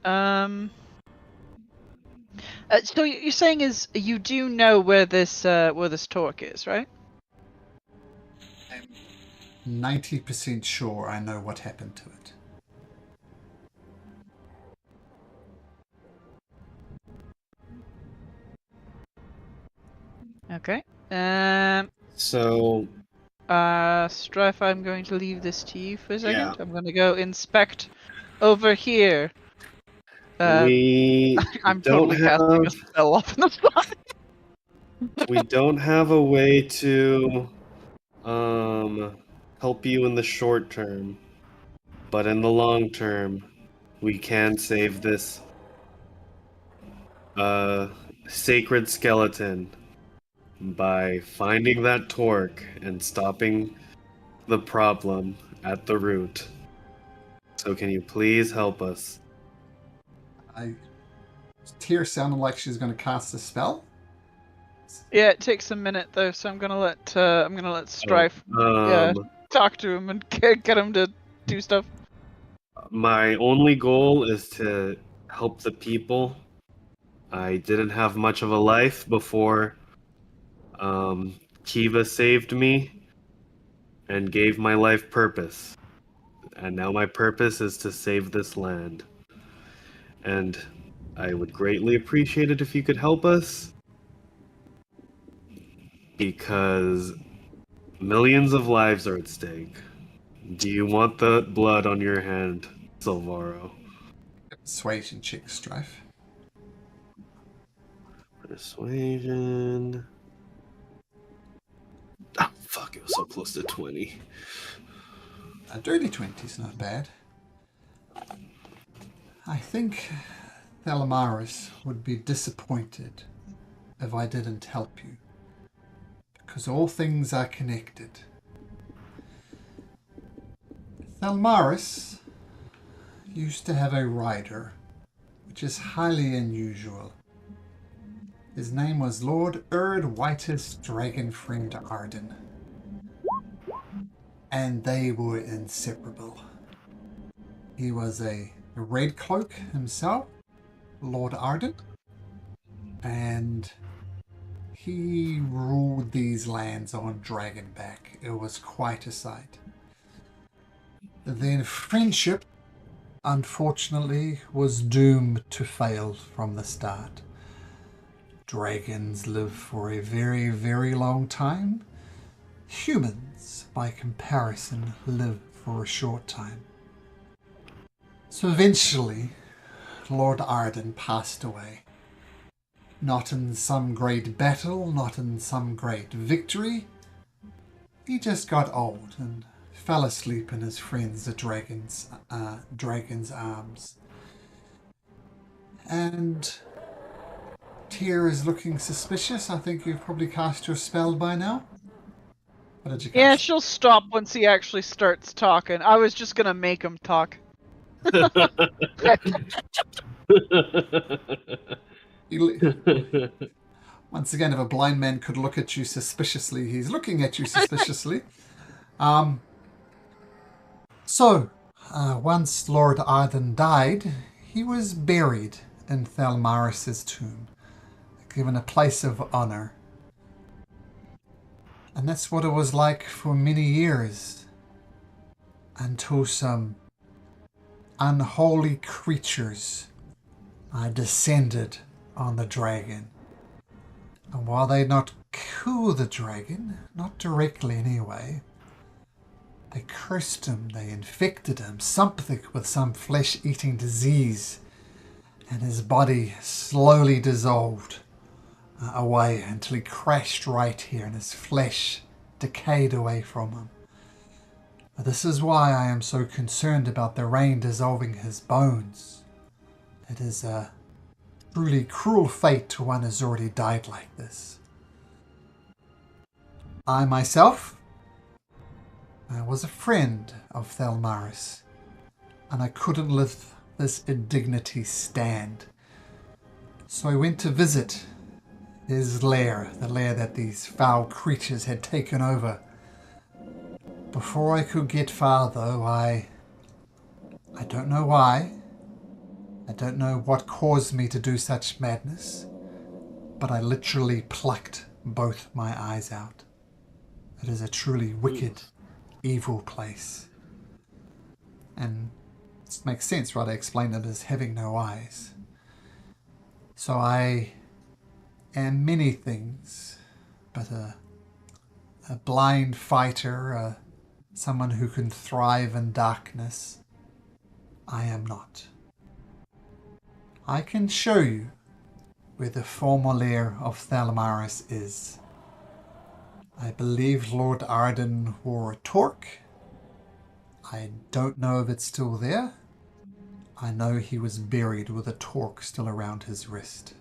So you're saying is you do know where this torque is, right? I'm 90% sure I know what happened to it. Okay. So Strife, I'm going to leave this to you for a second. Yeah. I'm going to go inspect over here. we I'm don't totally casting a have spell off in the spot. we don't have a way to help you in the short term, but in the long term, we can save this sacred skeleton by finding that torque and stopping the problem at the root. So can you please help us? Tyr sounded like she's going to cast a spell. Yeah, it takes a minute though, so I'm gonna let Strife talk to him and get him to do stuff. My only goal is to help the people. I didn't have much of a life before Kiva saved me and gave my life purpose. And now my purpose is to save this land. And I would greatly appreciate it if you could help us. Because millions of lives are at stake. Do you want the blood on your hand, Silvaro? Persuasion check, Strife. Persuasion. Oh, fuck, it was so close to 20. A dirty 20's not bad. I think Thalamaris would be disappointed if I didn't help you. Because all things are connected. Thalmaris used to have a rider, which is highly unusual. His name was Lord White's dragon friend Arden. And they were inseparable. He was a red cloak himself, Lord Arden, and he ruled these lands on Dragonback. It was quite a sight. Then friendship, unfortunately, was doomed to fail from the start. Dragons live for a very, very long time. Humans, by comparison, live for a short time. So eventually, Lord Arden passed away. Not in some great battle, not in some great victory. He just got old and fell asleep in his friends the dragon's arms. And Tyr is looking suspicious. I think you've probably cast your spell by now. What did you cast? Yeah, she'll stop once he actually starts talking. I was just gonna make him talk. Once again, if a blind man could look at you suspiciously, he's looking at you suspiciously. Once Lord Arden died, he was buried in Thalmaris' tomb, given a place of honor. And that's what it was like for many years, until some unholy creatures descended on the dragon. And while they not kill the dragon, not directly anyway, they cursed him, they infected him, something with some flesh-eating disease, and his body slowly dissolved away until he crashed right here and his flesh decayed away from him. This is why I am so concerned about the rain dissolving his bones. It is a truly cruel fate to one who's already died like this. I myself was a friend of Thalmaris, and I couldn't let this indignity stand. So I went to visit his lair, the lair that these foul creatures had taken over. Before I could get far, though, I don't know why. I don't know what caused me to do such madness, but I literally plucked both my eyes out. It is a truly wicked, evil place. And it makes sense, right? I explained it as having no eyes. So I am many things, but a blind fighter, someone who can thrive in darkness. I am not. I can show you where the former lair of Thalmaris is. I believe Lord Arden wore a torque. I don't know if it's still there. I know he was buried with a torque still around his wrist.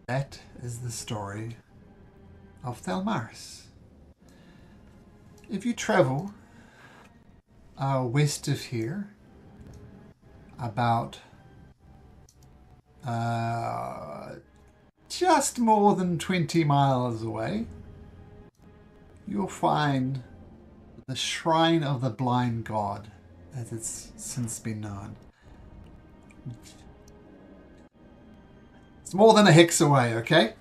That is the story of Thalmaris. If you travel west of here, about just more than 20 miles away, you'll find the Shrine of the Blind God, as it's since been known. It's more than a hex away, okay?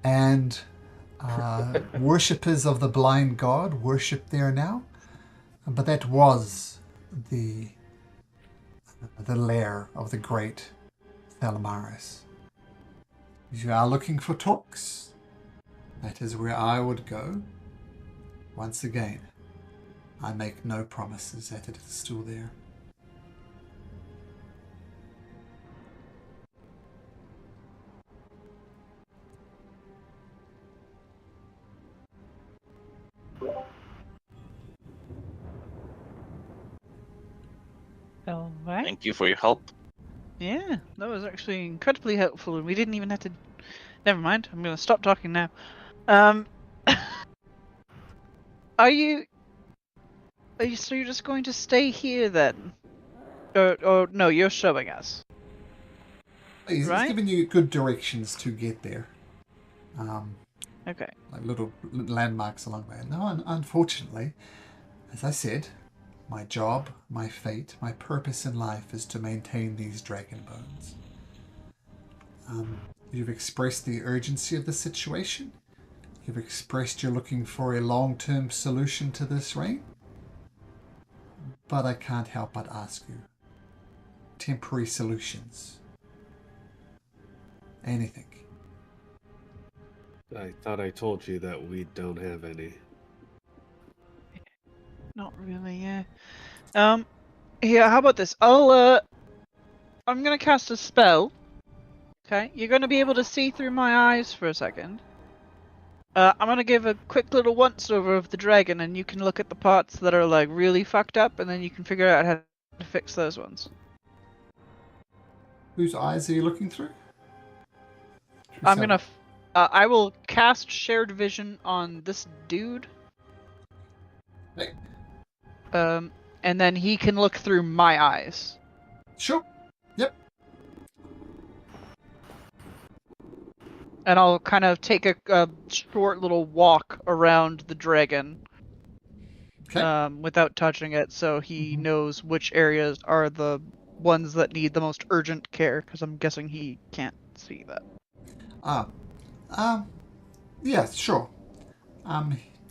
And worshippers of the blind god worship there now. But that was the lair of the great Thalamaris. If you are looking for talks, that is where I would go. Once again, I make no promises that it is still there. All right. Thank you for your help. Yeah, that was actually incredibly helpful, and we didn't even have to. Never mind. I'm going to stop talking now. Are you? So you're just going to stay here then? Or no? You're showing us. He's Right? giving you good directions to get there. Okay. Like little landmarks along the way. No, unfortunately, as I said, my job, my fate, my purpose in life is to maintain these dragon bones. You've expressed the urgency of the situation. You've expressed you're looking for a long-term solution to this reign. But I can't help but ask you. Temporary solutions. Anything. I thought I told you that we don't have any. Not really. Yeah. Here. How about this? I'm gonna cast a spell. Okay. You're gonna be able to see through my eyes for a second. I'm gonna give a quick little once over of the dragon, and you can look at the parts that are like really fucked up, and then you can figure out how to fix those ones. Whose eyes are you looking through? I will cast shared vision on this dude. Hey. And then he can look through my eyes. Sure. Yep. And I'll kind of take a short little walk around the dragon. Okay. Without touching it, so he knows which areas are the ones that need the most urgent care, because I'm guessing he can't see that. Yeah, sure.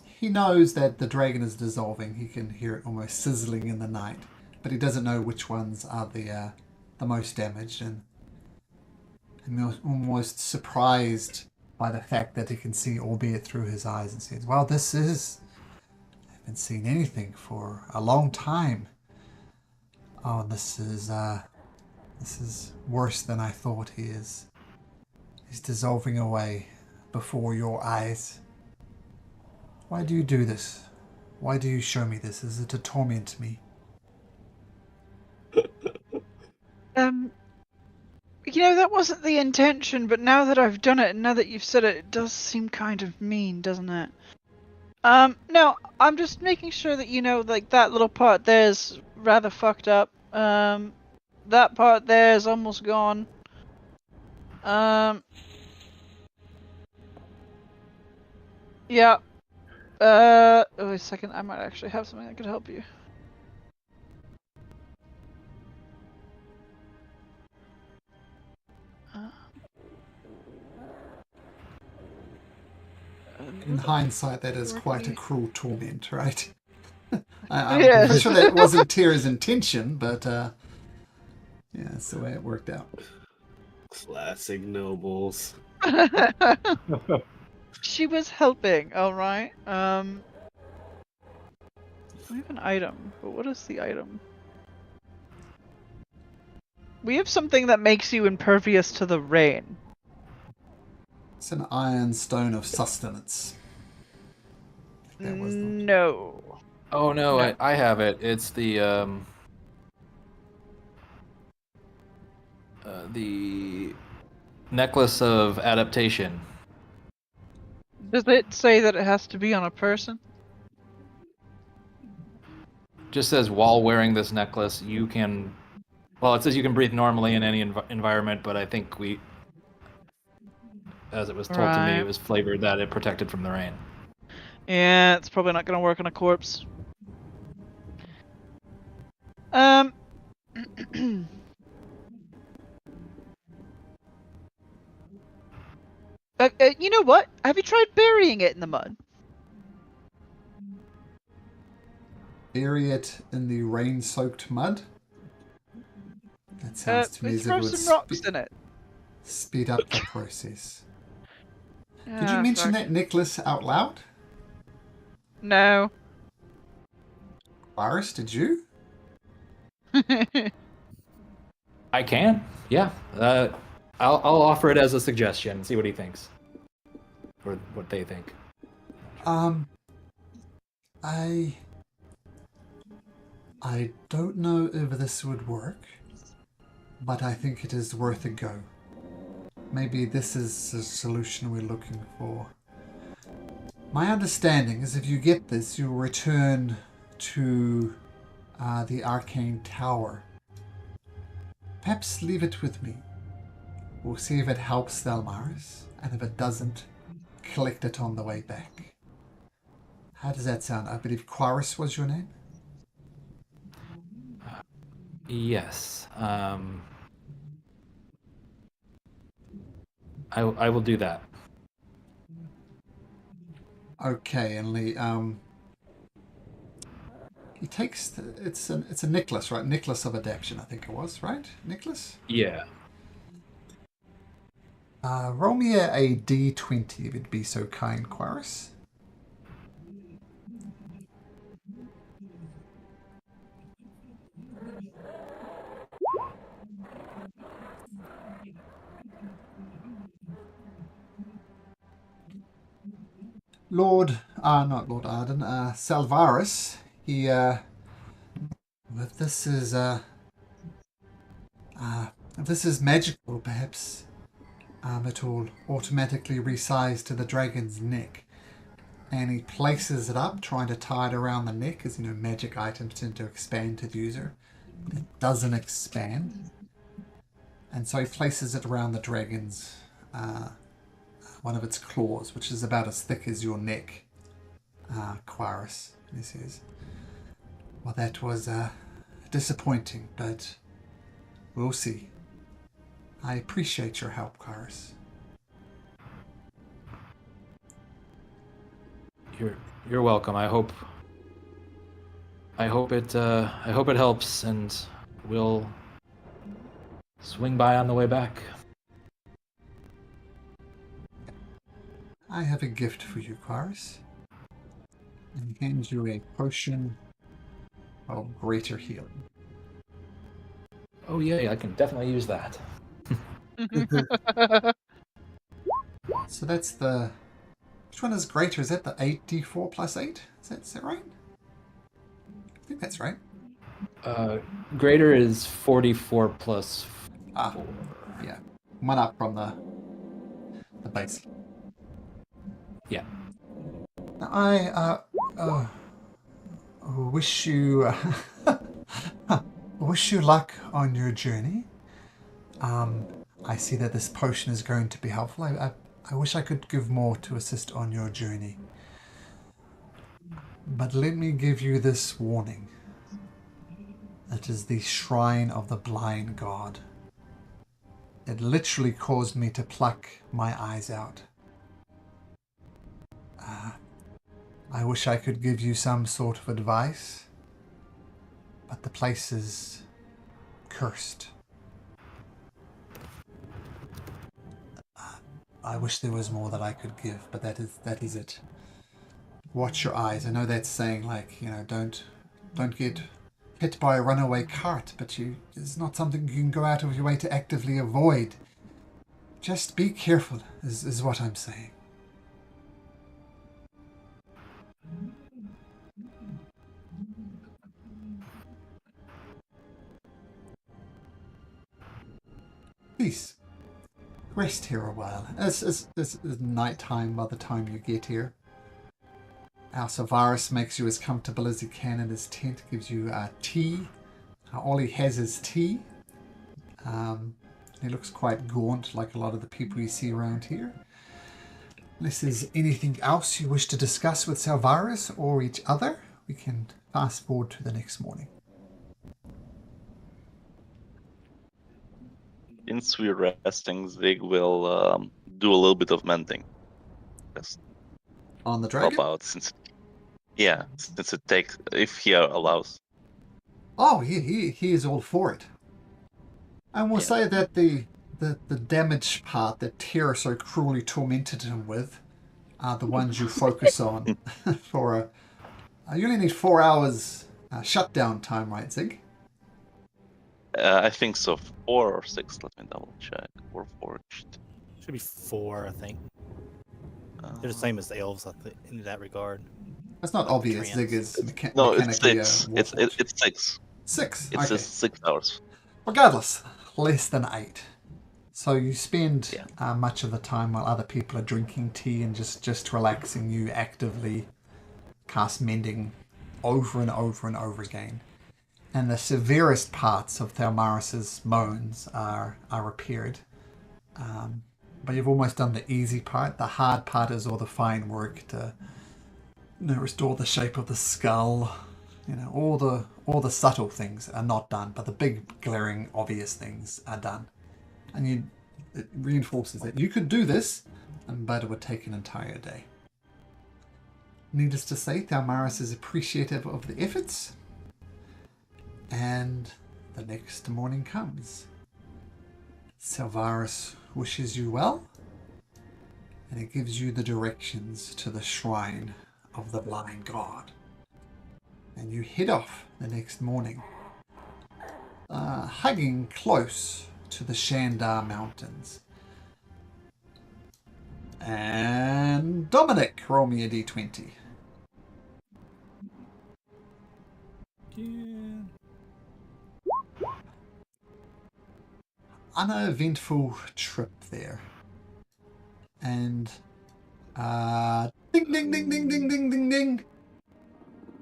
He knows that the dragon is dissolving. He can hear it almost sizzling in the night, but he doesn't know which ones are the most damaged, and I'm almost surprised by the fact that he can see, albeit through his eyes, and says, "Well, I haven't seen anything for a long time. Oh, this is worse than I thought. He's dissolving away before your eyes. Why do you do this? Why do you show me this? Is it to torment me?" That wasn't the intention, but now that I've done it, and now that you've said it, it does seem kind of mean, doesn't it? No, I'm just making sure that like that little part there's rather fucked up. That part there's almost gone. Yeah. Wait a second, I might actually have something that could help you. In hindsight, that is quite a cruel torment, right? I'm Yes. pretty sure that wasn't Tira's intention, but yeah, that's the way it worked out. Classic nobles. She was helping, alright. We have an item, but what is the item? We have something that makes you impervious to the rain. It's an iron stone of sustenance. That was the... No. Oh no, No. I have it. It's the necklace of adaptation. Does it say that it has to be on a person? Just says while wearing this necklace, you can. Well, it says you can breathe normally in any environment, but I think as it was told to me, Right. it was flavored that it protected from the rain. Yeah, it's probably not going to work on a corpse. You know what? Have you tried burying it in the mud? Bury it in the rain-soaked mud? That sounds to me as if Throw it would some rocks in it. speed up the process. Did you Ah, mention fuck. that necklace out loud? No. Virus, did you? I can. Yeah. I'll offer it as a suggestion and see what he thinks. Or what they think. I don't know if this would work, but I think it is worth a go. Maybe this is the solution we're looking for. My understanding is if you get this, you'll return to the Arcane Tower. Perhaps leave it with me. We'll see if it helps Thelmaris, and if it doesn't, collect it on the way back. How does that sound? I believe Quaris was your name? Yes. I will do that. Okay, and Lee, he takes it's a necklace, right? Necklace of adaptation, I think it was, right? Necklace? Yeah. Roll me a d20 if it'd be so kind, Quaris. Not Lord Arden, Salvaris, he, if this is, if this is magical, perhaps, it will automatically resize to the dragon's neck. And he places it up, trying to tie it around the neck, as you know, magic items tend to expand to the user. It doesn't expand. And so he places it around the dragon's, one of its claws, which is about as thick as your neck, Quaris, he says. Well, that was disappointing, but we'll see. I appreciate your help, Quaris. You're welcome. I hope it helps, and we'll swing by on the way back. I have a gift for you, Quaris. And he hands you a potion of greater healing. Oh yeah, I can definitely use that. So that's the... Which one is greater? Is that the 8d4 plus 8? Is that right? I think that's right. Greater is 44 plus 4. Yeah. One up from the base. Yeah. Now, I wish you wish you luck on your journey. I see that this potion is going to be helpful. I wish I could give more to assist on your journey. But let me give you this warning. It is the Shrine of the Blind God. It literally caused me to pluck my eyes out. I wish I could give you some sort of advice, but the place is cursed. I wish there was more that I could give, but that is it. Watch your eyes. I know that's saying, like, you know, don't get hit by a runaway cart, but it's not something you can go out of your way to actively avoid. Just be careful, is what I'm saying. Please, rest here a while. It's nighttime by the time you get here. Alcivarus makes you as comfortable as he can in his tent, gives you tea. All he has is tea. He looks quite gaunt, like a lot of the people you see around here. Unless there's anything else you wish to discuss with Salvarus or each other, we can fast forward to the next morning. since we're resting, Zig will do a little bit of mending. Just On the help dragon? out since it takes, if he allows. Oh, he is all for it. And we'll say that the damage part that Tira so cruelly tormented him with are the ones you focus on for you only need 4 hours shutdown time, right, Zig? I think so. 4 or 6. Let me double check. Or forged. Should be 4, I think. They're the same as the elves, I think, in that regard. That's not Like the obvious. Zig trance. is No, mechanically it's 6. a warforged. It's 6. 6. It's Okay. just 6 hours. Regardless, less than 8. So you spend Yeah. much of the time while other people are drinking tea and just relaxing. You actively cast mending over and over and over again. And the severest parts of Thalmaris's moans are repaired. But you've almost done the easy part. The hard part is all the fine work to restore the shape of the skull. All the subtle things are not done, but the big, glaring, obvious things are done. And it reinforces that you could do this, but it would take an entire day. Needless to say, Thalmaris is appreciative of the efforts. And the next morning comes. Salvaris wishes you well, and it gives you the directions to the shrine of the Blind God. And you head off the next morning, hugging close to the Shandar Mountains. And Dominic, roll me a d20. Yeah. Uneventful trip there. And ding ding ding ding ding ding ding ding.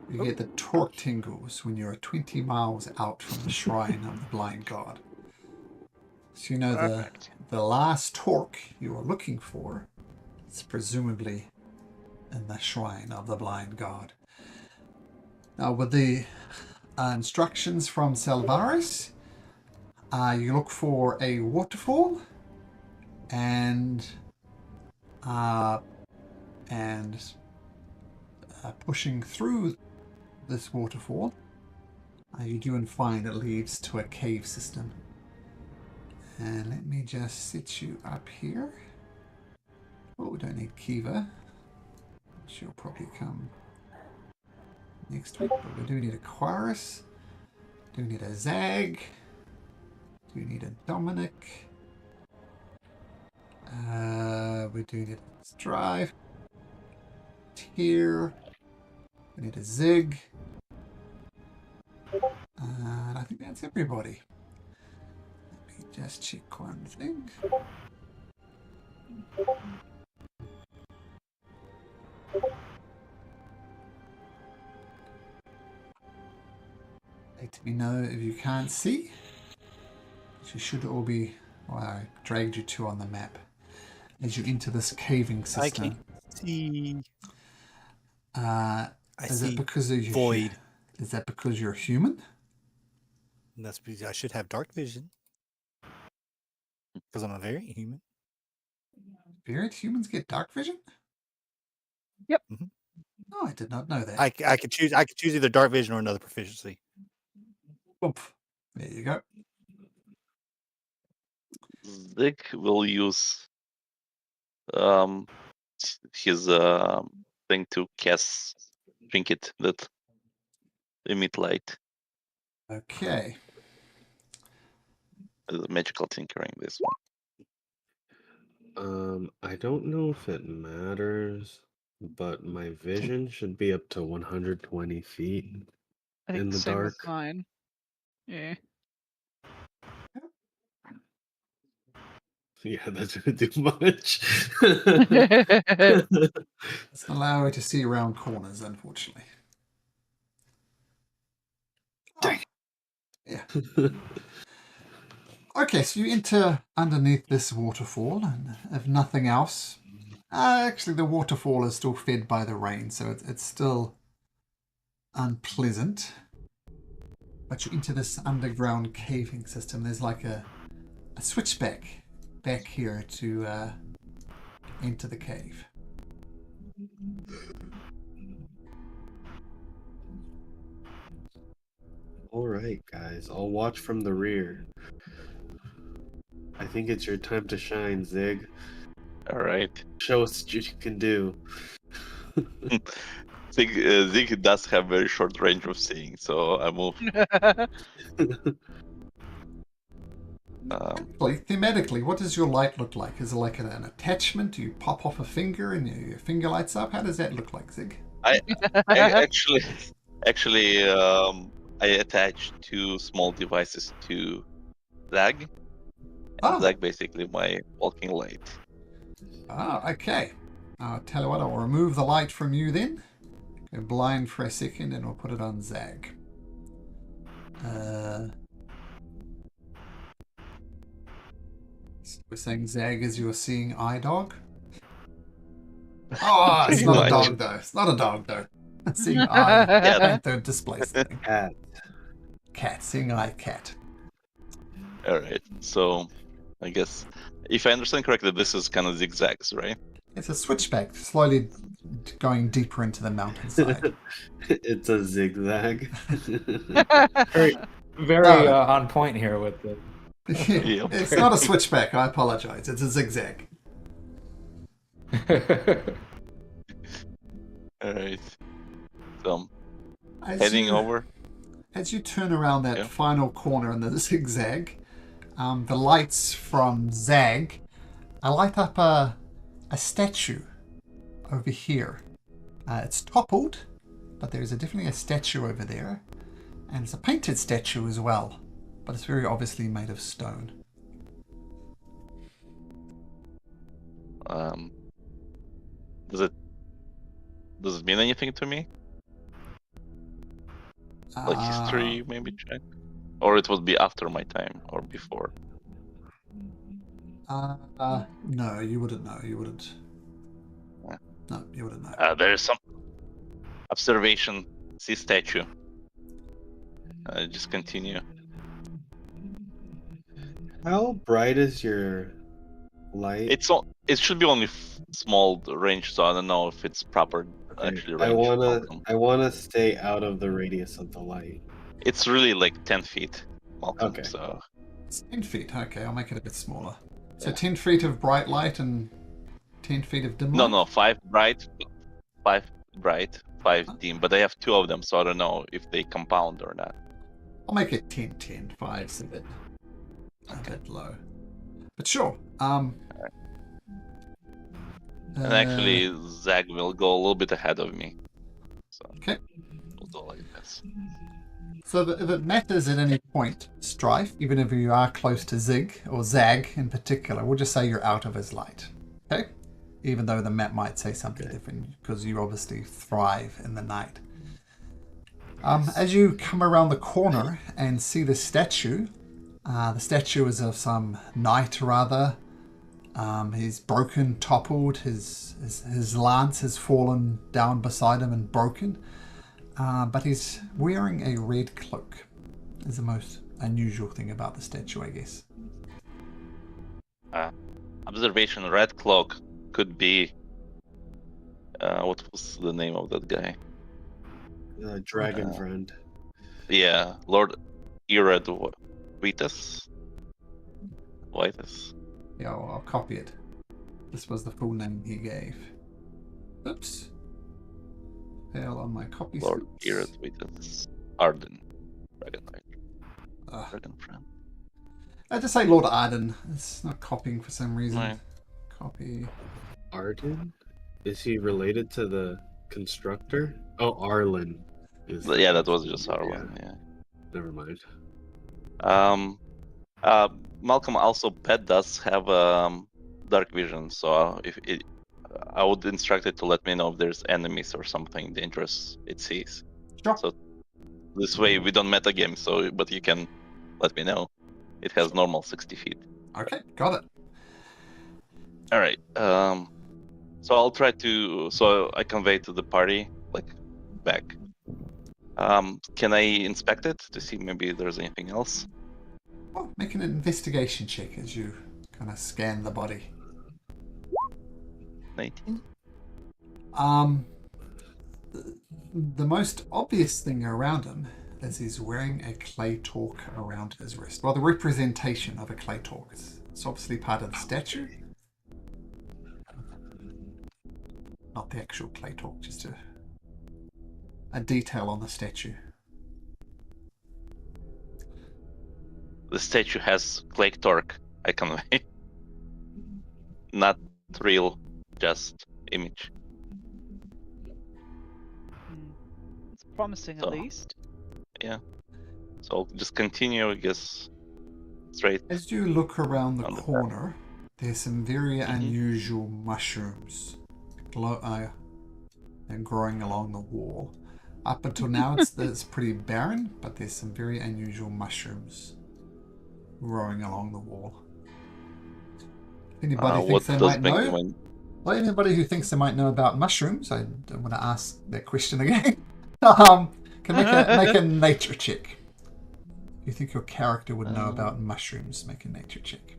You get the torque tingles when you're 20 miles out from the shrine of the Blind God. So you know the last torque you are looking for is presumably in the shrine of the Blind God. Now with the instructions from Salvaris, you look for a waterfall and pushing through this waterfall, you do and find it leads to a cave system. And let me just set you up here. Oh, we don't need Kiva. She'll probably come next week, but we do need a Quarus. Do need a Zag. Do need a Dominic. We do need a Strive. Here. We need a Zig. And I think that's everybody. Let me just check one thing. Let me know if you can't see. You should all be. Well, I dragged you two on the map as you enter this caving system. I can see. Is that because of your void? Is that because you're human? And that's because I should have dark vision because I'm a variant human. Variant humans get dark vision? Yep. Mm-hmm. Oh, I did not know that. I could choose. I could choose either dark vision or another proficiency. Oof. There you go. Zig will use his thing to cast trinket that emit light. Okay. Magical tinkering, this one. I don't know if it matters, but my vision should be up to 120 feet I think in the same dark. with mine. Yeah. Yeah, that's gonna do much. Doesn't allow you to see around corners, unfortunately. Dang. Yeah. Okay, so you enter underneath this waterfall, and if nothing else, actually the waterfall is still fed by the rain, so it's still unpleasant. But you enter this underground caving system. There's like a a switchback back here to enter the cave. All right, guys. I'll watch from the rear. I think it's your time to shine, Zig. All right. Show us what you can do. Zig does have very short range of seeing, so I move. Thematically, what does your light look like? Is it like an attachment? Do you pop off a finger and your finger lights up? How does that look like, Zig? I actually, I attach 2 small devices to Zag. Oh. Zag basically my walking light. Ah, okay. I'll tell you what, I'll remove the light from you then. Go blind for a second and we'll put it on Zag. So we're saying Zag is your seeing eye dog? Oh, it's not a dog though. It's not a dog though. Seeing eye. Yeah. Don't displace the thing. Cat. Cat. Seeing eye cat. All right. So, I guess if I understand correctly, this is kind of zigzags, right? It's a switchback, slowly going deeper into the mountainside. It's a zigzag. Very on point here with the. Yep. It's not a switchback, I apologize. It's a zigzag. All right. So, As heading you- over. As you turn around that Yeah. final corner in the zigzag, the lights from Zag light up a statue over here. It's toppled, but there's definitely a statue over there. And it's a painted statue as well, but it's very obviously made of stone. Does it mean anything to me? Like history, maybe check, or it would be after my time or before. No, you wouldn't know. You wouldn't. Yeah. No, you wouldn't know. There is some observation. See statue. Just continue. How bright is your light? It should be only small range, so I don't know if it's proper. Actually, range. I wanna stay out of the radius of the light. It's really like 10 feet, Malcolm. Okay. So It's 10 feet. Okay, I'll make it a bit smaller. So 10 feet of bright light and 10 feet of dim light? no, 5 bright, 5 dim. But I have 2 of them, so I don't know if they compound or not. I'll make it 10, 10. 5's a bit low. But sure. And actually, Zag will go a little bit ahead of me. So Okay. we'll go like this. So if it matters at any point, Strife, even if you are close to Zig, or Zag in particular, we'll just say you're out of his light. Okay? Even though the map might say something different, because you obviously thrive in the night. As you come around the corner and see the statue is of some knight rather. He's broken, toppled, his lance has fallen down beside him and broken. But he's wearing a red cloak. Is the most unusual thing about the statue, I guess. Observation: red cloak could be. What was the name of that guy? Dragon friend. Yeah, Lord Irad Vitas. Vitas. Yeah, I'll copy it. This was the full name he gave. Oops. Fail on my copy. Lord scripts. Irad Vitas. Arden. Dragon Knight. Dragon friend. I just say Lord Arden. It's not copying for some reason. Right. Copy. Arden? Is he related to the constructor? Oh, Arlen. Yeah, that was just Arlen. Yeah. Never mind. Malcolm, also Pet does have dark vision, so I would instruct it to let me know if there's enemies or something dangerous it sees. Sure. So this way we don't meta game, but you can let me know. It has normal 60 feet. Okay, got it. All right. So I'll try to. So I convey to the party, like, back. Can I inspect it to see maybe there's anything else? Oh, make an investigation check as you kind of scan the body. 19. The most obvious thing around him is he's wearing a clay torque around his wrist. Well, the representation of a clay torque. It's obviously part of the statue. Not the actual clay torque, just a detail on the statue. The statue has clay torque icon. Not real, just image. It's promising, So- at least. Yeah. So I'll just continue, I guess, straight. As you look around the On the corner, there's some very unusual mushrooms and growing along the wall. Up until now, it's pretty barren, but there's some very unusual mushrooms growing along the wall. Anybody What thinks they does might make know? them Well, anybody who thinks they might know about mushrooms, I don't want to ask that question again. Can make a nature check. You think your character would know about mushrooms? Make a nature check.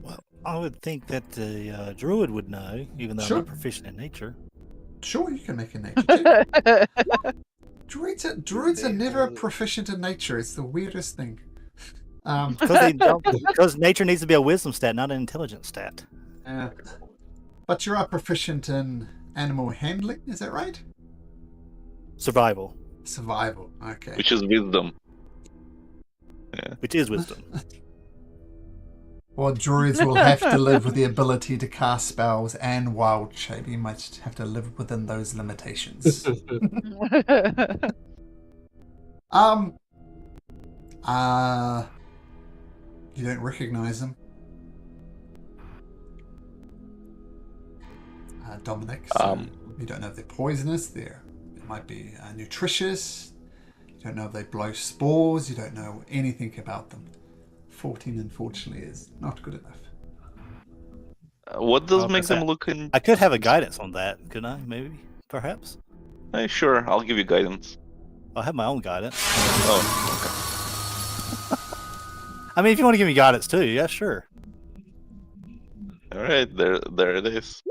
Well, I would think that the druid would know, even though Sure. I'm not proficient in nature. Sure, you can make a nature check. Druids are never proficient in nature. It's the weirdest thing. Because nature needs to be a wisdom stat, not an intelligence stat. But you are proficient in animal handling, is that right? Survival, Survival, okay. which is wisdom. which is wisdom. Well, druids will have to live with the ability to cast spells and wild shape. You might have to live within those limitations. You don't recognize them. Dominic, so you don't know if they're poisonous, it might be nutritious, you don't know if they blow spores, you don't know anything about them. 14, unfortunately, is not good enough. What does Oh, make is them that- look in? I could have a guidance on that, couldn't I? Maybe, perhaps. Sure, I'll give you guidance. I'll have my own guidance. Oh, I mean, if you want to give me guidance too, yeah, sure. all right, there it is.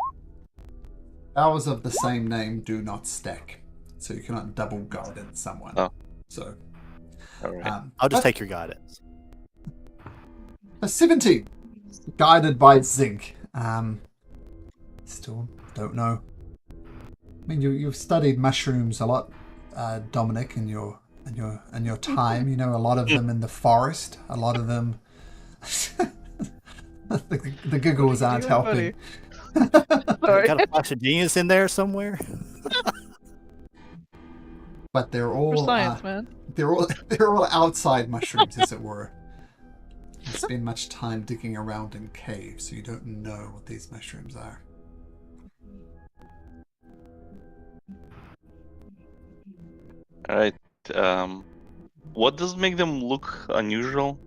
Powers of the same name do not stack, so you cannot double guidance someone. Oh. So, All right. I'll just but take your guidance. a 17, guided by Zig. Still don't know. I mean, you've studied mushrooms a lot, Dominic, in your time. You know a lot of them in the forest. A lot of them. the giggles aren't helping. Sorry. Got a flash of genius in there somewhere. But they're For all science, man. they're all outside mushrooms, as it were. You spend much time digging around in caves, so you don't know what these mushrooms are. All right. What does make them look unusual?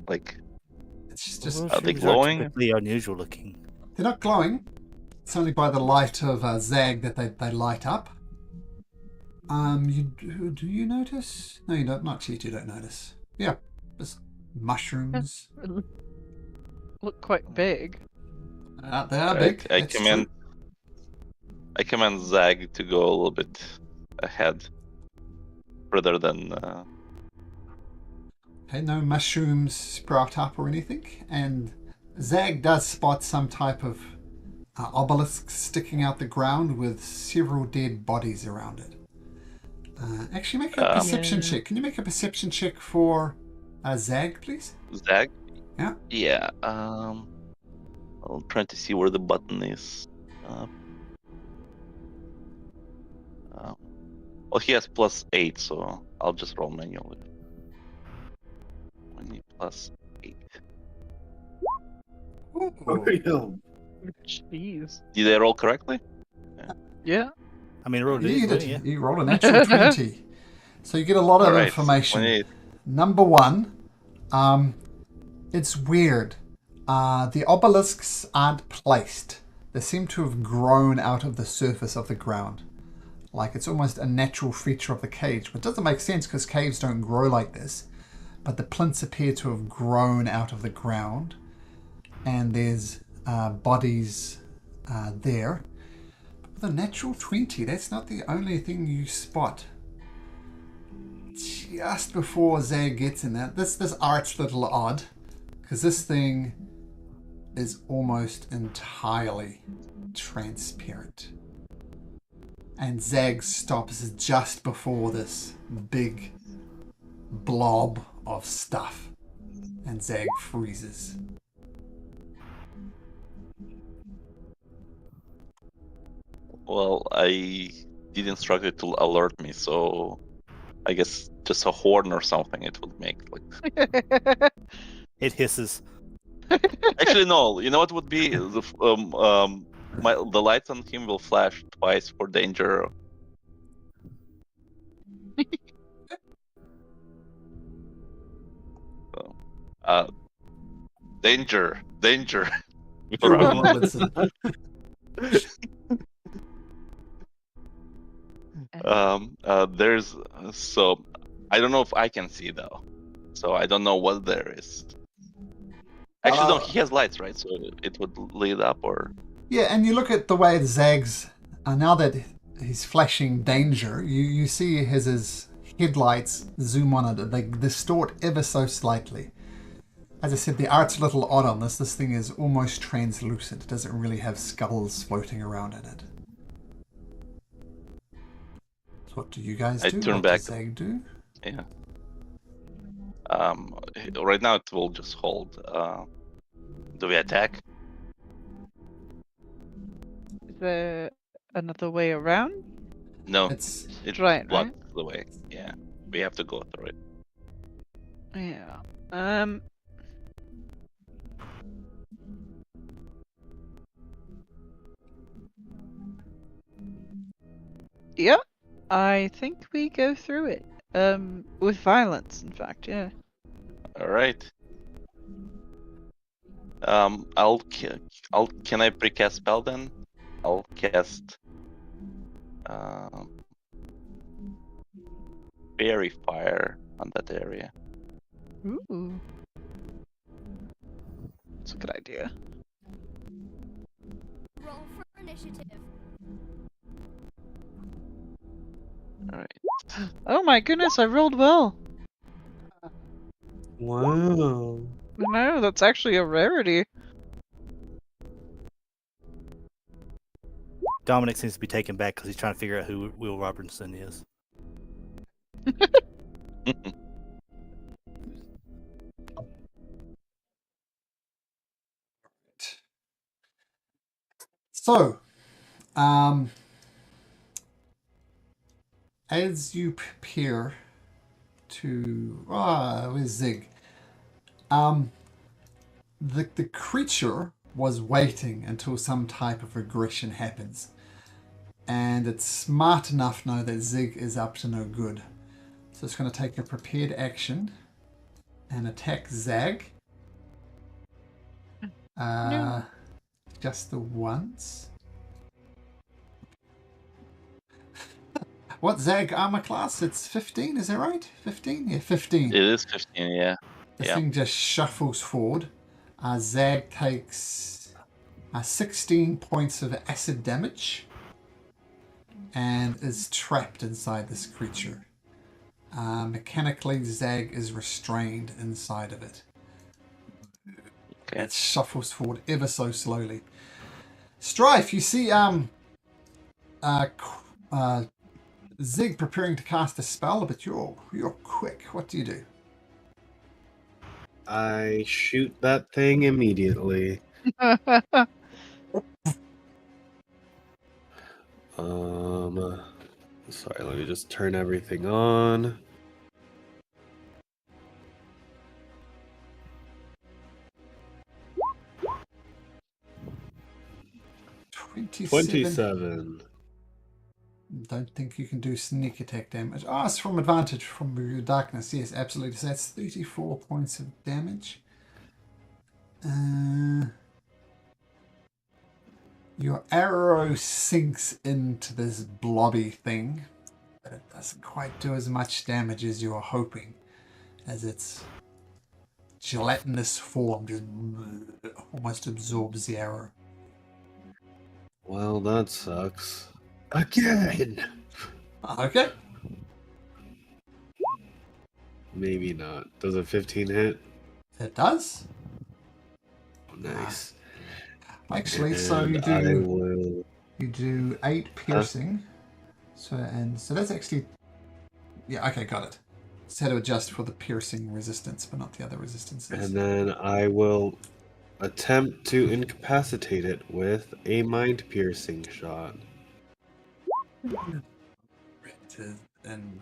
Like, It's just Are they Mushrooms glowing? typically unusual looking. they're not glowing. It's only by the light of Zag that they light up. Do you notice? No, you don't. Not you. You don't notice. Yeah, just mushrooms. Look quite big. They are big. I that's command true. I command Zag to go a little bit ahead, rather than. Okay, no mushrooms sprout up or anything, and Zag does spot some type of obelisk sticking out the ground with several dead bodies around it. Actually, make a perception check. Can you make a perception check for Zag, please? Zag? Yeah. Yeah. I'm trying to see where the button is. Well, he has +8, so I'll just roll manually. 20 +8. Jeez. Did I roll correctly? Yeah. I mean, roll You, it, did. yeah. You rolled a natural 20. So you get a lot of All right, information. 28. Number one, it's weird. The obelisks aren't placed. They seem to have grown out of the surface of the ground. Like it's almost a natural feature of the cage. But it doesn't make sense because caves don't grow like this. but the plinths appear to have grown out of the ground, and there's bodies there. But with a natural 20, that's not the only thing you spot. Just before Zag gets in there, this art's a little odd, because this thing is almost entirely transparent. And Zag stops just before this big blob of stuff. And Zag freezes. Well, I did instruct it to alert me, so I guess just a horn or something it would make. Like, It hisses. actually, no. You know what would be the lights on him will flash twice for danger. So, danger, danger. Robinson. There's so I don't know if I can see though, so I don't know what there is. Actually, no, he has lights, right? So it would lead up, or Yeah, and you look at the way Zag's, now that he's flashing danger, you see his headlights zoom on it. They distort ever so slightly. As I said, the art's a little odd on this. This thing is almost translucent. It doesn't really have skulls floating around in it. So what do you guys do? I turn What back. does Zag do? Yeah. Right now it will just hold. Do we attack? Is there another way around? No, It's it right, blocks the way. Yeah, we have to go through it. Yeah. Yeah, I think we go through it. With violence, in fact, yeah. All right. Can I precast spell then? I'll cast fairy fire on that area. Ooh. That's a good idea. Roll for initiative. All right. Oh my goodness, I rolled well. Wow. No, that's actually a rarity. Dominic seems to be taken back because he's trying to figure out who Will Robertson is. So, as you prepare to where's Zig? The creature was waiting until some type of regression happens, and it's smart enough now that Zig is up to no good. So it's going to take a prepared action and attack Zag. No. Just the once. What Zag armor class? It's 15, is that right? 15? Yeah, 15. It is 15, yeah. This thing just shuffles forward. Zag takes 16 points of acid damage and is trapped inside this creature. Mechanically, Zag is restrained inside of it. Okay. It shuffles forward ever so slowly. Strife, you see Zig preparing to cast a spell, but you're quick. What do you do? I shoot that thing immediately. Sorry, let me just turn everything on. $27. Don't think you can do sneak attack damage. It's from advantage from your darkness. Yes, absolutely. So that's 34 points of damage. Your arrow sinks into this blobby thing, but it doesn't quite do as much damage as you were hoping, as it's gelatinous form just almost absorbs the arrow. Well, that sucks. Again! Okay. Maybe not. Does a 15 hit? It does. Nice. Actually, so And you I do will... 8 piercing. So that's actually, yeah, okay, got it. Just had to adjust for the piercing resistance, but not the other resistances. And then I will attempt to incapacitate it with a mind-piercing shot. And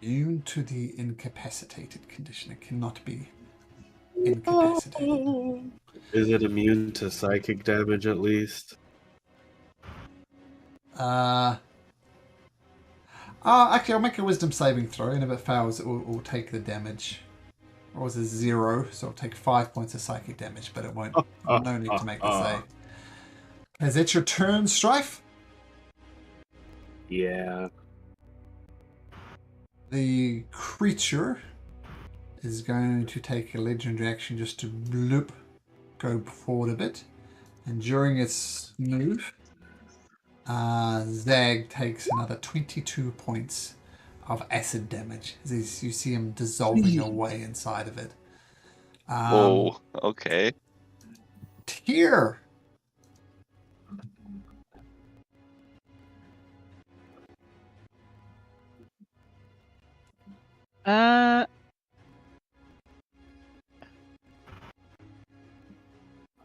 immune to the incapacitated condition. It cannot be incapacitated. Is it immune to psychic damage at least? Actually, I'll make a wisdom saving throw, and if it fails, it will take the damage. Or was it 0? So it'll take 5 points of psychic damage, but it won't. No need to make the save. Is that your turn, Strife? Yeah. The creature is going to take a legendary action just to bloop, go forward a bit. And during its move, Zag takes another 22 points of acid damage. As you see him dissolving away inside of it. Whoa. Okay. Tyr!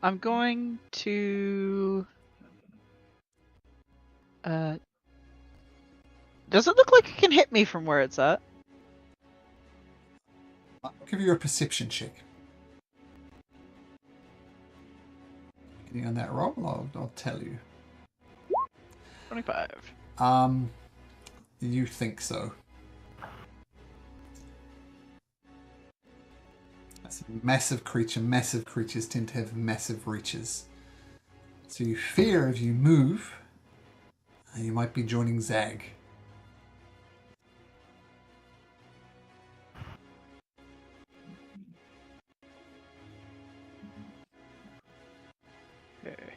I'm going to. Does it look like it can hit me from where it's at? I'll give you a perception check. Getting on that roll, I'll tell you. 25. You think so. That's a massive creature. Massive creatures tend to have massive reaches. So you fear if you move, you might be joining Zag. Okay.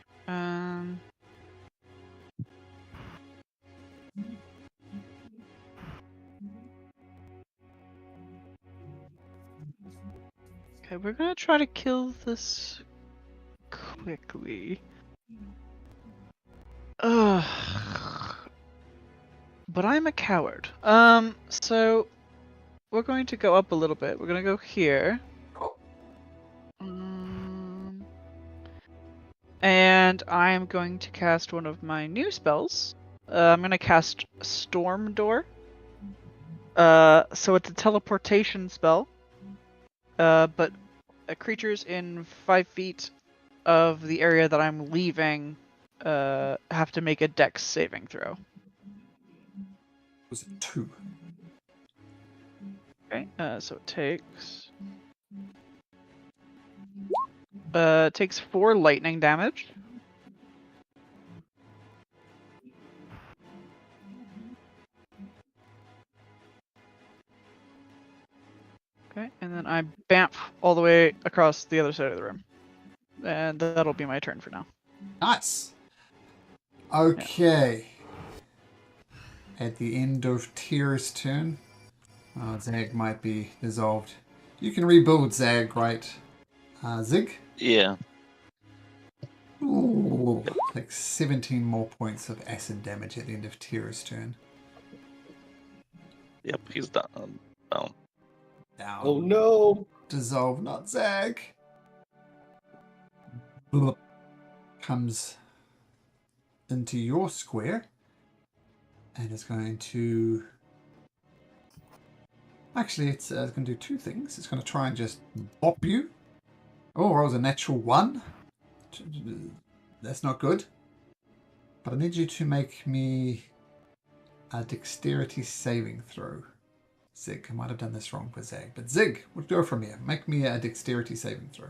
Okay, we're gonna try to kill this quickly. Ugh. But I'm a coward. So we're going to go up a little bit. We're gonna go here. And I'm going to cast one of my new spells. I'm gonna cast Storm Door. So it's a teleportation spell. But creatures in 5 feet of the area that I'm leaving have to make a dex saving throw. Was it 2? Okay, so it takes 4 lightning damage. Okay, and then I bamf all the way across the other side of the room. And that'll be my turn for now. Nice. Okay. At the end of Tyr's turn, Zag might be dissolved. You can rebuild Zag, right? Zig? Yeah. Ooh, like 17 more points of acid damage at the end of Tyr's turn. Yep, he's done. Down. Down. Oh no! Dissolve, not Zag. Blip comes into your square and is going to. Actually, it's going to do 2 things. It's going to try and just bop you. Oh, rolls a natural 1. That's not good. But I need you to make me a dexterity saving throw. Zig, I might have done this wrong for Zag. But Zig, we'll go from here. Make me a dexterity saving throw.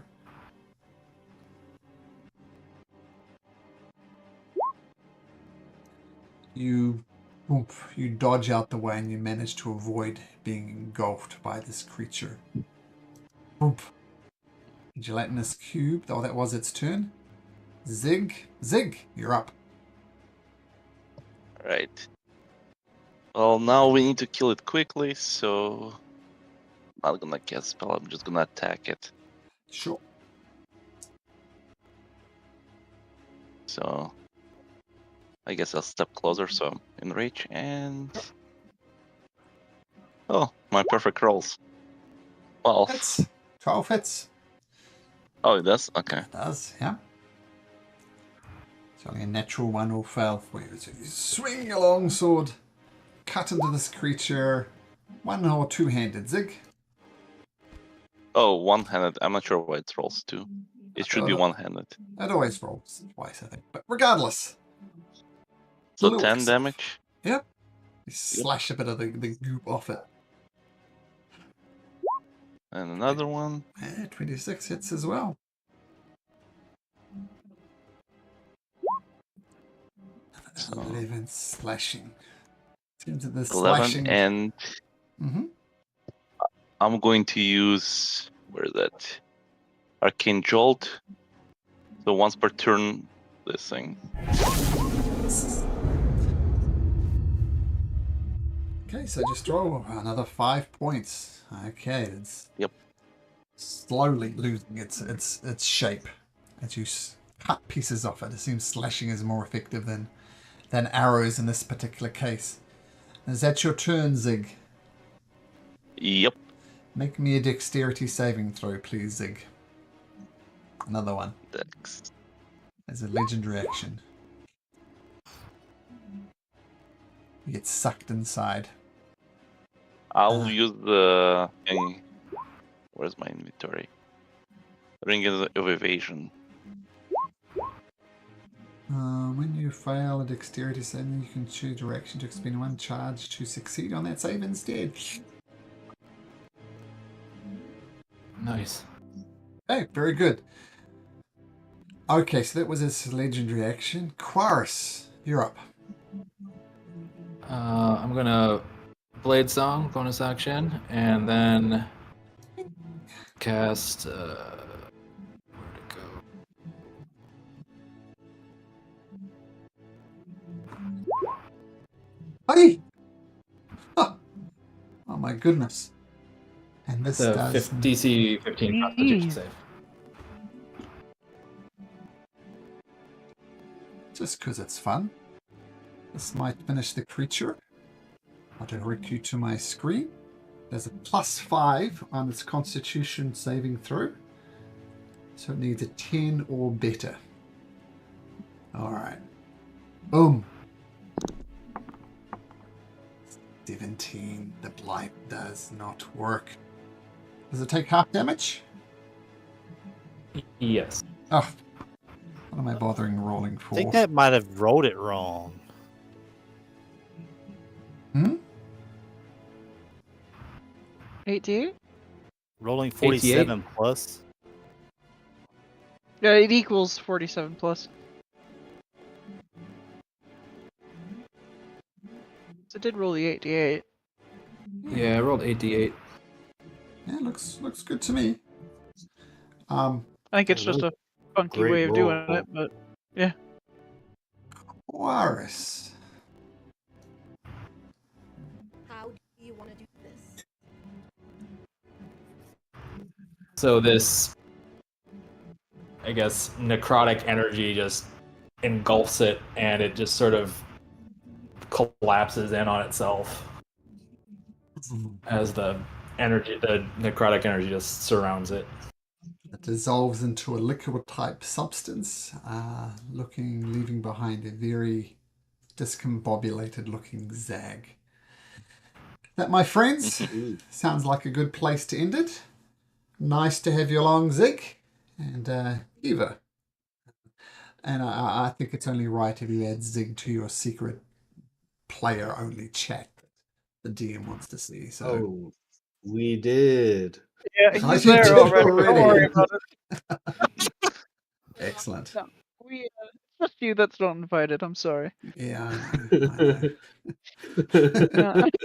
You dodge out the way and you manage to avoid being engulfed by this creature. Gelatinous cube. Oh, that was its turn. Zig, you're up. Right. Well, now we need to kill it quickly, so I'm not gonna cast spell. I'm just gonna attack it. Sure. So I guess I'll step closer, so I'm in reach, and oh, my perfect rolls. 12. Hits. 12 hits. Oh, it does? Okay. It does, yeah. It's only a natural one will fail for you. So you swing your long sword, cut into this creature, one or two-handed. Zig. Oh, one-handed. I'm not sure why it rolls two. It should be one-handed. It always rolls twice, I think. But regardless. So Looks. 10 damage. Yep. You slash a bit of the goop off it. And another one. 26 hits as well. So 11 slashing. Seems that the 11, slashing. and Mhm. I'm going to use, where is that? Arcane Jolt. So once per turn, this thing. Okay, so just roll another 5 points. Okay, it's Yep. slowly losing its shape as you cut pieces off it. It seems slashing is more effective than arrows in this particular case. Is that your turn, Zig? Yep. Make me a dexterity saving throw, please, Zig. Another one. Dex. As a legendary action. You get sucked inside. I'll use the thing. Where's my inventory? Ring of Evasion. When you fail a dexterity saving, you can choose direction to expend one charge to succeed on that save instead. Nice. Hey, very good. Okay, so that was his legendary action. Quaris, you're up. I'm gonna Blade Song, bonus action, and then cast. Where'd it go? Hey! Oh my goodness. And this The does... DC 15 Constitution save. Just because it's fun. This might finish the creature. I'll direct you to my screen. There's a +5 on its Constitution saving throw. So it needs a 10 or better. Alright. Boom. 17. The blight does not work. Does it take half damage? Yes. Oh. What am I bothering rolling for? I think that might have rolled it wrong. Hmm? 88? Rolling 47 plus. Yeah, it equals 47 plus. So it did roll the 88. Yeah, I rolled 88. Yeah, looks good to me. I think it's just a funky Great way of doing roll. it, but yeah. Waris. How do you want to do this? So this, I guess, necrotic energy just engulfs it, and it just sort of collapses in on itself as the necrotic energy just surrounds it. It dissolves into a liquid-type substance, leaving behind a very discombobulated-looking zag. That, my friends, sounds like a good place to end it. Nice to have you along, Zig and Eva. And I think it's only right if you add Zig to your secret player-only chat that the DM wants to see. So. Oh, we did. Yeah, Oh, he's you there did already. already. Don't worry about it. Excellent. No, it's just you that's not invited. I'm sorry. Yeah, I know. Yeah.